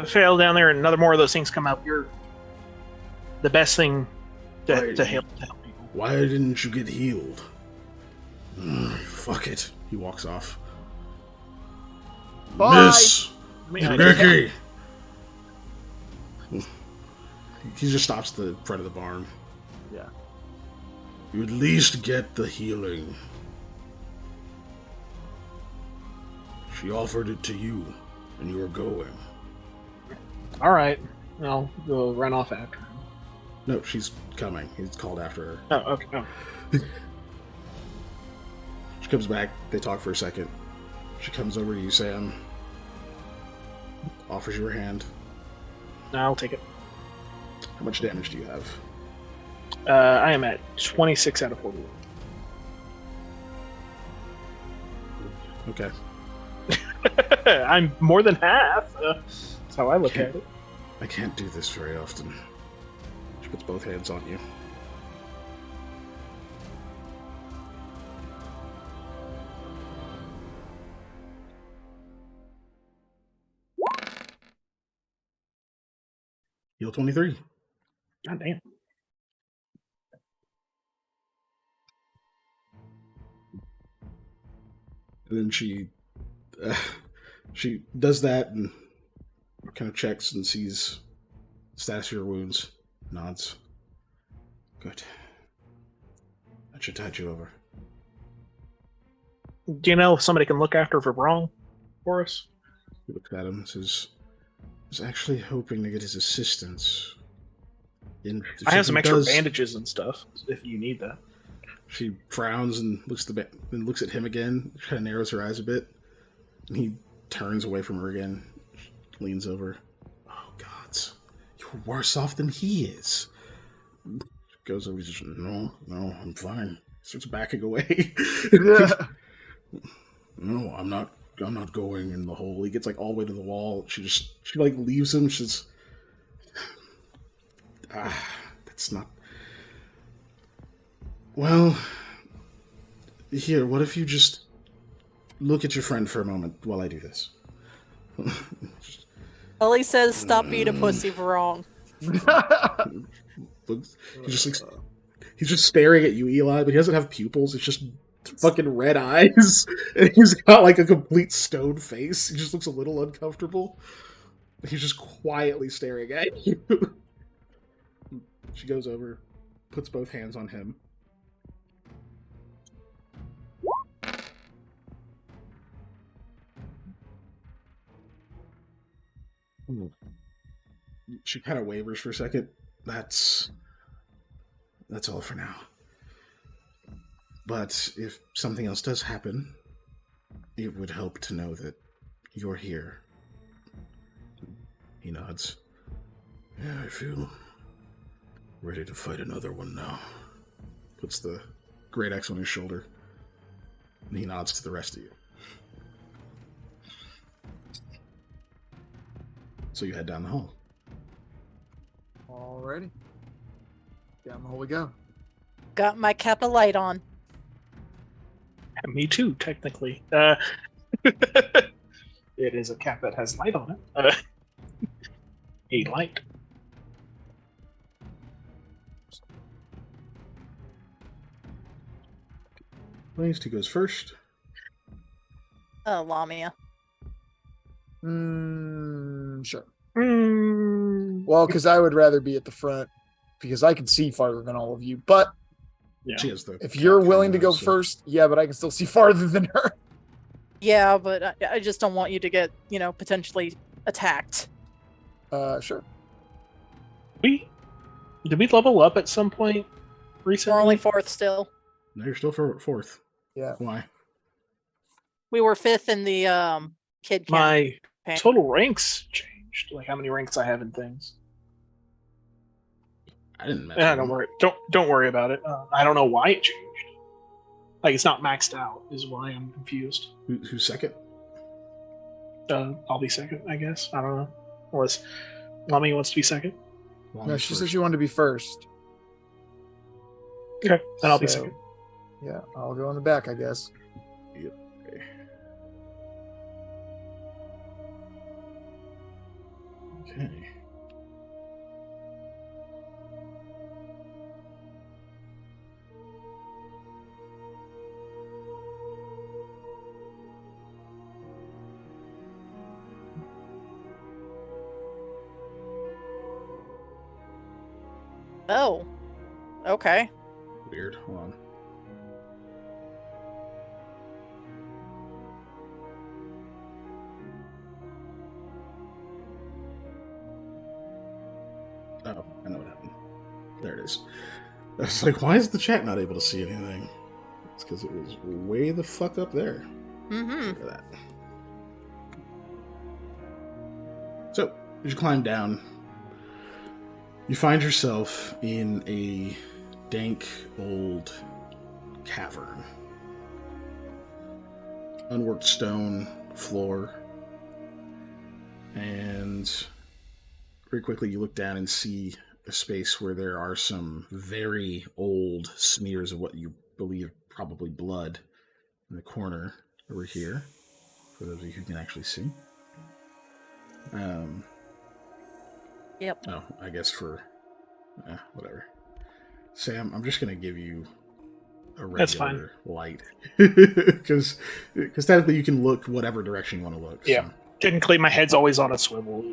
Speaker 3: fail down there, and another more of those things come up, you're the best thing to help people.
Speaker 2: Why didn't you get healed? Fuck it. He walks off.
Speaker 1: Bye.
Speaker 2: Miss Becky. He just stops at the front of the barn.
Speaker 1: Yeah.
Speaker 2: You at least get the healing. She offered it to you, and you were going.
Speaker 3: All right, I'll go run off after him.
Speaker 2: No, she's coming. He's called after her.
Speaker 3: Oh, okay. Oh.
Speaker 2: She comes back. They talk for a second. She comes over to you, Sam. Offers you her hand.
Speaker 3: No, I'll take it.
Speaker 2: How much damage do you have?
Speaker 3: I am at 26 out of 41.
Speaker 2: Okay.
Speaker 3: I'm more than half. That's how I look at it.
Speaker 2: I can't do this very often. She puts both hands on you. Heal 23.
Speaker 3: God damn.
Speaker 2: And then she does that and kind of checks and sees status of your wounds. Nods. Good. That should tide you over.
Speaker 3: Do you know if somebody can look after Verbrong for us?
Speaker 2: He looks at him and says, I was actually hoping to get his assistance. And if
Speaker 3: I have some
Speaker 2: something
Speaker 3: extra bandages and stuff if you need that.
Speaker 2: She frowns and looks at him again. Kind of narrows her eyes a bit, and he turns away from her again. Leans over. Oh gods, you're worse off than he is. Goes over. Just no, I'm fine. Starts backing away. No, I'm not going in the hole. He gets like all the way to the wall. She like leaves him. She's that's not. Well, here, what if you just look at your friend for a moment while I do this?
Speaker 4: Ellie says, "Stop being a pussy, wrong."
Speaker 2: He's just staring at you, Eli, but he doesn't have pupils. It's just fucking red eyes, and he's got like a complete stone face. He just looks a little uncomfortable. He's just quietly staring at you. She goes over, puts both hands on him. She kind of wavers for a second. That's all for now. But if something else does happen, it would help to know that you're here. He nods. Yeah, I feel ready to fight another one now. Puts the great axe on his shoulder. And he nods to the rest of you. So you head down the hall.
Speaker 1: Alrighty. Down the hole we go.
Speaker 4: Got my cap of light on.
Speaker 3: Me too, technically. It is a cap that has light on it. A light.
Speaker 2: Who goes first?
Speaker 4: Lamia.
Speaker 1: Sure.
Speaker 3: Mm.
Speaker 1: Well, because I would rather be at the front because I can see farther than all of you. But
Speaker 3: Yeah.
Speaker 2: She has the
Speaker 1: if you're
Speaker 2: cap
Speaker 1: willing to
Speaker 2: camera,
Speaker 1: go
Speaker 2: so-
Speaker 1: first, yeah, but I can still see farther than her.
Speaker 4: Yeah, but I just don't want you to get, potentially attacked.
Speaker 1: Sure.
Speaker 3: Did we level up at some point recently?
Speaker 4: We're only fourth still.
Speaker 2: No, you're still fourth.
Speaker 1: Yeah.
Speaker 2: Why?
Speaker 4: We were fifth in the Kid
Speaker 3: My
Speaker 4: campaign.
Speaker 3: total ranks changed. Like how many ranks I have in things.
Speaker 2: I didn't mess
Speaker 3: Yeah,
Speaker 2: with
Speaker 3: don't
Speaker 2: them.
Speaker 3: worry. Don't worry about it. I don't know why it changed. Like it's not maxed out. Is why I'm confused.
Speaker 2: Who's second?
Speaker 3: I'll be second, I guess. I don't know. Unless Mommy wants to be second.
Speaker 1: No, she said she wanted to be first.
Speaker 3: Okay, then I'll be
Speaker 1: So,
Speaker 3: second.
Speaker 1: Yeah, I'll go in the back, I guess.
Speaker 2: Yep. Okay.
Speaker 4: Oh. Okay.
Speaker 2: Weird. Hold on. Oh, I know what happened. There it is. I was like, why is the chat not able to see anything? It's because it was way the fuck up there.
Speaker 4: Mm-hmm.
Speaker 2: Look at that. So, as you climb down, you find yourself in a dank old cavern. Unworked stone floor. And very quickly you look down and see a space where there are some very old smears of what you believe probably blood in the corner over here, for those of you who can actually see.
Speaker 4: Yep.
Speaker 2: Oh, I guess for whatever. Sam, I'm just gonna give you a
Speaker 3: That's fine.
Speaker 2: regular light because technically you can look whatever direction you want to look.
Speaker 3: Yeah.
Speaker 2: So.
Speaker 3: Technically, my head's always on a swivel.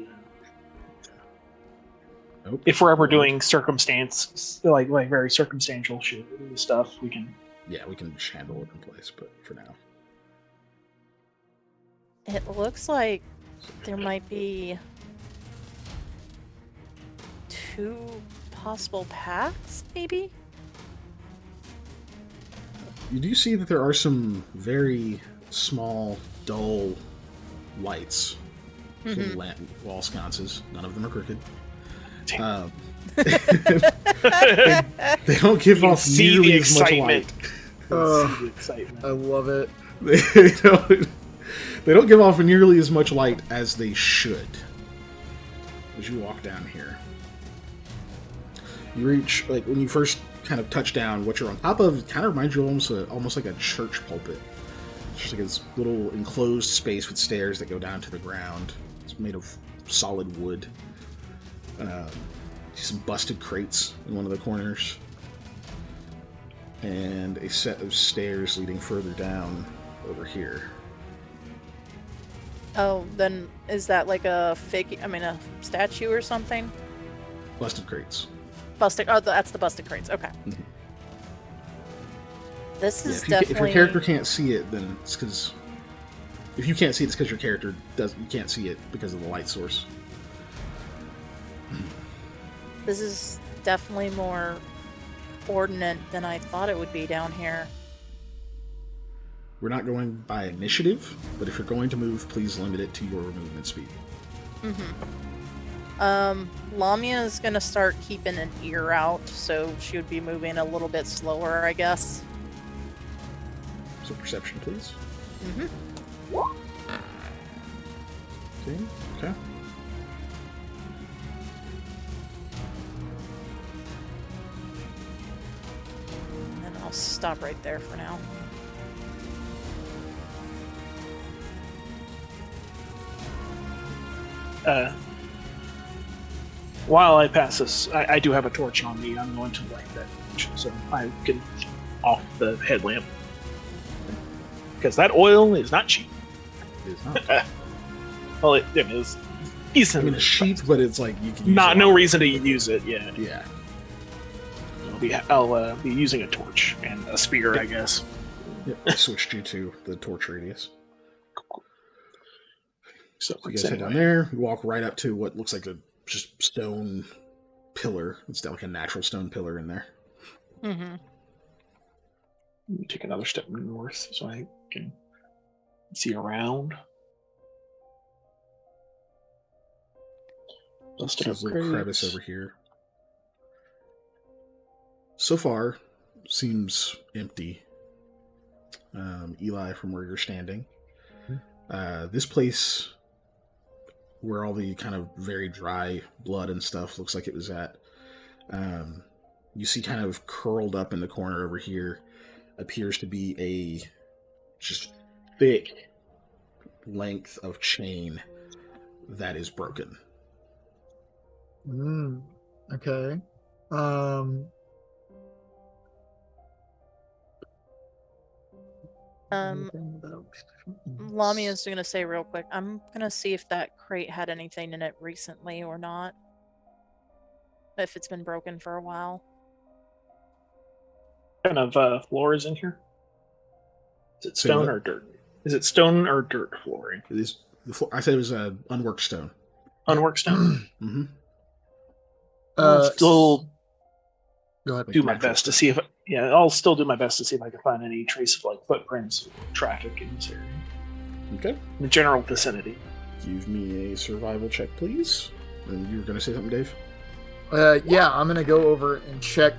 Speaker 2: Nope.
Speaker 3: If we're ever doing circumstance, like very circumstantial shit stuff, we can.
Speaker 2: Yeah, we can just handle it in place, but for now.
Speaker 4: It looks like there might be 2 possible paths, maybe?
Speaker 2: You do see that there are some very small, dull lights. Little wall sconces. None of them are crooked. They don't give off nearly as much light.
Speaker 1: I love it.
Speaker 2: They don't give off nearly as much light as they should. As you walk down here, you reach, like, when you first kind of touch down, what you're on top of kind of reminds you almost like a church pulpit. It's just like this little enclosed space with stairs that go down to the ground. It's made of solid wood. Some busted crates in one of the corners, and a set of stairs leading further down over here.
Speaker 4: Oh, then is that like a a statue or something?
Speaker 2: Busted crates.
Speaker 4: Busted. Oh, that's the busted crates. Okay.
Speaker 2: Mhm.
Speaker 4: This is
Speaker 2: If
Speaker 4: definitely.
Speaker 2: your character can't see it, then it's because. If you can't see it, it's because your character you can't see it because of the light source.
Speaker 4: This is definitely more ordinate than I thought it would be down here.
Speaker 2: We're not going by initiative, but if you're going to move, please limit it to your movement speed.
Speaker 4: Lamia is gonna start keeping an ear out, so she would be moving a little bit slower, I guess.
Speaker 2: So perception, please. Okay.
Speaker 4: And then I'll stop right there for now.
Speaker 3: While I pass this, I do have a torch on me. I'm going to light that torch so I can off the headlamp. Because that oil is not cheap.
Speaker 2: It is not.
Speaker 3: Well, it is decent.
Speaker 2: I mean, it's cheap, but it's like you can use
Speaker 3: no reason to use it. Yeah.
Speaker 2: Yeah.
Speaker 3: I'll be using a torch and a spear, I guess.
Speaker 2: Yep. I switched you to the torch radius.
Speaker 3: So
Speaker 2: you guys head down there. You walk right up to what looks like a just stone pillar. It's like a natural stone pillar in there.
Speaker 3: Take another step north so I can see around. Busted
Speaker 2: There's a
Speaker 3: up
Speaker 2: little crevice
Speaker 3: crates.
Speaker 2: over here. So far, seems empty. Eli, from where you're standing, this place where all the kind of very dry blood and stuff looks like it was at, you see kind of curled up in the corner over here appears to be a just thick length of chain that is broken.
Speaker 1: Okay.
Speaker 4: Lamia's gonna say real quick, I'm gonna see if that crate had anything in it recently or not. If it's been broken for a while.
Speaker 3: What kind of floor is in here? Is it
Speaker 2: Say
Speaker 3: stone
Speaker 2: what?
Speaker 3: or dirt? Is it stone or dirt flooring?
Speaker 2: It is the floor. I said it was unworked stone.
Speaker 3: Unworked stone?
Speaker 2: Mm-hmm.
Speaker 3: I'll still
Speaker 1: Go ahead.
Speaker 3: do my best to see if I'll still do my best to see if I can find any trace of like footprints or traffic in this area.
Speaker 2: Okay.
Speaker 3: In the general vicinity.
Speaker 2: Give me a survival check, please. And you were going to say something, Dave?
Speaker 1: Yeah, I'm gonna go over and check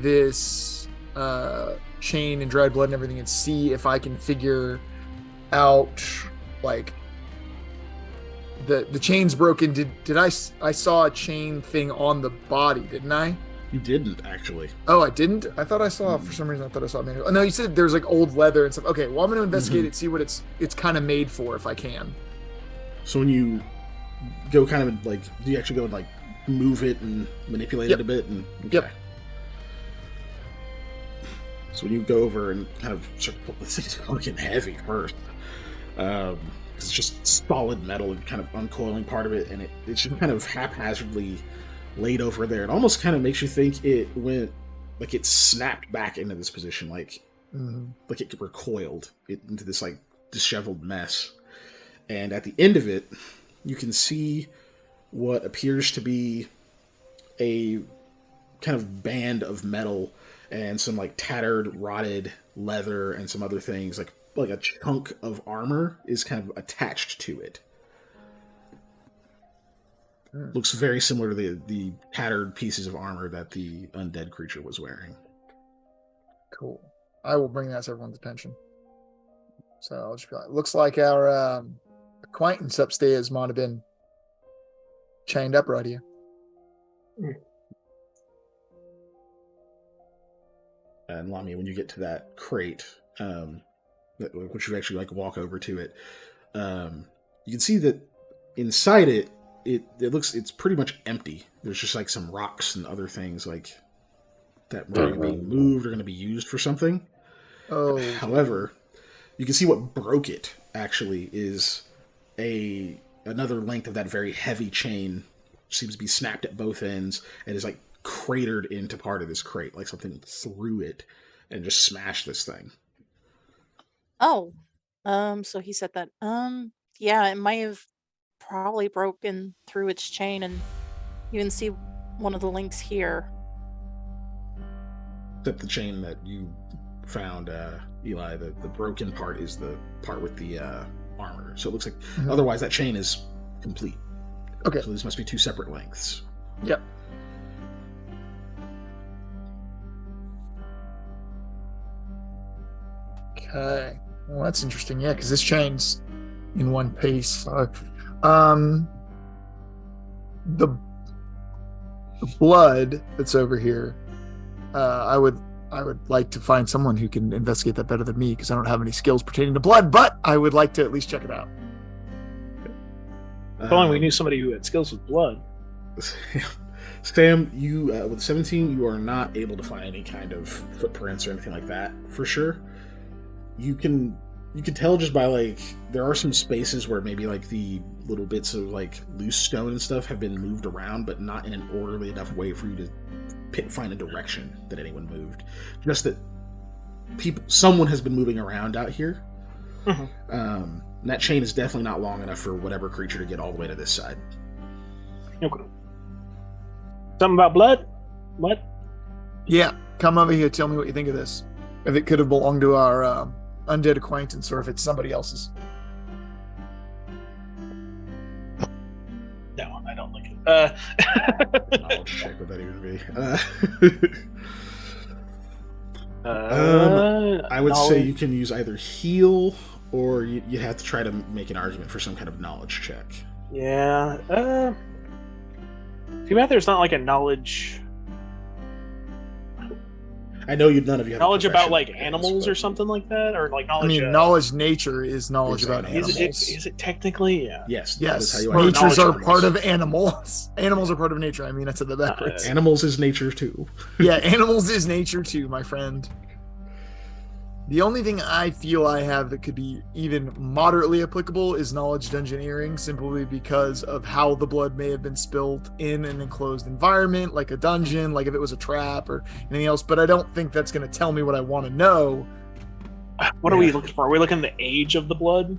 Speaker 1: this chain and dried blood and everything and see if I can figure out like the chain's broken. Did I saw a chain thing on the body, didn't I?
Speaker 2: You didn't, actually.
Speaker 1: Oh, I didn't? I thought I saw, for some reason, I thought I saw a manual. Oh, no, you said there's like old leather and stuff. Okay, well, I'm going to investigate it, see what it's kind of made for if I can.
Speaker 2: So when you go kind of like, do you actually go and like move it and manipulate it a bit? And okay.
Speaker 1: Yep.
Speaker 2: So when you go over and kind of start to pull this thing's fucking heavy first. It's just solid metal and kind of uncoiling part of it, and it's just kind of haphazardly laid over there. It almost kind of makes you think it went, like it snapped back into this position, like it recoiled into this like disheveled mess. And at the end of it, you can see what appears to be a kind of band of metal and some like tattered, rotted leather and some other things, like a chunk of armor is kind of attached to it. Looks very similar to the tattered pieces of armor that the undead creature was wearing.
Speaker 1: Cool. I will bring that to everyone's attention. So I'll just be like, looks like our acquaintance upstairs might have been chained up right here.
Speaker 2: And Lamia, when you get to that crate, which you actually like walk over to it, you can see that inside it it's pretty much empty. There's just like some rocks and other things like that are being moved or going to be used for something.
Speaker 1: Oh.
Speaker 2: However, you can see what broke it actually is another length of that very heavy chain, seems to be snapped at both ends and is like cratered into part of this crate, like something threw it and just smashed this thing.
Speaker 4: Oh, so he said that. Yeah, it might have probably broken through its chain, and you can see one of the links here.
Speaker 2: Except the chain that you found, Eli, the broken part is the part with the armor. So it looks like otherwise that chain is complete.
Speaker 1: Okay.
Speaker 2: So these must be two separate lengths.
Speaker 1: Yep. Okay. Well, that's interesting. Yeah, because this chain's in one piece. So, the blood that's over here, I would like to find someone who can investigate that better than me because I don't have any skills pertaining to blood, but I would like to at least check it out.
Speaker 3: If only we knew somebody who had skills with blood.
Speaker 2: Sam, you with 17, you are not able to find any kind of footprints or anything like that for sure. You can tell just by like there are some spaces where maybe like the little bits of like loose stone and stuff have been moved around, but not in an orderly enough way for you to find a direction that anyone moved. Just that someone has been moving around out here. And that chain is definitely not long enough for whatever creature to get all the way to this side.
Speaker 3: Okay. Something about blood? What?
Speaker 1: Yeah, come over here. Tell me what you think of this. If it could have belonged to our undead acquaintance, or if it's somebody else's.
Speaker 3: No, I don't think it.
Speaker 2: Knowledge check, would that even be? I would say you can use either heal, or you have to try to make an argument for some kind of knowledge check.
Speaker 3: Yeah. Too bad there's not like a knowledge.
Speaker 2: I know none of you have
Speaker 3: Knowledge about
Speaker 2: profession
Speaker 3: like
Speaker 2: in this,
Speaker 3: animals
Speaker 2: but-
Speaker 3: or something like that, or like knowledge.
Speaker 1: I mean, knowledge nature is knowledge about
Speaker 2: Exactly.
Speaker 1: animals.
Speaker 3: Is it technically? Yeah.
Speaker 2: Yes, that is how
Speaker 1: Yes,
Speaker 2: you
Speaker 3: Well,
Speaker 1: natures
Speaker 3: knowledge
Speaker 1: are
Speaker 3: animals.
Speaker 1: part of animals. Animals are part of nature. I mean, I said that backwards.
Speaker 2: Animals is nature too.
Speaker 1: Yeah, animals is nature too, my friend. The only thing I feel I have that could be even moderately applicable is knowledge dungeoneering, simply because of how the blood may have been spilled in an enclosed environment, like a dungeon, like if it was a trap or anything else. But I don't think that's going to tell me what I want to know.
Speaker 3: What are we looking for? Are we looking at the age of the blood?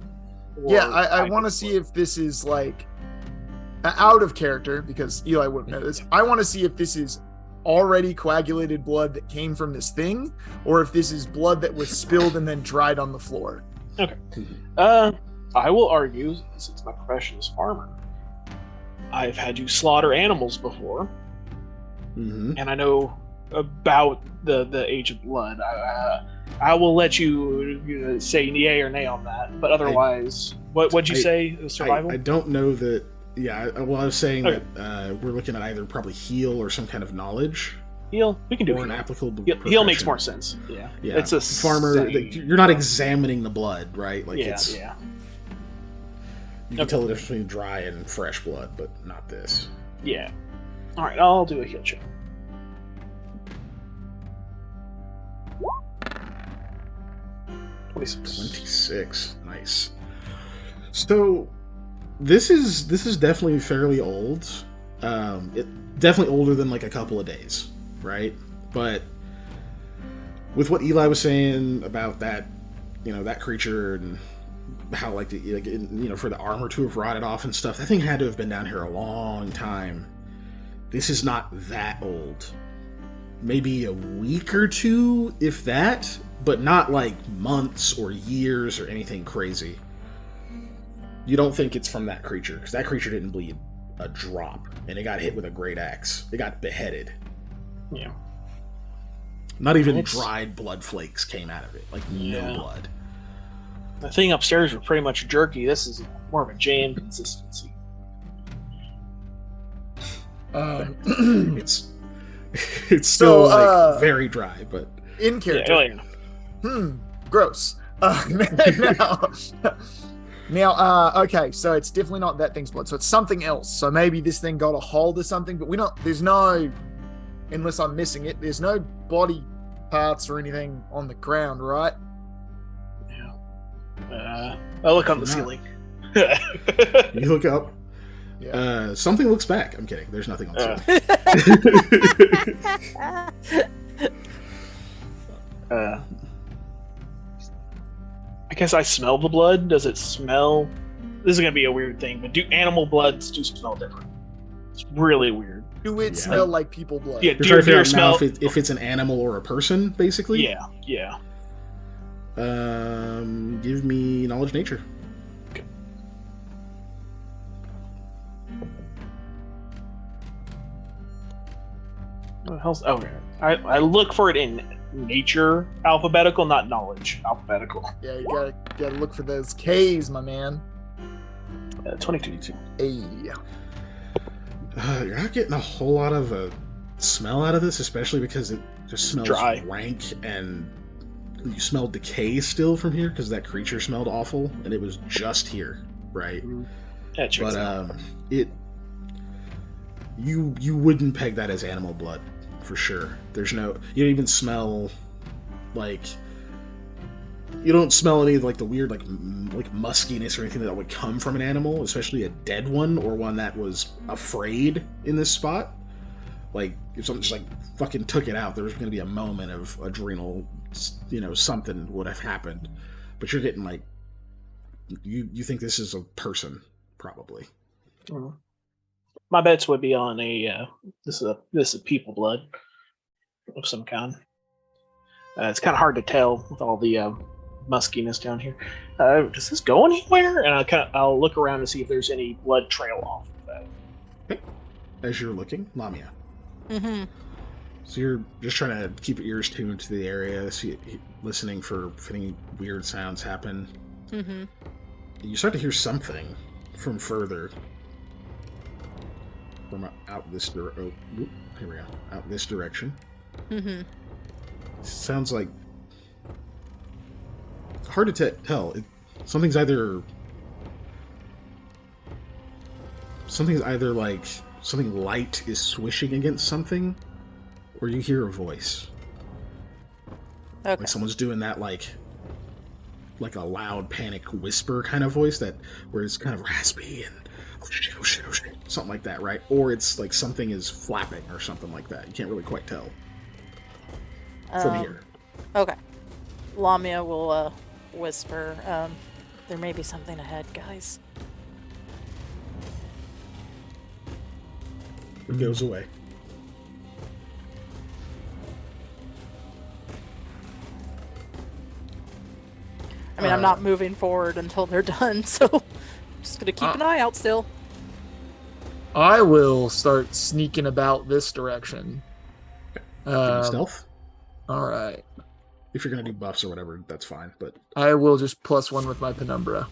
Speaker 1: Yeah, I want to see if this is like out of character, because Eli wouldn't know this. I want to see if this is already coagulated blood that came from this thing, or if this is blood that was spilled and then dried on the floor.
Speaker 3: Okay. I will argue, since my profession is farmer, I've had you slaughter animals before,
Speaker 2: Mm-hmm.
Speaker 3: and I know about the age of blood. I will let you say yay or nay on that, but otherwise, what'd you say? Survival?
Speaker 2: I don't know that. Yeah, I was saying
Speaker 3: Okay.
Speaker 2: that we're looking at either probably heal or some kind of knowledge,
Speaker 3: Heal? We can do
Speaker 2: or an
Speaker 3: heal.
Speaker 2: applicable.
Speaker 3: Heal makes
Speaker 2: profession.
Speaker 3: more sense. Yeah.
Speaker 2: Yeah,
Speaker 3: It's a
Speaker 2: farmer.
Speaker 3: sane-
Speaker 2: You're not examining the blood, right? Like
Speaker 3: Yeah,
Speaker 2: it's
Speaker 3: yeah.
Speaker 2: you can
Speaker 3: Okay.
Speaker 2: tell the difference between dry and fresh blood, but not this.
Speaker 3: Yeah. Alright, I'll do a heal check. $26.
Speaker 2: 26. Nice. So this is definitely fairly old. Definitely older than like a couple of days, right? But with what Eli was saying about that, that creature and how for the armor to have rotted off and stuff, that thing had to have been down here a long time. This is not that old. Maybe a week or two, if that, but not like months or years or anything crazy. You don't think it's from that creature, because that creature didn't bleed a drop, and it got hit with a great axe. It got beheaded.
Speaker 3: Yeah.
Speaker 2: Not even
Speaker 3: It's-
Speaker 2: dried blood flakes came out of it. Like,
Speaker 3: Yeah.
Speaker 2: no blood.
Speaker 3: The thing upstairs was pretty much jerky. This is more of a jam consistency.
Speaker 2: It's still like very dry, but
Speaker 1: In character.
Speaker 3: Yeah,
Speaker 1: Gross. Now, okay, so it's definitely not that thing's blood, so it's something else. So maybe this thing got a hold of something, but there's no, unless I'm missing it, there's no body parts or anything on the ground, right?
Speaker 3: I'll look on the
Speaker 2: No.
Speaker 3: ceiling.
Speaker 2: you look up.
Speaker 1: Yeah.
Speaker 2: Something looks back. I'm kidding. There's nothing on the ceiling.
Speaker 3: I guess I smell the blood. Does it smell? This is gonna be a weird thing, but do animal bloods do smell different? It's really weird.
Speaker 1: Do it
Speaker 2: Yeah.
Speaker 1: smell like people blood?
Speaker 3: Yeah,
Speaker 2: You're trying to figure
Speaker 3: deer
Speaker 2: out now
Speaker 3: smell.
Speaker 2: if it's an animal or a person, basically.
Speaker 3: Yeah.
Speaker 2: Give me knowledge nature.
Speaker 3: What the hell's? Oh, I look for it in nature alphabetical, not knowledge alphabetical.
Speaker 1: Yeah, you gotta look for those K's, my man.
Speaker 3: 22.
Speaker 1: Hey.
Speaker 2: You're not getting a whole lot of a smell out of this, especially because it just smells
Speaker 3: Dry.
Speaker 2: rank, and you smell decay still from here because that creature smelled awful, and it was just here, right?
Speaker 3: That checks
Speaker 2: But
Speaker 3: out.
Speaker 2: you wouldn't peg that as animal blood for sure. There's no, you don't even smell like, you don't smell any of like the weird like muskiness or anything that would come from an animal, especially a dead one or one that was afraid in this spot. Like if something just like fucking took it out, there was going to be a moment of adrenal, something would have happened. But you're getting like, you think this is a person probably.
Speaker 3: Mhm. My bets would be on a this is people blood of some kind. It's kind of hard to tell with all the muskiness down here. Does this go anywhere? And I'll look around to see if there's any blood trail off of that.
Speaker 2: as you're looking, Lamia.
Speaker 4: Mm-hmm.
Speaker 2: So you're just trying to keep your ears tuned to the area, listening for if any weird sounds happen.
Speaker 4: Mm-hmm.
Speaker 2: You start to hear something from further, from out this here we go, out this direction.
Speaker 4: Mm-hmm.
Speaker 2: Sounds like hard to tell. Something's either like something light is swishing against something, or you hear a voice.
Speaker 4: Okay.
Speaker 2: Like someone's doing that, like a loud panic whisper kind of voice where it's kind of raspy and oh shit, oh shit, oh shit, something like that, right? Or it's like something is flapping or something like that. You can't really quite tell from here.
Speaker 4: Okay. Lamia will whisper, there may be something ahead, guys.
Speaker 2: It goes away.
Speaker 4: I mean, I'm not moving forward until they're done, so I'm just gonna keep an eye out still.
Speaker 1: I will start sneaking about this direction.
Speaker 2: Stealth?
Speaker 1: Alright.
Speaker 2: If you're gonna do buffs or whatever, that's fine, but
Speaker 1: I will just +1 with my penumbra.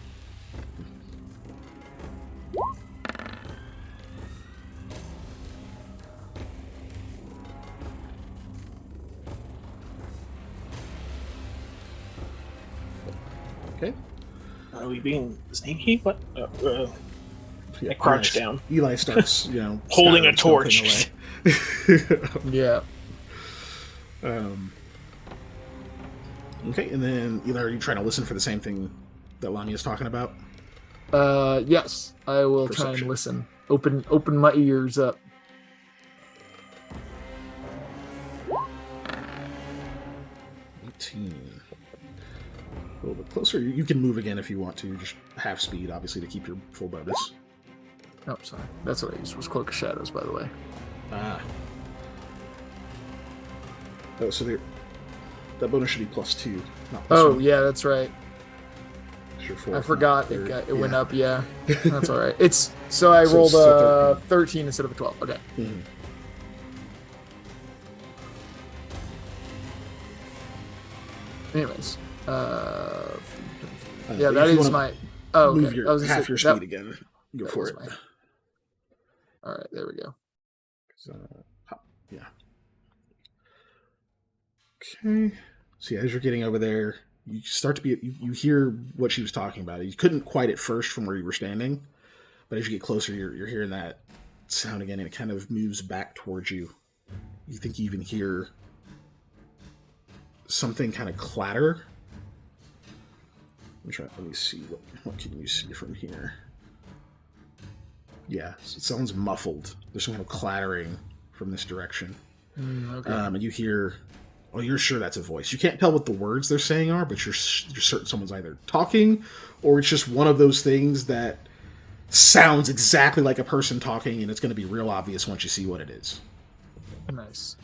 Speaker 2: okay.
Speaker 3: Are we being sneaky? What?
Speaker 2: Yeah,
Speaker 3: I crouch down.
Speaker 2: Eli starts,
Speaker 3: Holding a
Speaker 2: stealthing
Speaker 3: torch.
Speaker 2: away.
Speaker 1: Yeah.
Speaker 2: Okay, and then Eli, are you trying to listen for the same thing that Lamia's talking about?
Speaker 1: Yes. I will try
Speaker 2: Perception.
Speaker 1: and listen. Open my ears up.
Speaker 2: A little bit closer. You can move again if you want to. Just half speed, obviously, to keep your full bonus.
Speaker 1: Oh, sorry. That's what I used. Was Cloak of Shadows, by the way.
Speaker 2: Ah. Oh, so that bonus should be +2, not +1.
Speaker 1: Oh, yeah, that's right.
Speaker 2: It's your fourth,
Speaker 1: I forgot
Speaker 2: not third.
Speaker 1: it went up. Yeah, that's all right. It's so I
Speaker 2: So
Speaker 1: rolled
Speaker 2: it's still
Speaker 1: a 13 instead of a 12. Okay.
Speaker 2: Mhm.
Speaker 1: Anyways, yeah,
Speaker 2: If
Speaker 1: that
Speaker 2: you
Speaker 1: is
Speaker 2: wanna
Speaker 1: my. Oh,
Speaker 2: move
Speaker 1: okay.
Speaker 2: your
Speaker 1: I was gonna
Speaker 2: half
Speaker 1: say,
Speaker 2: your
Speaker 1: that-
Speaker 2: speed again. Go
Speaker 1: that
Speaker 2: for
Speaker 1: was
Speaker 2: it.
Speaker 1: All right, there we go.
Speaker 2: Yeah. Okay. See, as you're getting over there, you start to be. You hear what she was talking about. You couldn't quite at first from where you were standing, but as you get closer, you're hearing that sound again, and it kind of moves back towards you. You think you even hear something kind of clatter. Let me see. What can you see from here? Yeah, it sounds muffled. There's some kind of clattering from this direction.
Speaker 1: Okay.
Speaker 2: And you hear, well, you're sure that's a voice. You can't tell what the words they're saying are, but you're certain someone's either talking, or it's just one of those things that sounds exactly like a person talking, and it's going to be real obvious once you see what it is.
Speaker 1: Nice.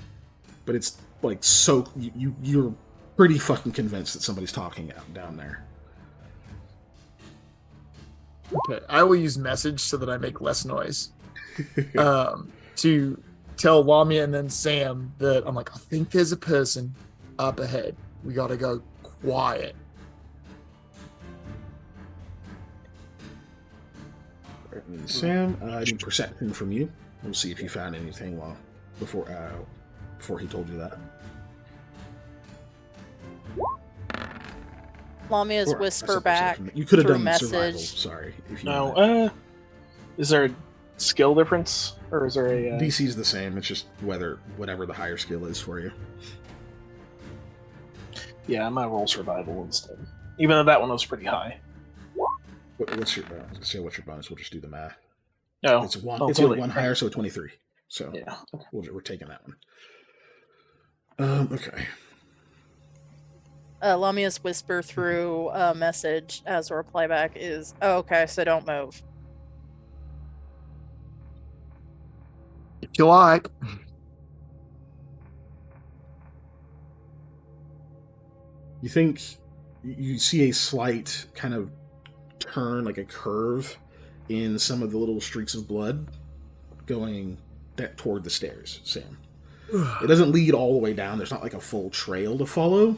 Speaker 2: But it's like so you're pretty fucking convinced that somebody's talking out down there.
Speaker 1: Okay, I will use message so that I make less noise. To tell Lamia and then Sam that I'm like, I think there's a person up ahead. We gotta go quiet.
Speaker 2: And Sam, I need perception from you. We'll see if you found anything before he told you that.
Speaker 4: Lamia's
Speaker 2: Or, I
Speaker 4: whisper
Speaker 2: said
Speaker 4: back.
Speaker 2: perception. You could have
Speaker 4: through
Speaker 2: done
Speaker 4: message.
Speaker 2: survival. Sorry, if you
Speaker 3: No,
Speaker 2: wanted.
Speaker 3: is there a skill difference? Or is there a...
Speaker 2: DC's the same. It's just whatever the higher skill is for you.
Speaker 3: Yeah, I might roll survival instead. Even though that one was pretty high.
Speaker 2: What's your bonus? We'll just do the math.
Speaker 3: No.
Speaker 2: It's one.
Speaker 3: Oh,
Speaker 2: It's
Speaker 3: too
Speaker 2: only
Speaker 3: late.
Speaker 2: one higher, so 23. So
Speaker 3: Yeah.
Speaker 2: we're taking that one. Okay.
Speaker 4: Lamia's whisper through a message as a reply back is, oh, okay, so don't move.
Speaker 1: If you like.
Speaker 2: You think you see a slight kind of turn, like a curve, in some of the little streaks of blood going toward the stairs, Sam. It doesn't lead all the way down. There's not like a full trail to follow,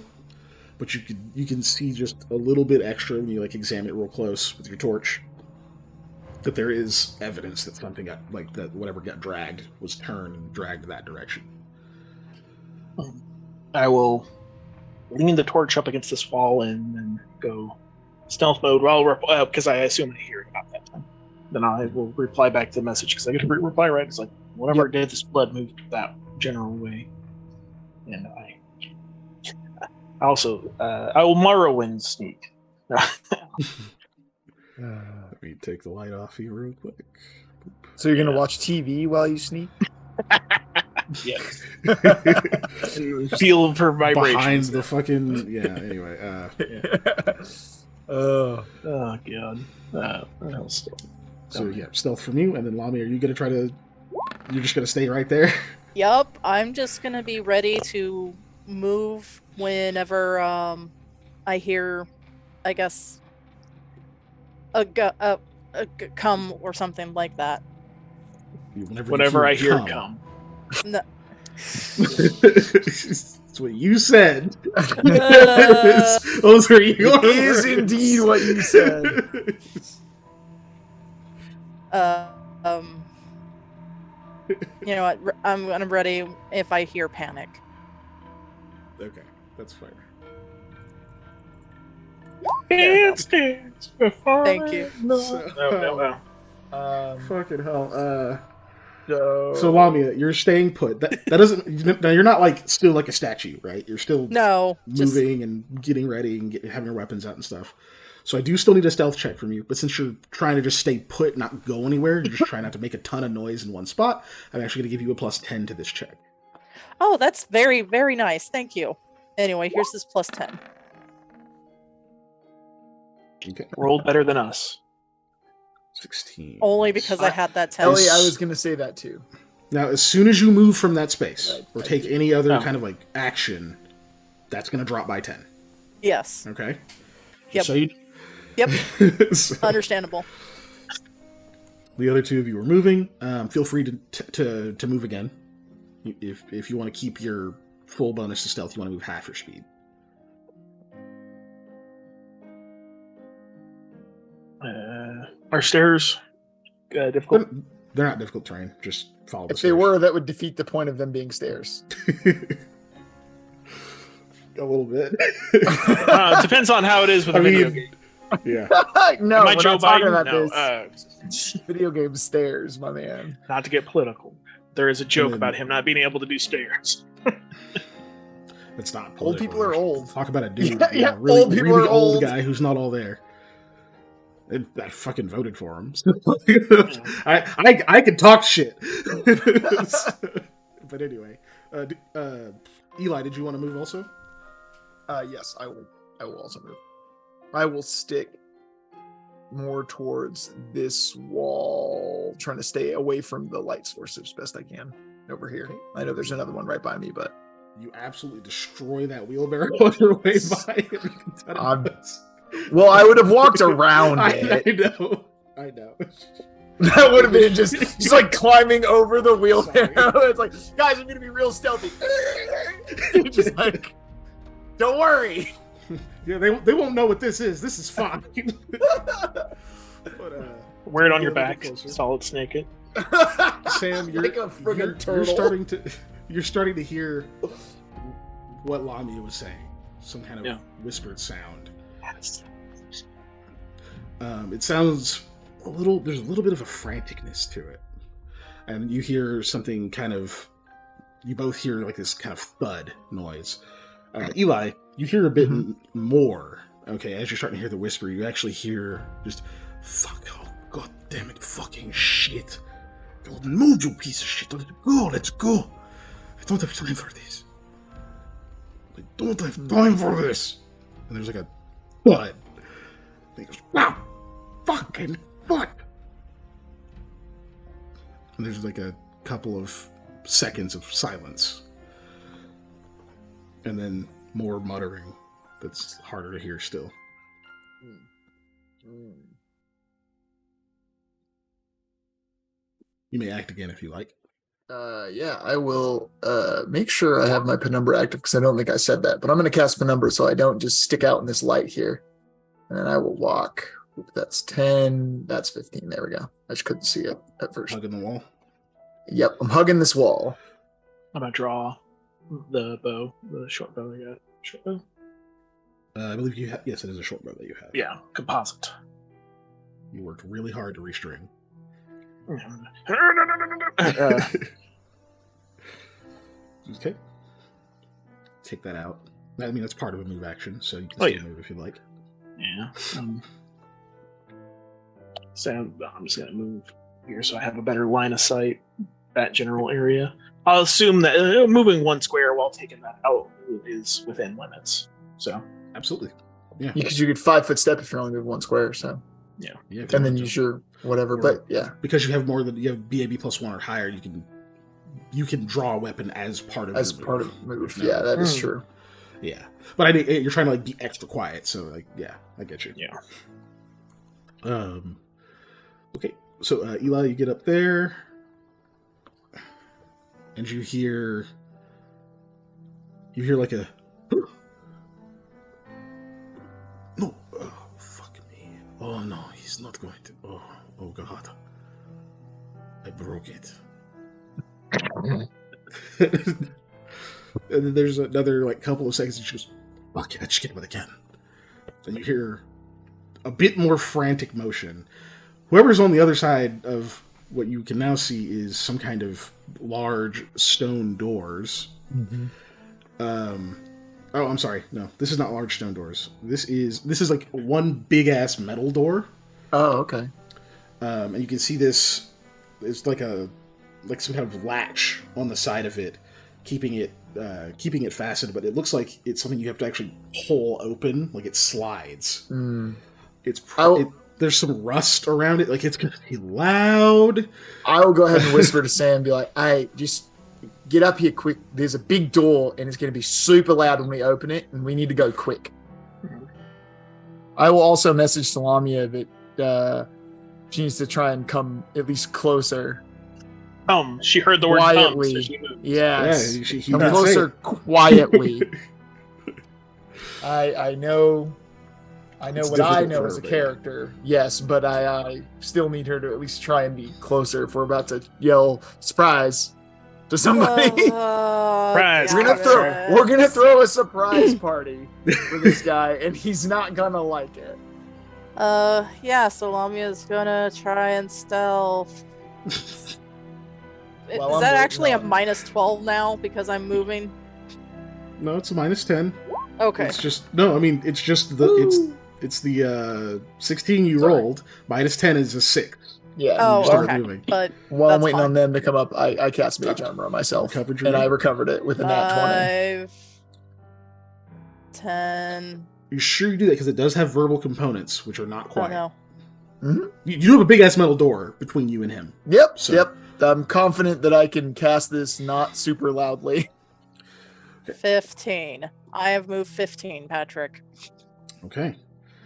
Speaker 2: but you can see just a little bit extra when you like examine it real close with your torch. That there is evidence that something got that whatever got dragged was turned and dragged that direction.
Speaker 3: I will lean the torch up against this wall and then go stealth mode because I assume I hear it about that time. Then I will reply back to the message because I get to reply right. It's like whatever it did, this blood moved that general way, and I also I will Morrowind sneak.
Speaker 2: Let me take the light off you real quick.
Speaker 1: So you're gonna watch TV while you sneak?
Speaker 3: Yes. Feel for vibrations
Speaker 2: behind the fucking Anyway,
Speaker 1: Oh
Speaker 3: god.
Speaker 2: So stealth from you, and then Lami, are you gonna try to? You're just gonna stay right there.
Speaker 4: Yup, I'm just gonna be ready to move whenever I hear, I guess, a come or something like that.
Speaker 3: Whenever I hear come.
Speaker 4: No.
Speaker 2: That's what you said. Those are your
Speaker 1: It is indeed what you said.
Speaker 4: You know what? I'm ready if I hear panic.
Speaker 2: Okay, that's fine.
Speaker 3: Dance before.
Speaker 4: Thank you.
Speaker 3: No.
Speaker 2: Fucking hell.
Speaker 1: So
Speaker 2: Lamia, you're staying put. That doesn't. Now you're not like still like a statue, right? You're still moving and getting ready and having your weapons out and stuff. So I do still need a stealth check from you. But since you're trying to just stay put, not go anywhere, you're just trying not to make a ton of noise in one spot. I'm actually going to give you a +10 to this check.
Speaker 4: Oh, that's very, very nice. Thank you. Anyway, here's this +10.
Speaker 2: Okay.
Speaker 3: Rolled better than us.
Speaker 2: 16.
Speaker 4: Only because I had that 10.
Speaker 1: Ellie, I was gonna say that too.
Speaker 2: Now, as soon as you move from that space or take
Speaker 1: you.
Speaker 2: any other kind of like action, that's going to drop by 10.
Speaker 4: Yes.
Speaker 2: Okay.
Speaker 4: Yep.
Speaker 2: So you.
Speaker 4: Yep.
Speaker 2: So
Speaker 4: Understandable.
Speaker 2: the other two of you are moving. Feel free to move again. If you want to keep your full bonus to stealth, you want to move half your speed.
Speaker 3: Are stairs difficult?
Speaker 2: They're not difficult terrain. Just follow the
Speaker 1: If
Speaker 2: stairs.
Speaker 1: they were, that would defeat the point of them being stairs.
Speaker 2: A little bit.
Speaker 3: Depends on how it is with a video game.
Speaker 2: Yeah.
Speaker 1: No,
Speaker 3: Am I
Speaker 1: we're
Speaker 3: Joe
Speaker 1: not talking
Speaker 3: Biden?
Speaker 1: about
Speaker 3: No.
Speaker 1: this. Video game stairs, my man.
Speaker 3: Not to get political. There is a joke
Speaker 2: then-
Speaker 3: about him not being able to do stairs.
Speaker 2: It's not political.
Speaker 1: Old people are old.
Speaker 2: Talk about a dude.
Speaker 1: Yeah,
Speaker 2: really,
Speaker 1: old people
Speaker 2: really
Speaker 1: are
Speaker 2: old
Speaker 1: old.
Speaker 2: guy who's not all there. I fucking voted for him. I can talk shit. But anyway, Eli, did you want to move also?
Speaker 1: Yes, I will. I will also move. I will stick more towards this wall, trying to stay away from the light source as best I can over here. I know there's another one right by me, but
Speaker 2: You absolutely destroy that wheelbarrow on your way by.
Speaker 1: Well, I would have walked around it.
Speaker 2: I know.
Speaker 1: That would have been just like climbing over the wheelbarrow. It's like, guys, I'm gonna be real stealthy. Just like, don't worry.
Speaker 2: Yeah, they won't know what this is. This is fine. But,
Speaker 3: Wear it on your
Speaker 2: a little
Speaker 3: back.
Speaker 2: bit closer.
Speaker 3: Solid snake it.
Speaker 2: Sam, you're,
Speaker 1: like a friggin'
Speaker 2: you're
Speaker 1: turtle.
Speaker 2: you're starting to hear what Lamia was saying. Some kind of whispered sound. It sounds there's a little bit of a franticness to it. And you hear something you both hear like this kind of thud noise. Eli, you hear a bit more. Okay, as you're starting to hear the whisper, you actually hear just, fuck, oh, god damn it, fucking shit. God, move, you piece of shit. Let's go. I don't have time for this. I don't have time for this. And there's like a thud. And he goes, wow, fucking fuck. And there's like a couple of seconds of silence. And then more muttering that's harder to hear still. You may act again if you like.
Speaker 1: Yeah, I will make sure I have my penumbra active because I don't think I said that. But I'm going to cast penumbra so I don't just stick out in this light here. And then I will walk. That's 10. That's 15. There we go. I just couldn't see it at first.
Speaker 2: Hugging the wall.
Speaker 1: Yep, I'm hugging this wall.
Speaker 3: I'm gonna draw the bow, the short bow I got. Short bow?
Speaker 2: I believe you have. Yes, it is a short bow that you have.
Speaker 3: Yeah, composite.
Speaker 2: You worked really hard to restring. Okay. Take that out. I mean, that's part of a move action, so you can still move if you like.
Speaker 3: Yeah. So I'm just gonna move here so I have a better line of sight. That general area. I'll assume that moving 1 square while taking that out is within limits. So
Speaker 2: absolutely, yeah.
Speaker 1: Because you could 5-foot step if you're only moving 1 square. So
Speaker 3: yeah.
Speaker 1: And then use your whatever.
Speaker 2: Or,
Speaker 1: but yeah,
Speaker 2: because you have more than you have BAB +1 or higher, you can draw a weapon as part of
Speaker 1: move. Yeah, that is true.
Speaker 2: Yeah, but you're trying to like be extra quiet, so like yeah, I get you.
Speaker 3: Yeah.
Speaker 2: Okay, so Eli, you get up there, and you hear like a no, oh fuck me, oh no, he's not going to, oh god, I broke it. And then there's another like couple of seconds, and she goes, "Fuck yeah, just get him again." And you hear a bit more frantic motion. Whoever's on the other side of what you can now see is some kind of large stone doors.
Speaker 1: Mm-hmm.
Speaker 2: Oh, I'm sorry. No, this is not large stone doors. This is like one big ass metal door.
Speaker 1: Oh, okay.
Speaker 2: And you can see this. It's like some kind of latch on the side of it, keeping it fastened. But it looks like it's something you have to actually pull open. Like it slides. There's some rust around it. Like it's gonna be loud.
Speaker 1: I will go ahead and whisper to Sam and be like, "Hey, just get up here quick. There's a big door and it's going to be super loud when we open it and we need to go quick." I will also message Salamia that she needs to try and come at least closer.
Speaker 3: She heard the word
Speaker 1: quietly.
Speaker 3: come, so she moved.
Speaker 1: Yes.
Speaker 2: Yeah,
Speaker 1: come closer quietly. I know
Speaker 2: It's
Speaker 1: what I
Speaker 2: difficult
Speaker 1: know
Speaker 2: for
Speaker 1: as a
Speaker 2: her, but
Speaker 1: character, yes, but I still need her to at least try and be closer if we're about to yell surprise to somebody.
Speaker 3: Surprise.
Speaker 1: We're gonna throw a surprise party for this guy, and he's not gonna like it.
Speaker 4: Yeah, so Lamia's gonna try and stealth.
Speaker 1: Well,
Speaker 4: Is
Speaker 1: I'm
Speaker 4: that
Speaker 1: waiting
Speaker 4: actually a
Speaker 1: on-
Speaker 4: -12 now because I'm moving?
Speaker 2: No, it's a -10.
Speaker 4: Okay.
Speaker 2: It's just no. I mean, it's just it's the 16 you
Speaker 1: Sorry.
Speaker 2: rolled. -10 is a 6.
Speaker 1: Yeah.
Speaker 4: Oh,
Speaker 2: you start
Speaker 4: okay.
Speaker 2: moving.
Speaker 4: But
Speaker 1: While I'm
Speaker 4: that's
Speaker 1: waiting
Speaker 4: fine.
Speaker 1: on them to come up, I cast Mage Armor on myself,
Speaker 2: Recovered your
Speaker 1: and I
Speaker 2: move?
Speaker 1: recovered it with a nat 20.
Speaker 4: 5, 10.
Speaker 2: You sure you do that because it does have verbal components, which are not
Speaker 4: Oh
Speaker 2: quiet.
Speaker 4: no.
Speaker 2: You have a big ass metal door between you and him.
Speaker 1: Yep.
Speaker 2: So-
Speaker 1: Yep. I'm confident that I can cast this not super loudly.
Speaker 4: 15. I have moved 15, Patrick.
Speaker 2: Okay.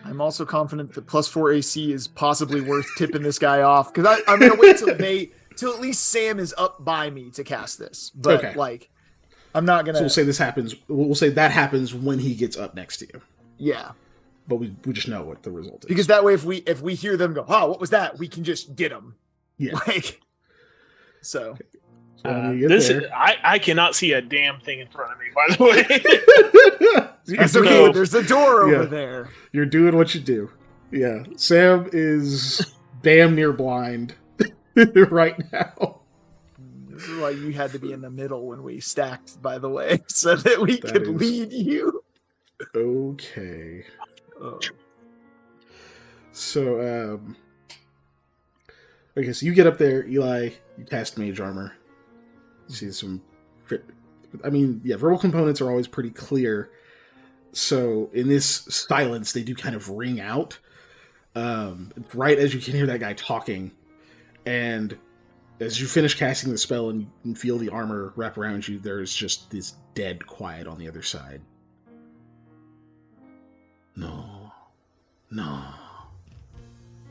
Speaker 1: I'm also confident that +4 AC is possibly worth tipping this guy off because I'm gonna wait till at least Sam is up by me to cast this. But
Speaker 2: Okay.
Speaker 1: like, I'm not gonna.
Speaker 2: So we'll say this happens. We'll say that happens when he gets up next to you.
Speaker 1: Yeah,
Speaker 2: But we just know what the result is.
Speaker 1: because that way, if we hear them go, "Oh, what was that?" we can just get them.
Speaker 2: Yeah.
Speaker 1: Like, so
Speaker 2: So when you get there-
Speaker 3: I cannot see a damn thing in front of me, by the way.
Speaker 1: that's
Speaker 2: So-
Speaker 1: okay. There's a door over
Speaker 2: Yeah.
Speaker 1: there.
Speaker 2: You're doing what you do. Yeah. Sam is damn near blind right now.
Speaker 1: This is why you had to be in the middle when we stacked, by the way, so that we
Speaker 2: That
Speaker 1: could
Speaker 2: is-
Speaker 1: lead you.
Speaker 2: Okay.
Speaker 1: Oh.
Speaker 2: So, okay, so you get up there, Eli, you cast Mage Armor. You see some... I mean, yeah, verbal components are always pretty clear. So, in this silence, they do kind of ring out. Right as you can hear that guy talking. And as you finish casting the spell and you feel the armor wrap around you, there's just this dead quiet on the other side. No. No.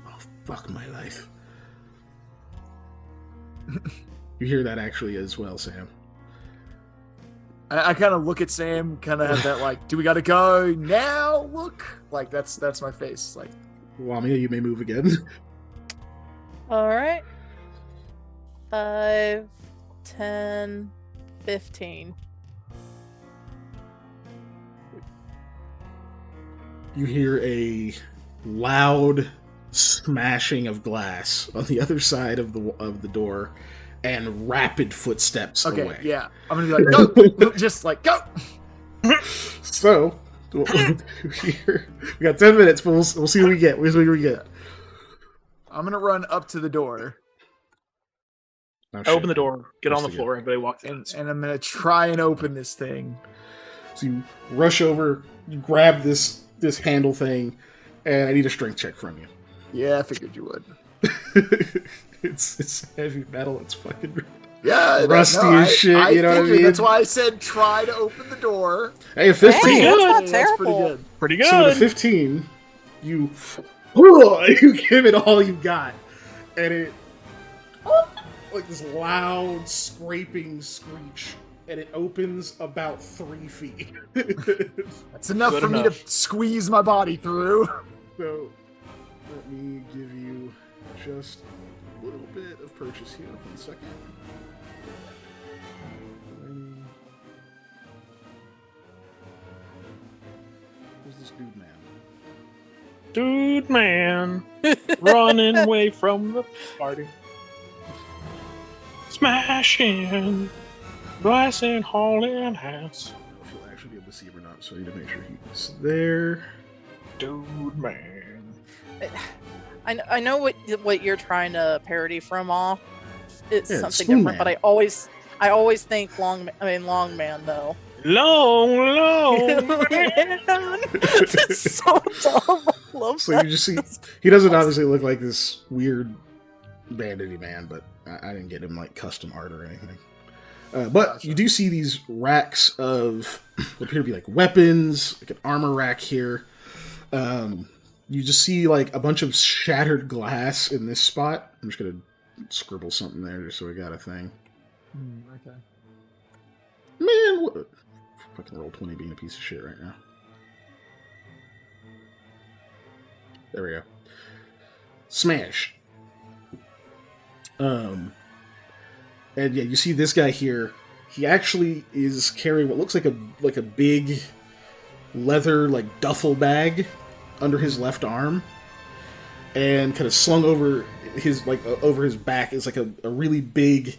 Speaker 2: Oh, fuck my life. You hear that actually as well, Sam.
Speaker 1: I kind of look at Sam, kind of have that like, do we gotta go now? Look, like that's my face. Like,
Speaker 2: Lamia, you may move again.
Speaker 4: All right. 5, 10, 15.
Speaker 2: You hear a loud smashing of glass on the other side of the door, and rapid footsteps
Speaker 1: okay,
Speaker 2: away.
Speaker 1: yeah, I'm gonna be like, go, just like go.
Speaker 2: So, what we'll do here, we got 10 minutes, but we'll see what we get. We'll see what we get.
Speaker 1: I'm gonna run up to the door,
Speaker 2: Oh,
Speaker 3: I open the door, get on the
Speaker 2: That's
Speaker 3: floor, everybody walks in.
Speaker 1: and I'm gonna try and open this thing.
Speaker 2: So you rush over, you grab this handle thing, and I need a strength check from you.
Speaker 1: Yeah, I figured you would.
Speaker 2: It's heavy metal. It's fucking
Speaker 1: Yeah,
Speaker 2: rusty as shit. You know what I
Speaker 1: figured.
Speaker 2: mean?
Speaker 1: That's why I said try to open the door.
Speaker 2: Hey, a 15.
Speaker 4: Hey, that's not
Speaker 1: That's
Speaker 4: terrible.
Speaker 1: pretty good.
Speaker 3: Pretty good.
Speaker 2: So with a 15, you give it all you got, and it like this loud scraping screech, and it opens about 3 feet.
Speaker 1: That's enough
Speaker 3: Good
Speaker 1: for me to
Speaker 3: enough.
Speaker 1: squeeze my body through.
Speaker 2: So let me give you just a little bit of purchase here. 1 second. Who's this dude, man?
Speaker 3: Dude, man. Running away from the party. Smashing. Blasting, hauling ass.
Speaker 2: I don't know if you'll actually be able to see him or not, so I need to make sure he's there.
Speaker 3: Dude, man.
Speaker 4: I know what you're trying to parody from off. It's
Speaker 2: Yeah,
Speaker 4: something
Speaker 2: Spoon
Speaker 4: different, but
Speaker 2: Man.
Speaker 4: I always think Long Man though.
Speaker 3: Long
Speaker 4: Man. It's so dumb. I love
Speaker 2: So
Speaker 4: that.
Speaker 2: you just see he doesn't obviously look like this weird bandity man, but I didn't get him like custom art or anything. But you do see these racks of what appear to be like weapons, like an armor rack here. You just see like a bunch of shattered glass in this spot. I'm just gonna scribble something there just so we got a thing.
Speaker 1: Okay.
Speaker 2: Man, what? Fucking roll 20 being a piece of shit right now. There we go. Smash. And yeah, you see this guy here. He actually is carrying what looks like a big leather like duffel bag under his left arm, and kind of slung over his over his back is like a really big,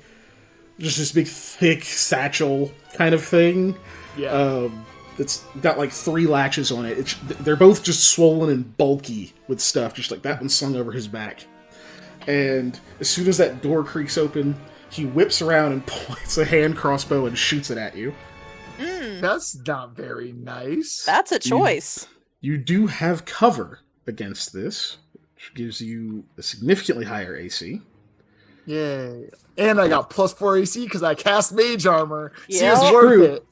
Speaker 2: just this big thick satchel kind of thing.
Speaker 1: Yeah.
Speaker 2: It's got like 3 latches on it. They're both just swollen and bulky with stuff, just like that one slung over his back. And as soon as that door creaks open, he whips around and points a hand crossbow and shoots it at you.
Speaker 1: That's not very nice.
Speaker 4: That's a choice.
Speaker 2: You do have cover against this, which gives you a significantly higher AC.
Speaker 1: Yay. And I got +4 AC because I cast mage armor. See,
Speaker 4: Yeah.
Speaker 1: it's worth
Speaker 2: True.
Speaker 1: it.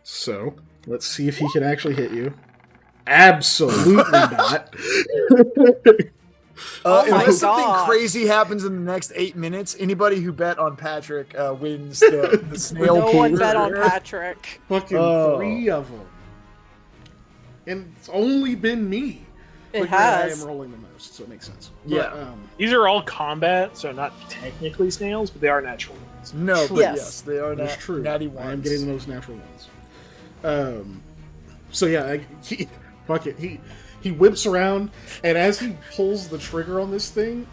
Speaker 2: So, let's see if he can actually hit you. Absolutely not.
Speaker 4: Oh my
Speaker 1: Unless something
Speaker 4: gosh.
Speaker 1: crazy happens in the next 8 minutes, anybody who bet on Patrick wins the snail
Speaker 4: No
Speaker 1: pool.
Speaker 4: one bet on Patrick.
Speaker 2: Fucking
Speaker 1: Oh.
Speaker 2: 3 of them. And it's only been me.
Speaker 4: It
Speaker 2: But yeah, I
Speaker 4: has.
Speaker 2: am rolling the most, so it makes sense.
Speaker 1: Yeah.
Speaker 2: But,
Speaker 3: These are all combat, so not technically snails, but they are natural ones.
Speaker 1: No, but
Speaker 4: Yes.
Speaker 1: yes, they are
Speaker 2: that's true.
Speaker 1: natty
Speaker 2: I am
Speaker 1: ones.
Speaker 2: getting the most natural ones. So yeah, fuck it. He whips around, and as he pulls the trigger on this thing,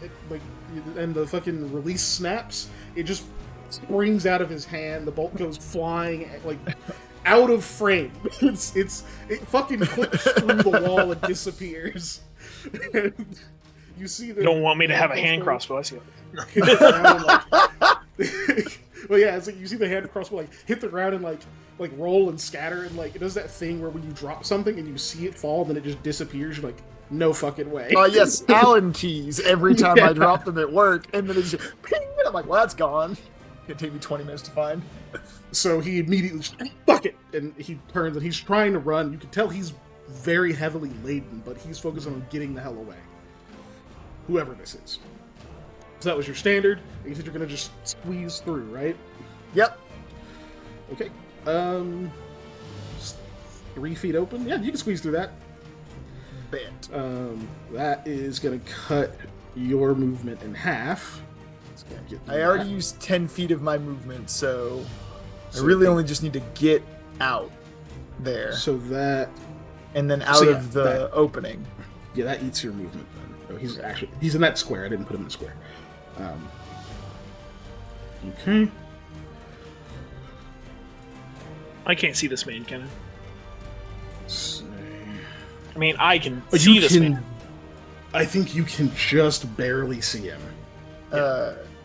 Speaker 2: and the fucking release snaps, it just springs out of his hand. The bolt goes flying, like out of frame. It fucking clicks through the wall and disappears. And you see the.
Speaker 3: You don't want me to have a hand crossbow, I see it.
Speaker 2: Hit the ground and, like, well, yeah, it's like you see the hand crossbow like hit the ground and like roll and scatter, and like it does that thing where when you drop something and you see it fall and then it just disappears. You're like, no fucking way.
Speaker 1: Yes, Allen keys every time I drop them at work, and then it's just ping, and I'm like, well, that's gone. It'd take me 20 minutes to find.
Speaker 2: So he immediately just, fuck it, and he turns and he's trying to run. You can tell he's very heavily laden, but he's focused on getting the hell away. Whoever this is. So that was your standard. You said you're gonna just squeeze through, right?
Speaker 1: Yep.
Speaker 2: Okay. 3 feet open. Yeah, you can squeeze through that.
Speaker 1: Bet.
Speaker 2: That is gonna cut your movement in half.
Speaker 1: I already used 10 feet of my movement, so I really only just need to get out there.
Speaker 2: So that,
Speaker 1: and then out of the opening.
Speaker 2: Yeah, that eats your movement then. Oh, he's in that square. I didn't put him in the square. Okay.
Speaker 3: I can't see this man, can
Speaker 2: So,
Speaker 3: I? I mean, I can see this man.
Speaker 2: I think you can just barely see him.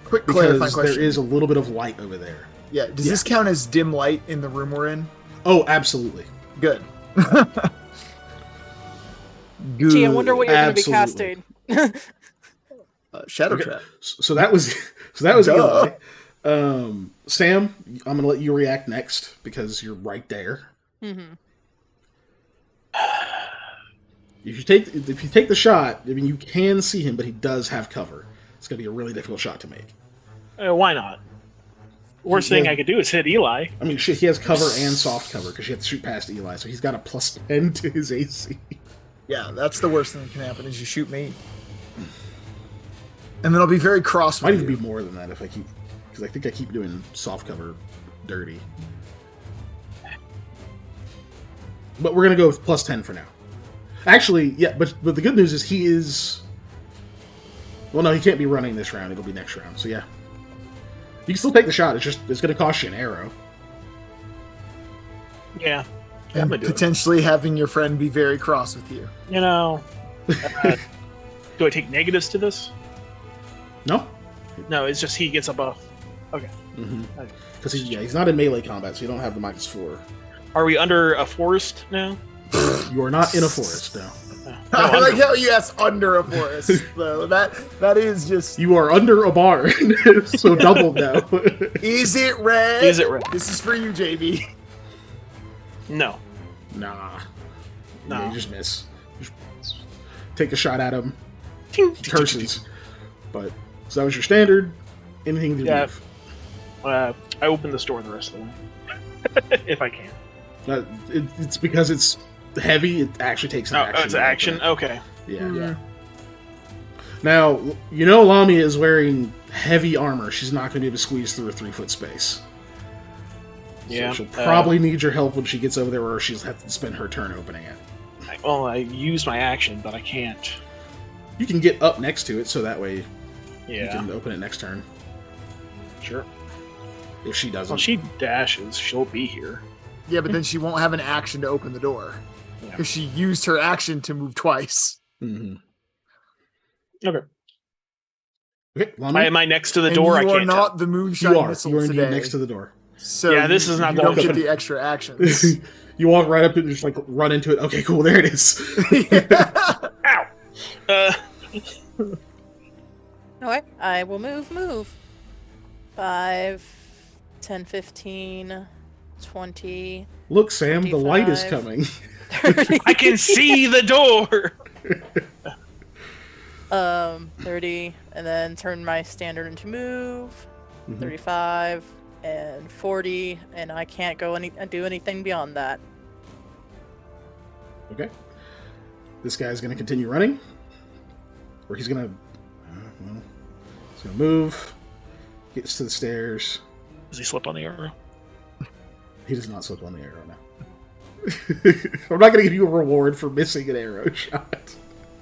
Speaker 1: Quick clarifying
Speaker 2: because
Speaker 1: question.
Speaker 2: There is a little bit of light over there.
Speaker 1: Yeah, does this count as dim light in the room we're in?
Speaker 2: Oh, absolutely.
Speaker 1: Good.
Speaker 4: Good. Gee, I wonder what you're going to be casting.
Speaker 1: Shadow Trap.
Speaker 2: So that was Eli. Sam, I'm gonna let you react next because you're right there.
Speaker 4: Mm-hmm.
Speaker 2: If you take the shot, I mean you can see him, but he does have cover. It's gonna be a really difficult shot to make.
Speaker 3: Why not? Worst thing I could do is hit Eli.
Speaker 2: I mean, shit, he has cover and soft cover because you have to shoot past Eli, so he's got a +10 to his AC.
Speaker 1: Yeah, that's the worst thing that can happen is you shoot me. And then I'll be very cross with
Speaker 2: Might
Speaker 1: you.
Speaker 2: even be more than that if I keep... Because I think I keep doing soft cover dirty. But we're going to go with +10 for now. Actually, yeah, but the good news is he is... Well, no, he can't be running this round. It'll be next round, so yeah. You can still take the shot. It's going to cost you an arrow.
Speaker 3: Yeah.
Speaker 1: And potentially having your friend be very cross with you.
Speaker 3: You know... do I take negatives to this?
Speaker 2: No?
Speaker 3: No, it's just he gets a buff. Okay.
Speaker 2: Because he's not in melee combat, so you don't have the -4.
Speaker 3: Are we under a forest now?
Speaker 2: You are not in a forest now.
Speaker 1: I like how you asked under a forest, though. That is just...
Speaker 2: You are under a barn, so double now.
Speaker 1: Is it red?
Speaker 3: Is it red?
Speaker 1: This is for you, JB.
Speaker 3: No.
Speaker 2: Nah.
Speaker 3: No.
Speaker 2: Yeah, you just miss. Just take a shot at him. Curses. But, so that was your standard. Anything with your move?
Speaker 3: I open this door the rest of the way. If I can.
Speaker 2: It's because it's heavy, it actually takes an action.
Speaker 3: Oh, it's action? Okay.
Speaker 2: Yeah. Now, you know Lamia is wearing heavy armor. She's not going to be able to squeeze through a 3-foot space.
Speaker 3: Yeah.
Speaker 2: So she'll probably need your help when she gets over there, or she'll have to spend her turn opening it.
Speaker 3: I used my action, but I can't.
Speaker 2: You can get up next to it, so that way you
Speaker 3: Yeah.
Speaker 2: can open it next turn.
Speaker 3: Sure.
Speaker 2: If she doesn't.
Speaker 3: Well, she dashes. She'll be here.
Speaker 1: Yeah, but then she won't have an action to open the door.
Speaker 3: Yeah.
Speaker 1: Because she used her action to move twice.
Speaker 2: Mm-hmm.
Speaker 3: Okay.
Speaker 2: Okay, Lamia?
Speaker 3: Am I next to the
Speaker 1: And
Speaker 3: door? I
Speaker 1: you
Speaker 3: can't
Speaker 1: are not
Speaker 3: tell.
Speaker 1: the moonshine
Speaker 2: You are.
Speaker 1: missile
Speaker 2: You are indeed
Speaker 1: today.
Speaker 2: next to the door.
Speaker 1: So
Speaker 3: Yeah, this is not
Speaker 1: you
Speaker 3: gonna
Speaker 1: don't get
Speaker 3: open.
Speaker 1: the extra actions.
Speaker 2: You walk right up to it and just like run into it. Okay, cool, there it is.
Speaker 3: Ow!
Speaker 4: Okay, I will move. 5, 10, 15, 20,
Speaker 2: Look, Sam, the light is
Speaker 4: 25.
Speaker 2: coming.
Speaker 4: 30.
Speaker 3: I can see the door!
Speaker 4: 30, and then turn my standard into move. 35 and 40, and I can't go do anything beyond that.
Speaker 2: Okay. This guy's going to continue running. Or he's going to... well, he's going to move. Gets to the stairs.
Speaker 3: Does he slip on the arrow?
Speaker 2: He does not slip on the arrow now. I'm not going to give you a reward for missing an arrow shot.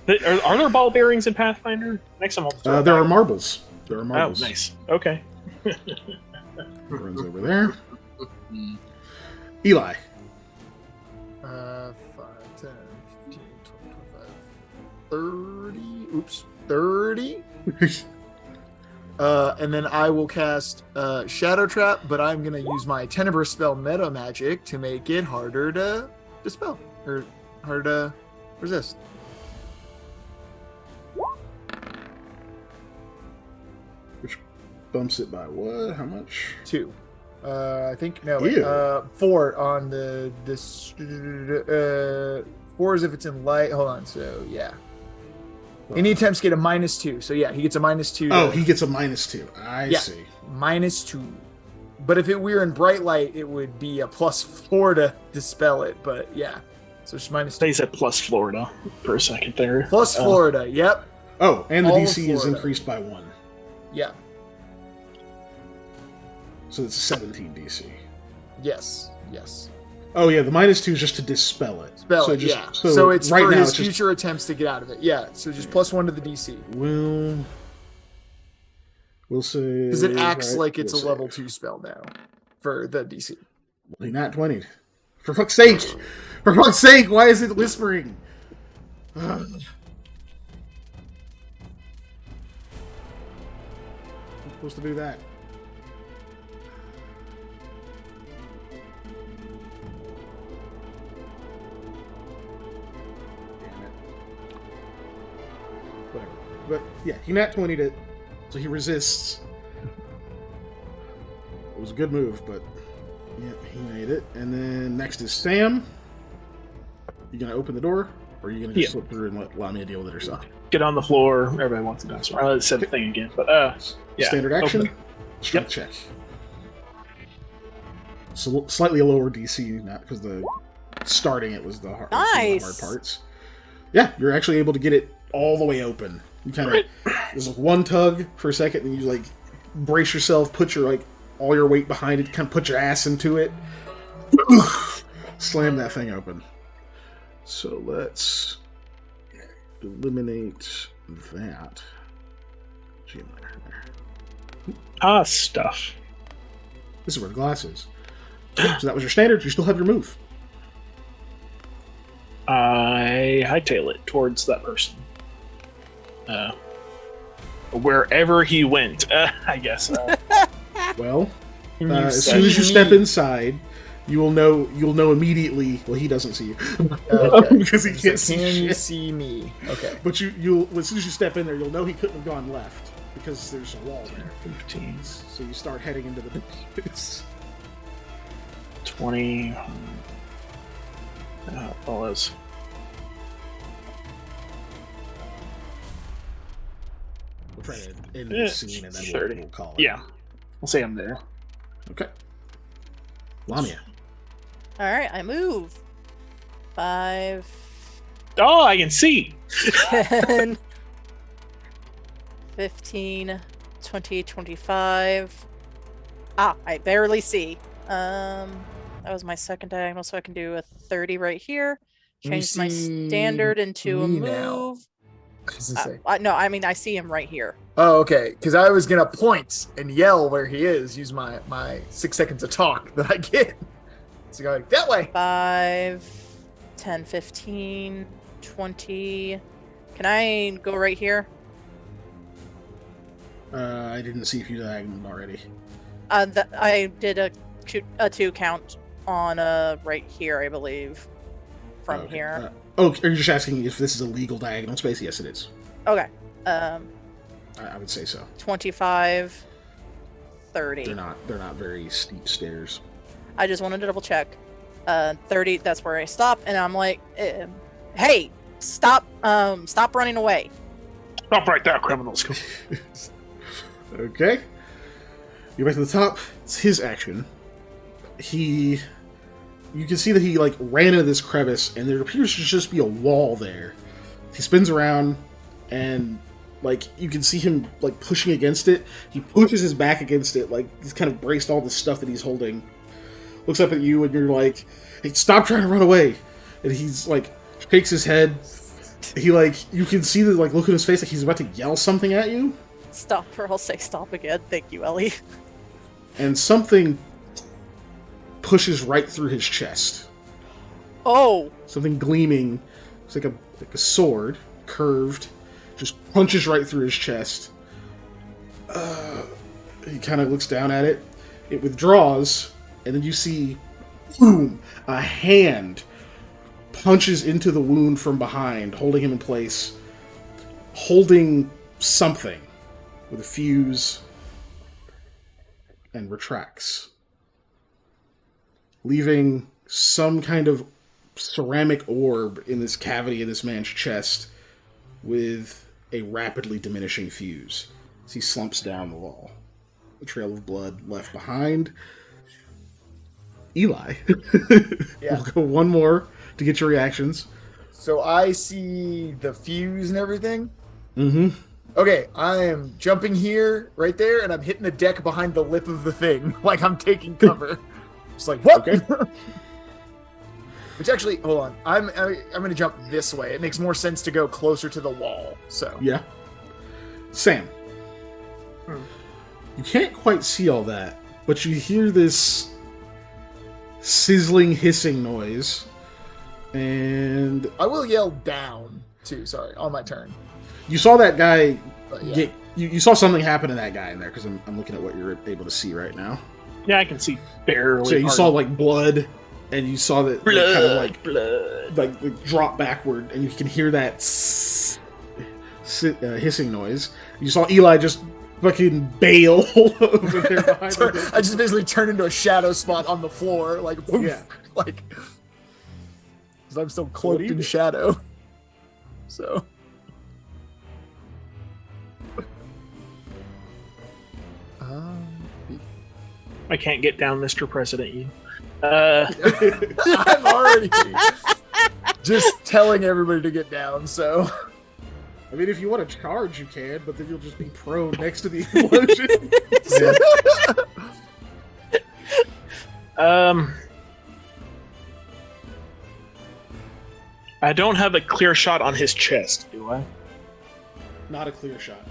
Speaker 3: Are there ball bearings in Pathfinder? Next time I'll throw it
Speaker 2: There
Speaker 3: back.
Speaker 2: are marbles. There are marbles.
Speaker 3: Oh, nice. Okay.
Speaker 2: Runs over there. Eli.
Speaker 1: 5, 10, 15, 20, 25, 30. Oops. 30. And then I will cast Shadow Trap, but I'm going to use my Tenebrous spell meta magic to make it harder to dispel. Or harder to resist.
Speaker 2: Which bumps it by what? How much?
Speaker 1: 2. I think, no,
Speaker 2: Ew.
Speaker 1: 4 on this. 4 is if it's in light. Hold on, so yeah. Any attempts get a -2. So yeah, he gets a -2.
Speaker 2: Oh, he gets a -2. I see.
Speaker 1: -2. But if we were in bright light, it would be a +4 to dispel it. But yeah, so it's -2.
Speaker 3: They said plus Florida for a second there.
Speaker 1: Plus Florida. Yep.
Speaker 2: Oh, and the
Speaker 1: All
Speaker 2: DC is
Speaker 1: Florida.
Speaker 2: increased by 1.
Speaker 1: Yeah.
Speaker 2: So it's 17 DC.
Speaker 1: Yes.
Speaker 2: Oh yeah, the -2 is just to dispel it.
Speaker 1: Spell
Speaker 2: so
Speaker 1: it.
Speaker 2: just,
Speaker 1: Yeah. So it's
Speaker 2: right
Speaker 1: for
Speaker 2: now
Speaker 1: his
Speaker 2: it's just,
Speaker 1: future attempts to get out of it. Yeah. So just +1 to the DC.
Speaker 2: We'll say
Speaker 1: Because it acts
Speaker 2: right,
Speaker 1: like it's
Speaker 2: we'll
Speaker 1: a level
Speaker 2: save.
Speaker 1: 2 spell now for the DC.
Speaker 2: Well, he not 20. For fuck's sake! For fuck's sake! Why is it whispering? I'm supposed to do that. Damn it. Whatever. But yeah, he nat 20'd it, so he resists. It was a good move, but yeah, he made it. And then next is Sam. You gonna open the door, or are you gonna just slip through and let Lamia deal with it herself?
Speaker 3: Get on the floor. Everybody wants to dance. I said the thing again, but yeah.
Speaker 2: Standard action.
Speaker 3: Okay.
Speaker 2: Strength check. So slightly a lower DC, not because the starting it was the hard,
Speaker 4: Nice.
Speaker 2: hard parts. Yeah, you're actually able to get it all the way open. You kind of there's like one tug for a second, and you like brace yourself, put your all your weight behind it, kind of put your ass into it, slam that thing open. So let's eliminate that.
Speaker 3: Stuff.
Speaker 2: This is where the glass is. So that was your standard. You still have your move.
Speaker 3: I hightail it towards that person. Wherever he went, I guess.
Speaker 2: Well,
Speaker 1: Can you
Speaker 2: as
Speaker 1: see
Speaker 2: soon as you
Speaker 1: me?
Speaker 2: step inside, you'll know immediately. Well, he doesn't see you
Speaker 1: Okay.
Speaker 2: because he can't see
Speaker 1: Can you
Speaker 2: shit.
Speaker 1: see me? Okay.
Speaker 2: But you'll as soon as you step in there, you'll know he couldn't have gone left because there's a wall there.
Speaker 3: 15,
Speaker 2: So you start heading into the darkness.
Speaker 3: 20. All those.
Speaker 2: We'll try to end this scene and then
Speaker 3: 30.
Speaker 2: we'll call it.
Speaker 3: Yeah. I'll say I'm there.
Speaker 2: Okay. Lamia.
Speaker 4: All right, I move. 5,
Speaker 3: Oh, I can see.
Speaker 4: 10, 15, 20, 25. I barely see. That was my second diagonal, so I can do a 30 right here.
Speaker 1: Can you
Speaker 4: Change my
Speaker 1: see
Speaker 4: standard into a
Speaker 1: me now?
Speaker 4: move.
Speaker 1: I was gonna say.
Speaker 4: No, I mean I see him right here.
Speaker 1: Oh, okay. Because I was gonna point and yell where he is. Use my 6 seconds of talk that I get. So go like that way.
Speaker 4: 5, 10, 15, 20. Can I go right here?
Speaker 2: I didn't see if you diagonaled already.
Speaker 4: I did a 2 count on right here, I believe. From
Speaker 2: Okay.
Speaker 4: here.
Speaker 2: Are you just asking if this is a legal diagonal space? Yes, it is.
Speaker 4: Okay.
Speaker 2: I would say so.
Speaker 4: 25, 30.
Speaker 2: They're not very steep stairs.
Speaker 4: I just wanted to double check. 30, that's where I stop, and I'm like, hey, stop running away.
Speaker 3: Stop right there, criminals.
Speaker 2: Okay. You're back to the top. It's his action. You can see that he ran into this crevice, and there appears to just be a wall there. He spins around, and you can see him pushing against it. He pushes his back against it, he's kind of braced all the stuff that he's holding. Looks up at you, and you're like, "Hey, stop trying to run away!" And he's shakes his head. He you can see the look on his face, he's about to yell something at you.
Speaker 4: Stop, or I'll say stop again. Thank you, Ellie.
Speaker 2: And something pushes right through his chest.
Speaker 4: Oh,
Speaker 2: Something gleaming. It's like a sword, curved, just punches right through his chest. He kind of looks down at it. It withdraws, and then you see, boom, a hand punches into the wound from behind, holding him in place, holding something with a fuse, and retracts, leaving some kind of ceramic orb in this cavity in this man's chest with a rapidly diminishing fuse as he slumps down the wall. A trail of blood left behind. Eli,
Speaker 1: Yeah.
Speaker 2: we'll go one more to get your reactions.
Speaker 1: So I see the fuse and everything.
Speaker 2: Mm-hmm.
Speaker 1: Okay, I am jumping here, right there, and I'm hitting the deck behind the lip of the thing, like I'm taking cover. It's like, what?
Speaker 2: Okay.
Speaker 1: Which actually, hold on. I'm going to jump this way. It makes more sense to go closer to the wall. So
Speaker 2: Yeah. Sam. You can't quite see all that, but you hear this sizzling, hissing noise, and
Speaker 1: I will yell down too. Sorry, on my turn.
Speaker 2: you saw that guy
Speaker 1: But yeah.
Speaker 2: get. You saw something happen to that guy in there because I'm looking at what you're able to see right now.
Speaker 3: Yeah, I can see barely.
Speaker 2: So you saw like blood, and you saw that kind of like
Speaker 3: blood.
Speaker 2: like drop backward, and you can hear that hissing noise. You saw Eli just fucking bail over there behind him.
Speaker 1: I just basically turn into a shadow spot on the floor, like poof,
Speaker 2: Yeah.
Speaker 1: like because I'm still cloaked
Speaker 2: do you
Speaker 1: in
Speaker 2: do?
Speaker 1: shadow. So
Speaker 3: I can't get down, Mr. President. You.
Speaker 1: I'm already just telling everybody to get down. So
Speaker 2: I mean, if you want to charge, you can, but then you'll just be prone next to the explosion.
Speaker 3: I don't have a clear shot on his chest, do I?
Speaker 2: Not a clear shot.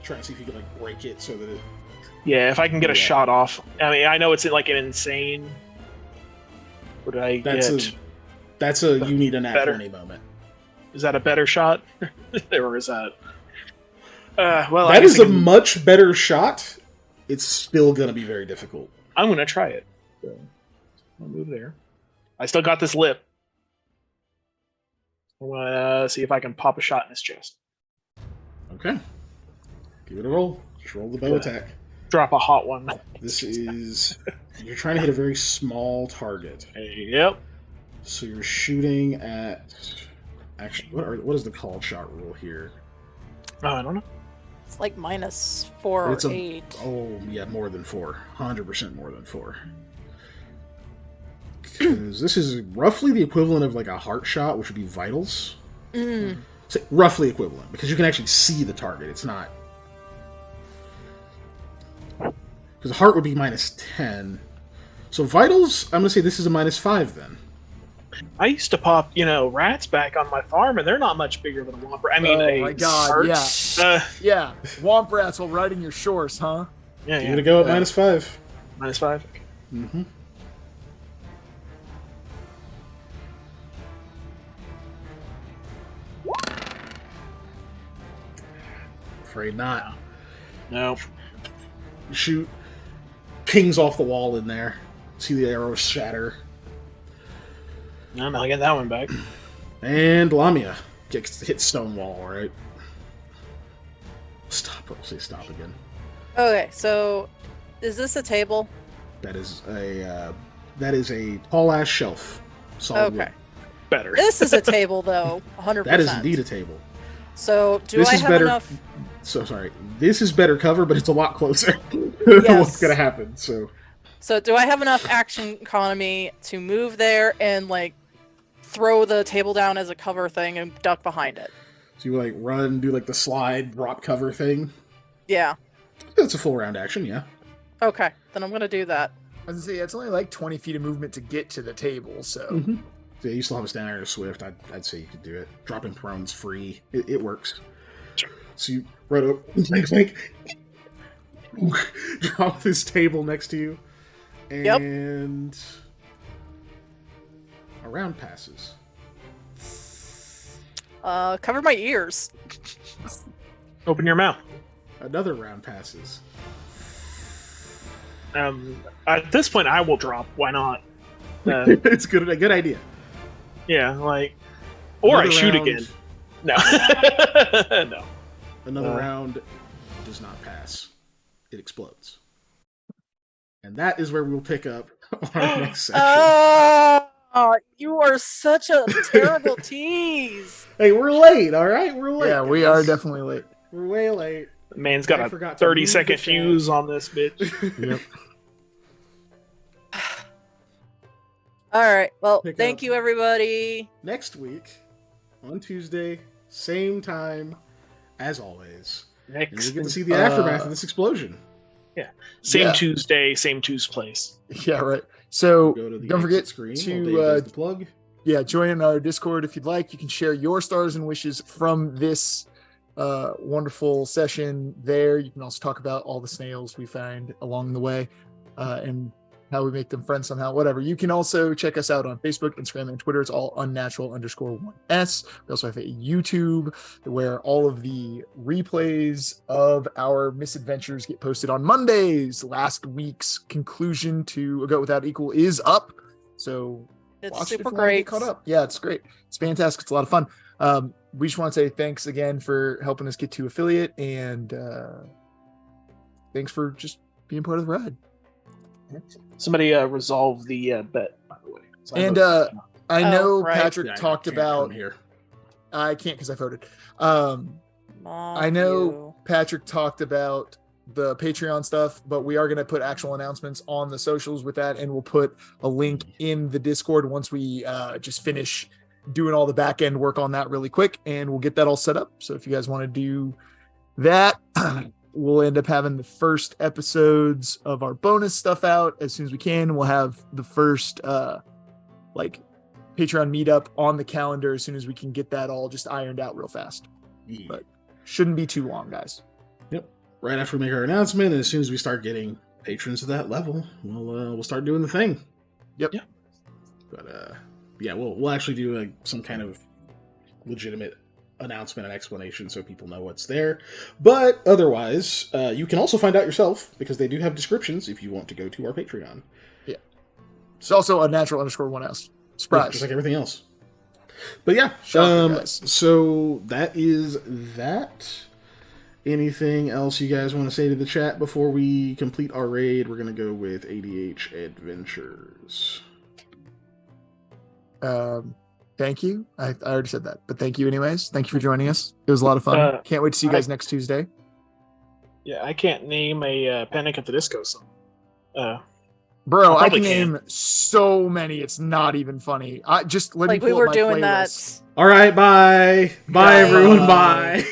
Speaker 2: Trying to see if you can like break it so that it.
Speaker 3: Yeah, if I can get a
Speaker 2: Yeah.
Speaker 3: shot off. I mean, I know it's like an insane. What did I get?
Speaker 2: That's a you need a nat
Speaker 3: Better.
Speaker 2: 20 moment.
Speaker 3: Is that a better shot, or is that? Well, I
Speaker 2: That
Speaker 3: guess
Speaker 2: is
Speaker 3: I
Speaker 2: a
Speaker 3: can-
Speaker 2: much better shot. It's still gonna be very difficult.
Speaker 3: I'm gonna try it. So, I'll move there. I still got this lip. I want to see if I can pop a shot in his chest.
Speaker 2: Okay. Give it a roll. Just roll the bow attack.
Speaker 3: Drop a hot one.
Speaker 2: This is you're trying to hit a very small target.
Speaker 3: Yep.
Speaker 2: So you're shooting at actually what is the called shot rule here?
Speaker 3: Oh, I don't know.
Speaker 4: It's like -4 or
Speaker 2: It's a-
Speaker 4: 8.
Speaker 2: Oh yeah, more than 4. 100% more than 4. Because this is roughly the equivalent of like a heart shot, which would be vitals.
Speaker 4: Mm.
Speaker 2: So roughly equivalent because you can actually see the target. It's not because the heart would be -10. So vitals, I'm gonna say this is a -5 then.
Speaker 3: I used to pop, rats back on my farm, and they're not much bigger than a whomper. I mean,
Speaker 1: Oh
Speaker 3: a
Speaker 1: my God,
Speaker 3: sart.
Speaker 1: yeah. Yeah, womp rats while riding your shorts, huh?
Speaker 3: Yeah,
Speaker 2: You're
Speaker 3: yeah.
Speaker 2: gonna go at
Speaker 1: Yeah.
Speaker 2: -5.
Speaker 3: -5. Okay.
Speaker 2: Mm-hmm. Afraid not.
Speaker 3: No.
Speaker 2: Shoot. Pings off the wall in there. See the arrows shatter.
Speaker 3: I'm not getting that one back.
Speaker 2: And Lamia gets hit stone wall, right? Stop. I'll say stop again.
Speaker 4: Okay, so is this a table?
Speaker 2: That is a tall ass shelf. Solid
Speaker 4: Okay.
Speaker 2: wood.
Speaker 3: Better.
Speaker 4: This is a table, though. 100%.
Speaker 2: That is indeed a table.
Speaker 4: So, do
Speaker 2: This
Speaker 4: I
Speaker 2: is
Speaker 4: have
Speaker 2: better-
Speaker 4: enough?
Speaker 2: So sorry. This is better cover, but it's a lot closer. What's
Speaker 4: Yes.
Speaker 2: gonna happen? So
Speaker 4: So, do I have enough action economy to move there and like throw the table down as a cover thing and duck behind it?
Speaker 2: so you like run, do like the slide, drop cover thing.
Speaker 4: Yeah.
Speaker 2: That's a full round action, yeah.
Speaker 4: Okay, then I'm gonna do that.
Speaker 1: I was gonna say it's only like 20 feet of movement to get to the table, so
Speaker 2: Mm-hmm. So yeah, you still have a stand iron or swift. I'd say you could do it. Dropping throne's free. It works. So you run up, like drop this table next to you,
Speaker 4: Yep.
Speaker 2: and a round passes.
Speaker 4: Cover my ears.
Speaker 3: Open your mouth.
Speaker 2: Another round passes.
Speaker 3: At this point, I will drop. Why not?
Speaker 2: It's a good idea.
Speaker 3: Yeah, like, or
Speaker 2: Another
Speaker 3: I shoot
Speaker 2: round-
Speaker 3: again. No, no.
Speaker 2: Another round does not pass. It explodes. And that is where we'll pick up our next section.
Speaker 4: Oh, you are such a terrible tease.
Speaker 2: Hey, we're late, all right? We're late.
Speaker 1: Yeah, we
Speaker 2: guys.
Speaker 1: are definitely late.
Speaker 2: We're way late.
Speaker 3: Man's got
Speaker 2: I
Speaker 3: a
Speaker 2: forgot to move
Speaker 3: 30-second
Speaker 2: the chat.
Speaker 3: fuse on this bitch.
Speaker 1: Yep.
Speaker 4: All right. Well,
Speaker 2: Pick
Speaker 4: thank
Speaker 2: up.
Speaker 4: you, everybody.
Speaker 2: Next week, on Tuesday, same time, as always. And we
Speaker 3: Next,
Speaker 2: get to see the aftermath of this explosion.
Speaker 3: same
Speaker 1: Yeah.
Speaker 3: Tuesday, same Tuesday place.
Speaker 1: Yeah, right. So
Speaker 2: Go to the
Speaker 1: don't forget
Speaker 2: exit screen
Speaker 1: to,
Speaker 2: while Dave does the plug.
Speaker 1: yeah, join in our Discord if you'd like. You can share your stars and wishes from this wonderful session there. You can also talk about all the snails we find along the way and how we make them friends somehow, whatever. You can also check us out on Facebook, Instagram, and Twitter. It's all unnatural_1s. We also have a YouTube where all of the replays of our misadventures get posted on Mondays. Last week's conclusion to A Goat Without Equal is up. So
Speaker 4: It's
Speaker 1: watch it if
Speaker 4: super
Speaker 1: you wanna get
Speaker 4: great.
Speaker 1: caught up. Yeah, it's great. It's fantastic. It's a lot of fun. We just want to say thanks again for helping us get to affiliate, and thanks for just being part of the ride.
Speaker 3: Somebody resolve the bet, by the way. So
Speaker 1: And
Speaker 3: voted.
Speaker 1: I
Speaker 4: Oh,
Speaker 1: know
Speaker 4: right.
Speaker 1: Patrick
Speaker 2: Yeah, I
Speaker 1: talked
Speaker 2: can't
Speaker 1: about.
Speaker 2: come here.
Speaker 1: I can't because I voted. I know Patrick talked about the Patreon stuff, but we are going to put actual announcements on the socials with that, and we'll put a link in the Discord once we just finish doing all the back end work on that really quick, and we'll get that all set up. So if you guys want to do that, we'll end up having the first episodes of our bonus stuff out as soon as we can. We'll have the first like Patreon meetup on the calendar as soon as we can get that all just ironed out real fast.
Speaker 2: Yeah.
Speaker 1: But shouldn't be too long, guys.
Speaker 2: Yep. Right after we make our announcement, and as soon as we start getting patrons to that level, we'll start doing the thing.
Speaker 1: Yep.
Speaker 3: Yeah.
Speaker 2: But yeah, we'll actually do some kind of legitimate announcement and explanation so people know what's there. But otherwise, you can also find out yourself because they do have descriptions if you want to go to our Patreon.
Speaker 1: Yeah. It's also unnatural_1s. Surprise.
Speaker 2: Just like everything else. But yeah,
Speaker 1: Shocker, guys.
Speaker 2: so that is that. Anything else you guys want to say to the chat before we complete our raid? We're going to go with ADH Adventures.
Speaker 1: Thank you. I already said that, but thank you anyways. Thank you for joining us. It was a lot of fun. Can't wait to see you guys next Tuesday.
Speaker 3: Yeah, I can't name a Panic at the Disco song.
Speaker 1: Bro, I
Speaker 3: probably
Speaker 1: can name so many. It's not even funny. I just let me
Speaker 4: Like we
Speaker 1: pull
Speaker 4: were
Speaker 1: up my
Speaker 4: doing
Speaker 1: playlist.
Speaker 4: that.
Speaker 2: All right, bye. Bye,
Speaker 1: Bye.
Speaker 2: everyone. Bye.